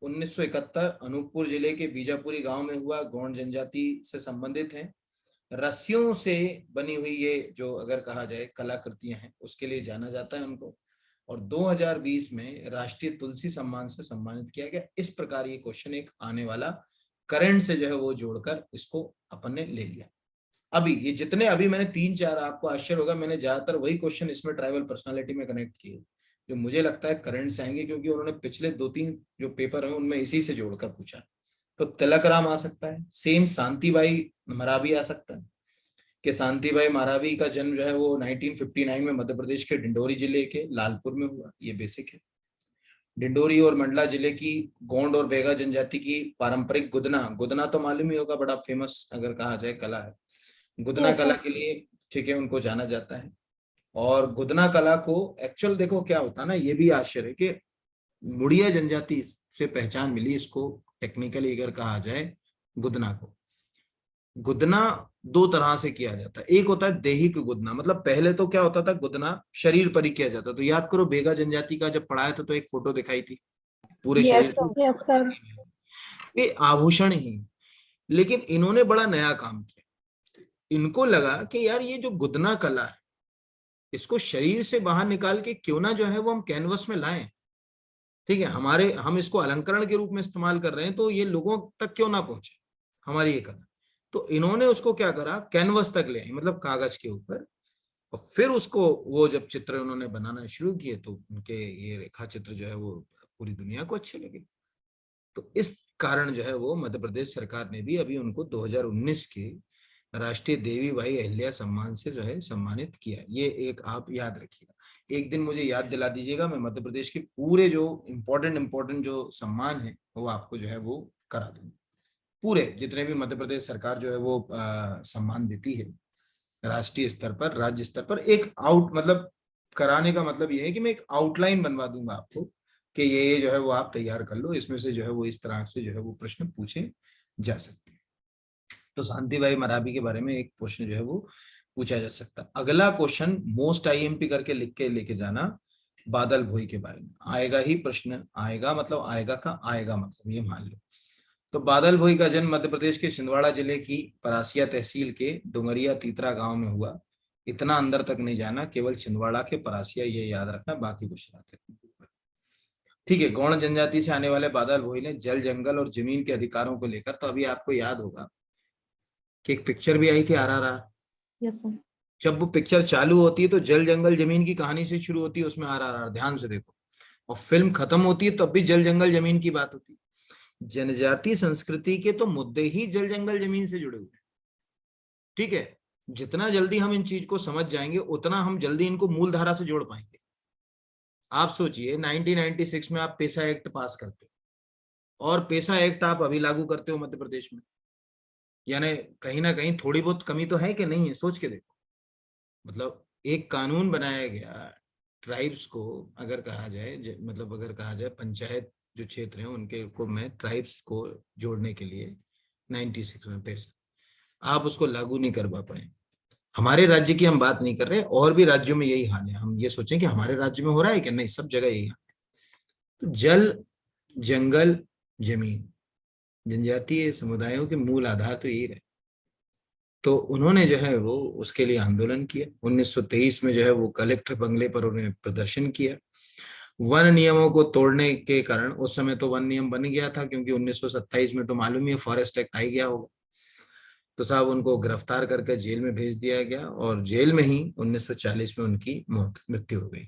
1971 अनूपपुर जिले के बीजापुरी गांव में हुआ, गौंड जनजाति से संबंधित है। रस्सियों से बनी हुई ये जो अगर कहा जाए कलाकृतियां हैं उसके लिए जाना जाता है उनको, और 2020 में राष्ट्रीय तुलसी सम्मान से सम्मानित किया गया। इस प्रकार ये क्वेश्चन एक आने वाला करंट से जो है वो जोड़कर इसको अपन ने ले लिया। अभी ये जितने अभी मैंने 3-4, आपको आश्चर्य होगा, मैंने ज्यादातर वही क्वेश्चन इसमें ट्राइबल पर्सनालिटी में कनेक्ट किए जो मुझे लगता है करंट से आएंगे, क्योंकि उन्होंने पिछले 2-3 जो पेपर हैं उनमें इसी से जोड़कर पूछा। तो तिलक राम आ सकता है, सेम शांतिबाई मरावी आ सकता है कि शांतिबाई मरावी का जन्म जो है वो 1959 में मध्य प्रदेश के डिंडोरी जिले के लालपुर में हुआ। ये बेसिक है। डिंडोरी और मंडला जिले की गोंड और बेगा जनजाति की पारंपरिक गुदना तो मालूम ही होगा, बड़ा फेमस अगर कहा जाए कला है। गुदना कला के लिए ठीक है उनको जाना जाता है। और गुदना कला को एक्चुअल देखो क्या होता है ना, ये भी आश्चर्य है कि मुड़िया जनजाति से पहचान मिली इसको टेक्निकली अगर कहा जाए गुदना को। गुदना दो तरह से किया जाता है, एक होता है दैहिक गुदना, मतलब पहले तो क्या होता था गुदना शरीर पर ही किया जाता। तो याद करो बेगा जनजाति का जब पढ़ाया था तो एक फोटो दिखाई थी पूरे शरीर, यस सर। ये आभूषण ही। लेकिन इन्होंने बड़ा नया काम किया, इनको लगा कि यार ये जो गुदना कला है इसको शरीर से बाहर निकाल के क्यों ना जो है वो हम कैनवस में लाएं। ठीक है, हम इसको अलंकरण के रूप में इस्तेमाल कर रहे हैं, तो ये लोगों तक क्यों ना पहुंचे हमारी ये कला। तो इन्होंने उसको क्या करा, कैनवस तक ले आए, मतलब कागज के ऊपर, और फिर उसको वो जब चित्र उन्होंने बनाना शुरू किए तो उनके ये रेखा चित्र जो है वो पूरी दुनिया को अच्छे लगे। तो इस कारण जो है वो मध्य प्रदेश सरकार ने भी अभी उनको 2019 के राष्ट्रीय देवी भाई अहिल्या सम्मान से जो है सम्मानित किया। ये एक आप याद रखिएगा, एक दिन मुझे याद दिला दीजिएगा, मैं मध्य प्रदेश के पूरे जो इम्पोर्टेंट जो सम्मान है वो आपको जो है वो करा दूंगा। पूरे जितने भी मध्य प्रदेश सरकार जो है वो सम्मान देती है राष्ट्रीय स्तर पर, राज्य स्तर पर, एक मतलब कराने का मतलब ये है कि मैं एक आउटलाइन बनवा दूंगा आपको कि ये जो है वो आप तैयार कर लो, इसमें से जो है वो इस तरह से जो है वो प्रश्न पूछे जा सकते हैं। तो शांतिबाई मरावी के बारे में एक प्रश्न जो है वो पूछा जा सकता है। अगला क्वेश्चन मोस्ट आईएमपी करके लिख के लेके जाना, बादल भोई के बारे में आएगा ही प्रश्न, आएगा मतलब आएगा का आएगा मतलब ये मान लो। तो बादल भोई का जन्म मध्य प्रदेश के छिंदवाड़ा जिले की परासिया तहसील के डुंगरिया तीतरा गांव में हुआ। इतना अंदर तक नहीं जाना, केवल छिंदवाड़ा के परासिया ये याद रखना, बाकी कुछ याद रखना। ठीक है, गौड़ जनजाति से आने वाले बादल भोई ने जल जंगल और जमीन के अधिकारों को लेकर, तो अभी आपको याद होगा कि एक पिक्चर भी आई थी RRR। Yes sir. जब वो पिक्चर चालू होती है तो जल जंगल जमीन की कहानी से शुरू होती है, उसमें RRR, ध्यान से देखो, और फिल्म खत्म होती है तब भी जल जंगल जमीन की बात होती है। जनजाति संस्कृति के तो मुद्दे ही जल जंगल जमीन से जुड़े हुए हैं। ठीक है, जितना जल्दी हम इन चीज को समझ जाएंगे उतना हम जल्दी इनको मूल धारा से जोड़ पाएंगे। आप सोचिए 1996 में आप पेसा एक्ट पास करते हो और पेसा एक्ट आप अभी लागू करते हो मध्य प्रदेश में, यानी कहीं ना कहीं थोड़ी बहुत कमी तो है कि नहीं है, सोच के देखो। मतलब एक कानून बनाया गया ट्राइब्स को, अगर कहा जाए मतलब अगर कहा जाए पंचायत जो क्षेत्र हैं उनके को में ट्राइब्स को जोड़ने के लिए 96 में पेसा, आप उसको लागू नहीं करवा पाए। हमारे राज्य की हम बात नहीं कर रहे, और भी राज्यों में यही हाल है। हम ये सोचें कि हमारे राज्य में हो रहा है कि नहीं, सब जगह यही हाल है। तो जल, जंगल, जमीन, जनजातीय समुदायों के मूल आधार तो यही रहे। तो उन्होंने जो है वो उसके लिए आंदोलन किया। 1923 में जो है वो कलेक्टर बंगले पर उन्होंने प्रदर्शन किया। वन नियमों को तोड़ने के कारण, उस समय तो वन नियम बन गया था क्योंकि 1927 में तो मालूम ही है फॉरेस्ट एक्ट आ ही गया होगा, तो साहब उनको गिरफ्तार करके जेल में भेज दिया गया और जेल में ही 1940 में उनकी मृत्यु हो गई।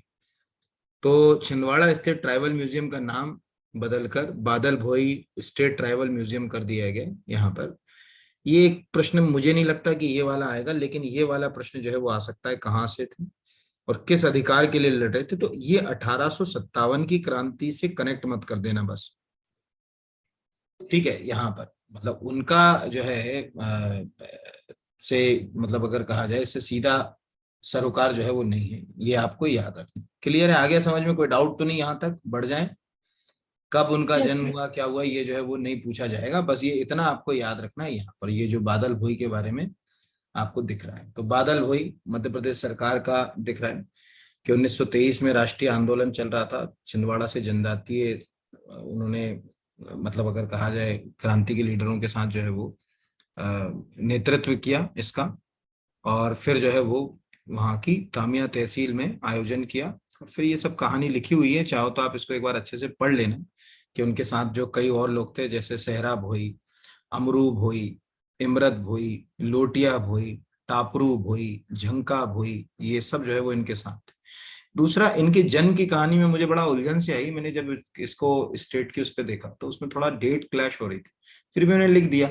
तो छिंदवाड़ा स्थित ट्राइबल म्यूजियम का नाम बदलकर बादल भोई स्टेट ट्राइबल म्यूजियम कर दिया गया यहाँ पर। ये एक प्रश्न मुझे नहीं लगता कि ये वाला आएगा, लेकिन ये वाला प्रश्न जो है वो आ सकता है, कहाँ से थे और किस अधिकार के लिए लड़ रहे थे। तो ये 1857 की क्रांति से कनेक्ट मत कर देना बस, ठीक है। यहाँ पर मतलब उनका जो है से मतलब अगर कहा जाए इससे सीधा सरोकार जो है वो नहीं है, ये आपको याद रखना। क्लियर है? आगे समझ में कोई डाउट तो नहीं? यहाँ तक बढ़ जाए, कब उनका जन्म हुआ, क्या हुआ, ये जो है वो नहीं पूछा जाएगा, बस ये इतना आपको याद रखना है। यहाँ पर ये जो बादल भोई के बारे में आपको दिख रहा है, तो बादल भोई मध्य प्रदेश सरकार का दिख रहा है कि 1923 में राष्ट्रीय आंदोलन चल रहा था, छिंदवाड़ा से जनजातीय उन्होंने मतलब अगर कहा जाए क्रांति के लीडरों के साथ जो है वो नेतृत्व किया इसका, और फिर जो है वो वहाँ की तामिया तहसील में आयोजन किया। और फिर ये सब कहानी लिखी हुई है, चाहो तो आप इसको एक बार अच्छे से पढ़ लेना कि उनके साथ जो कई और लोग थे, जैसे सहरा भोई, अमरू भोई, इमरत भोई, लोटिया भोई, टापरू भोई, झंका भोई, ये सब जो है वो इनके साथ थे। दूसरा, इनके जन्म की कहानी में मुझे बड़ा उलझन से आई। मैंने जब इसको स्टेट की उस पर देखा तो उसमें थोड़ा डेट क्लैश हो रही थी, फिर भी मैंने लिख दिया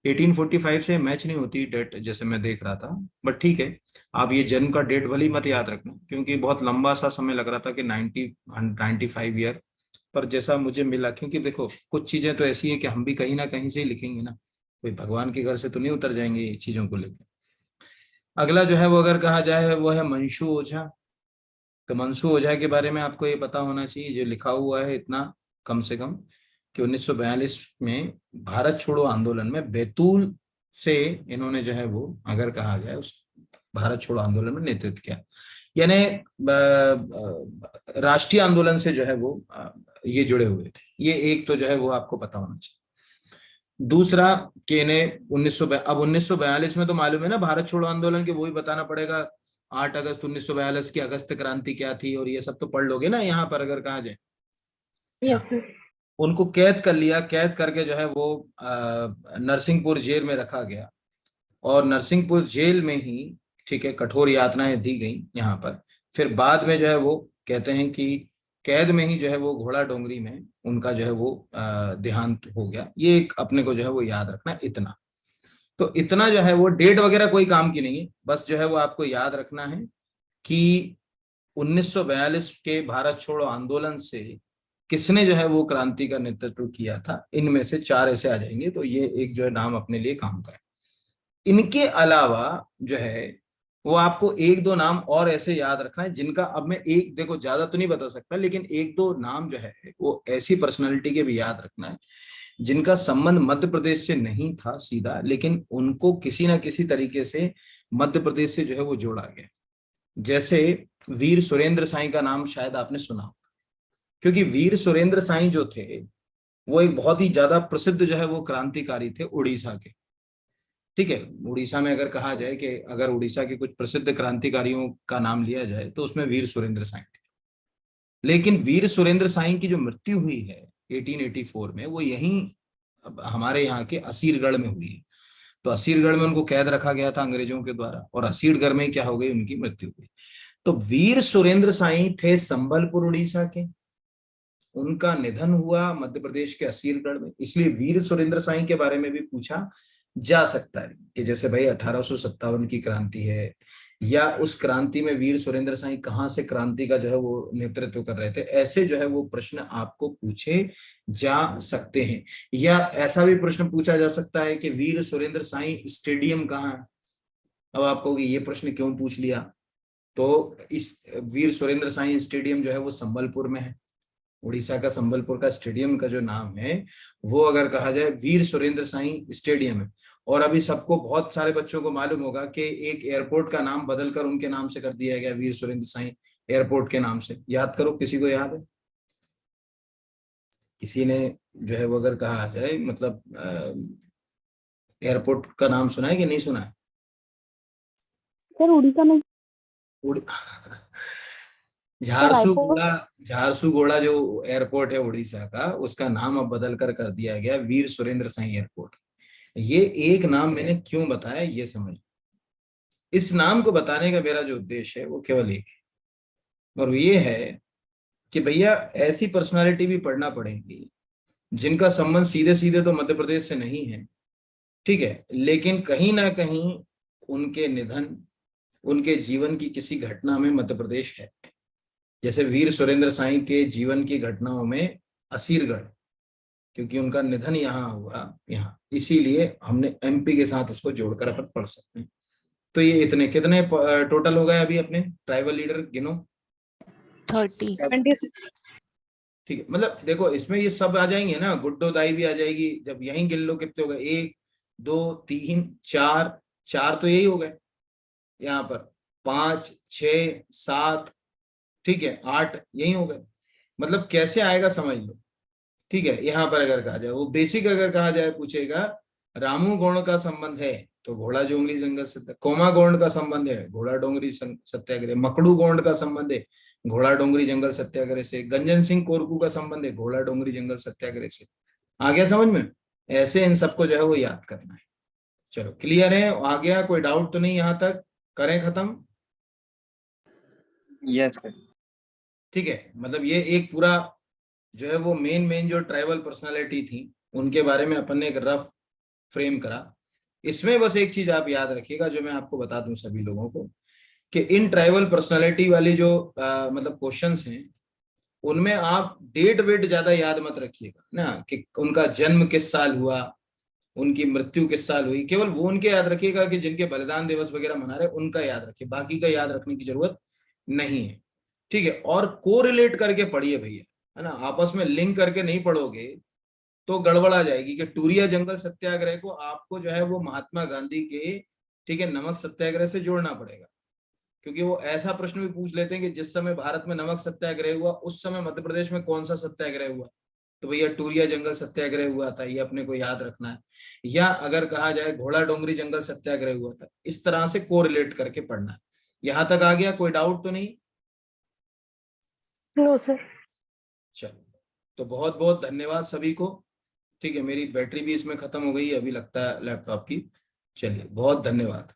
1845 से मैच नहीं होती डेट जैसे मैं देख रहा था, बट ठीक है। आप ये जन्म का डेट भले मत याद रखना क्योंकि बहुत लंबा सा समय लग रहा था कि 95 ईयर, पर जैसा मुझे मिला, क्योंकि देखो कुछ चीजें तो ऐसी है कि हम भी कहीं ना कहीं से ही लिखेंगे ना, कोई भगवान के घर से तो नहीं उतर जाएंगे ये चीजों को लेकर। अगला जो है वो अगर कहा जाए वो है मंशू ओझा। तो मंशू ओझा के बारे में आपको ये पता होना चाहिए, जो लिखा हुआ है इतना कम से कम कि 1942 में भारत छोड़ो आंदोलन में बैतूल से इन्होंने जो है वो अगर कहा जाए उस भारत छोड़ो आंदोलन में नेतृत्व किया, यानी राष्ट्रीय आंदोलन से जो है वो ये जुड़े हुए थे। ये एक तो जो है वो आपको पता होना चाहिए। दूसरा कि इन्हें 1942 में तो मालूम है ना भारत छोड़ो आंदोलन के, वो भी बताना पड़ेगा। 8 अगस्त 1942 की अगस्त क्रांति क्या थी और ये सब तो पढ़ लोगे ना यहाँ पर अगर कहा जाए। Yes sir. उनको कैद कर लिया, कैद करके जो है वो नरसिंहपुर जेल में रखा गया और नरसिंहपुर जेल में ही ठीक है कठोर यातनाएं दी गई यहाँ पर। फिर बाद में जो है वो कहते हैं कि कैद में ही जो है वो घोड़ा डोंगरी में उनका जो है वो देहांत हो गया। ये एक अपने को जो है वो याद रखना इतना। तो इतना जो है वो डेट वगैरह कोई काम की नहीं है, बस जो है वो आपको याद रखना है कि 1942 के भारत छोड़ो आंदोलन से किसने जो है वो क्रांति का नेतृत्व किया था, इनमें से 4 ऐसे आ जाएंगे, तो ये एक जो है नाम अपने लिए काम का है। इनके अलावा जो है वो आपको 1-2 नाम और ऐसे याद रखना है जिनका, अब मैं एक देखो ज्यादा तो नहीं बता सकता, लेकिन 1-2 नाम जो है वो ऐसी पर्सनालिटी के भी याद रखना है जिनका संबंध मध्य प्रदेश से नहीं था सीधा, लेकिन उनको किसी ना किसी तरीके से मध्य प्रदेश से जो है वो जोड़ा गया। जैसे वीर सुरेंद्र साई का नाम शायद आपने सुना होगा, क्योंकि वीर सुरेंद्र साई जो थे वो एक बहुत ही ज्यादा प्रसिद्ध जो है वो क्रांतिकारी थे उड़ीसा के। ठीक है, उड़ीसा में अगर कहा जाए कि अगर उड़ीसा के कुछ प्रसिद्ध क्रांतिकारियों का नाम लिया जाए तो उसमें वीर सुरेंद्र साई थे। लेकिन वीर सुरेंद्र साई की जो मृत्यु हुई है 1884 में, वो यहीं हमारे यहाँ के असीरगढ़ में हुई है। तो असीरगढ़ में उनको कैद रखा गया था अंग्रेजों के द्वारा और असीरगढ़ में क्या हो गई, उनकी मृत्यु हुई। तो वीर सुरेंद्र साई थे संबलपुर उड़ीसा के, उनका निधन हुआ मध्य प्रदेश के असीरगढ़ में, इसलिए वीर सुरेंद्र साई के बारे में भी पूछा जा सकता है कि जैसे भाई 1857 की क्रांति है या उस क्रांति में वीर सुरेंद्र साई कहाँ से क्रांति का जो है वो नेतृत्व कर रहे थे, ऐसे जो है वो प्रश्न आपको पूछे जा सकते हैं। या ऐसा भी प्रश्न पूछा जा सकता है कि वीर सुरेंद्र साई स्टेडियम कहाँ है। अब आप कहोगे ये प्रश्न क्यों पूछ लिया, तो इस वीर सुरेंद्र साई स्टेडियम जो है वो संबलपुर में है। उड़ीसा का संबलपुर का स्टेडियम का जो नाम है वो अगर कहा जाए वीर सुरेंद्र साई स्टेडियम है। और अभी सबको, बहुत सारे बच्चों को मालूम होगा कि एक एयरपोर्ट का नाम बदलकर उनके नाम से कर दिया गया, वीर सुरेंद्र साई एयरपोर्ट के नाम से। याद करो, किसी को याद है? किसी ने जो है वो अगर कहा जाए मतलब एयरपोर्ट का नाम सुना है कि नहीं सुना है? सर उड़ीसा में झारसुगुड़ा जो एयरपोर्ट है उड़ीसा का, उसका नाम अब बदल कर दिया गया वीर सुरेंद्र साई एयरपोर्ट। ये एक नाम मैंने क्यों बताया ये समझ। इस नाम को बताने का मेरा जो उद्देश्य है वो केवल एक है, और ये है कि भैया ऐसी पर्सनालिटी भी पढ़ना पड़ेगी जिनका संबंध सीधे सीधे तो मध्य प्रदेश से नहीं है, ठीक है, लेकिन कहीं ना कहीं उनके निधन, उनके जीवन की किसी घटना में मध्य प्रदेश है। जैसे वीर सुरेंद्र साई के जीवन की घटनाओं में असीरगढ़, क्योंकि उनका निधन यहाँ हुआ यहाँ, इसीलिए हमने एमपी के साथ उसको जोड़कर अपन पढ़ सकते हैं। तो ये इतने कितने टोटल हो गए अभी अपने ट्राइबल लीडर गिनो? 30 26 ठीक है, मतलब देखो इसमें ये सब आ जाएंगे ना, गुड्डो दाई भी आ जाएगी। जब यहीं गिन लो कितने हो गए, 1 2 3 4, 4 तो यही हो गए यहाँ पर, 5 6 7, ठीक है, 8 यही हो गए। मतलब कैसे आएगा समझ लो, ठीक है। यहाँ पर अगर कहा जाए वो बेसिक अगर कहा जाए, पूछेगा रामू गौड़ का संबंध है तो घोड़ा डोंगरी जंगल सत्याग्रह, कोमा गौड़ का संबंध है घोड़ा डोंगरी सत्याग्रह, मकड़ू गौड़ का संबंध है घोड़ा डोंगरी जंगल सत्याग्रह से, गंजन सिंह कोरकू का संबंध है घोड़ा डोंगरी जंगल सत्याग्रह से। आ गया समझ में? ऐसे इन सबको जो है वो याद करना है। चलो क्लियर है, आ गया? कोई डाउट तो नहीं? यहाँ तक करें खत्म? Yes sir. ठीक है, मतलब ये एक पूरा जो है वो मेन जो ट्राइबल पर्सनालिटी थी उनके बारे में अपन ने एक रफ फ्रेम करा। इसमें बस एक चीज आप याद रखिएगा जो मैं आपको बता दूं सभी लोगों को, कि इन ट्राइबल पर्सनालिटी वाली जो मतलब क्वेश्चंस हैं उनमें आप डेट वेट ज्यादा याद मत रखिएगा ना, कि उनका जन्म किस साल हुआ, उनकी मृत्यु किस साल हुई। केवल वो उनके याद रखिएगा कि जिनके बलिदान दिवस वगैरह मना रहे उनका याद रखिए, बाकी का याद रखने की जरूरत नहीं है, ठीक है। और कोरिलेट करके पढ़िए भैया, है ना, आपस में लिंक करके नहीं पढ़ोगे तो गड़बड़ आ जाएगी। कि टूरिया जंगल सत्याग्रह को आपको जो है वो महात्मा गांधी के, ठीक है, नमक सत्याग्रह से जोड़ना पड़ेगा, क्योंकि वो ऐसा प्रश्न भी पूछ लेते हैं कि जिस समय भारत में नमक सत्याग्रह हुआ उस समय मध्य प्रदेश में कौन सा सत्याग्रह हुआ, तो भैया टूरिया जंगल सत्याग्रह हुआ था, ये अपने को याद रखना है। या अगर कहा जाए घोड़ा डोंगरी जंगल सत्याग्रह हुआ था, इस तरह से कोरिलेट करके पढ़ना है। यहां तक आ गया? कोई डाउट तो नहीं? No sir. चलो, तो बहुत बहुत धन्यवाद सभी को, ठीक है। मेरी बैटरी भी इसमें खत्म हो गई है अभी लगता है लैपटॉप की। चलिए बहुत धन्यवाद।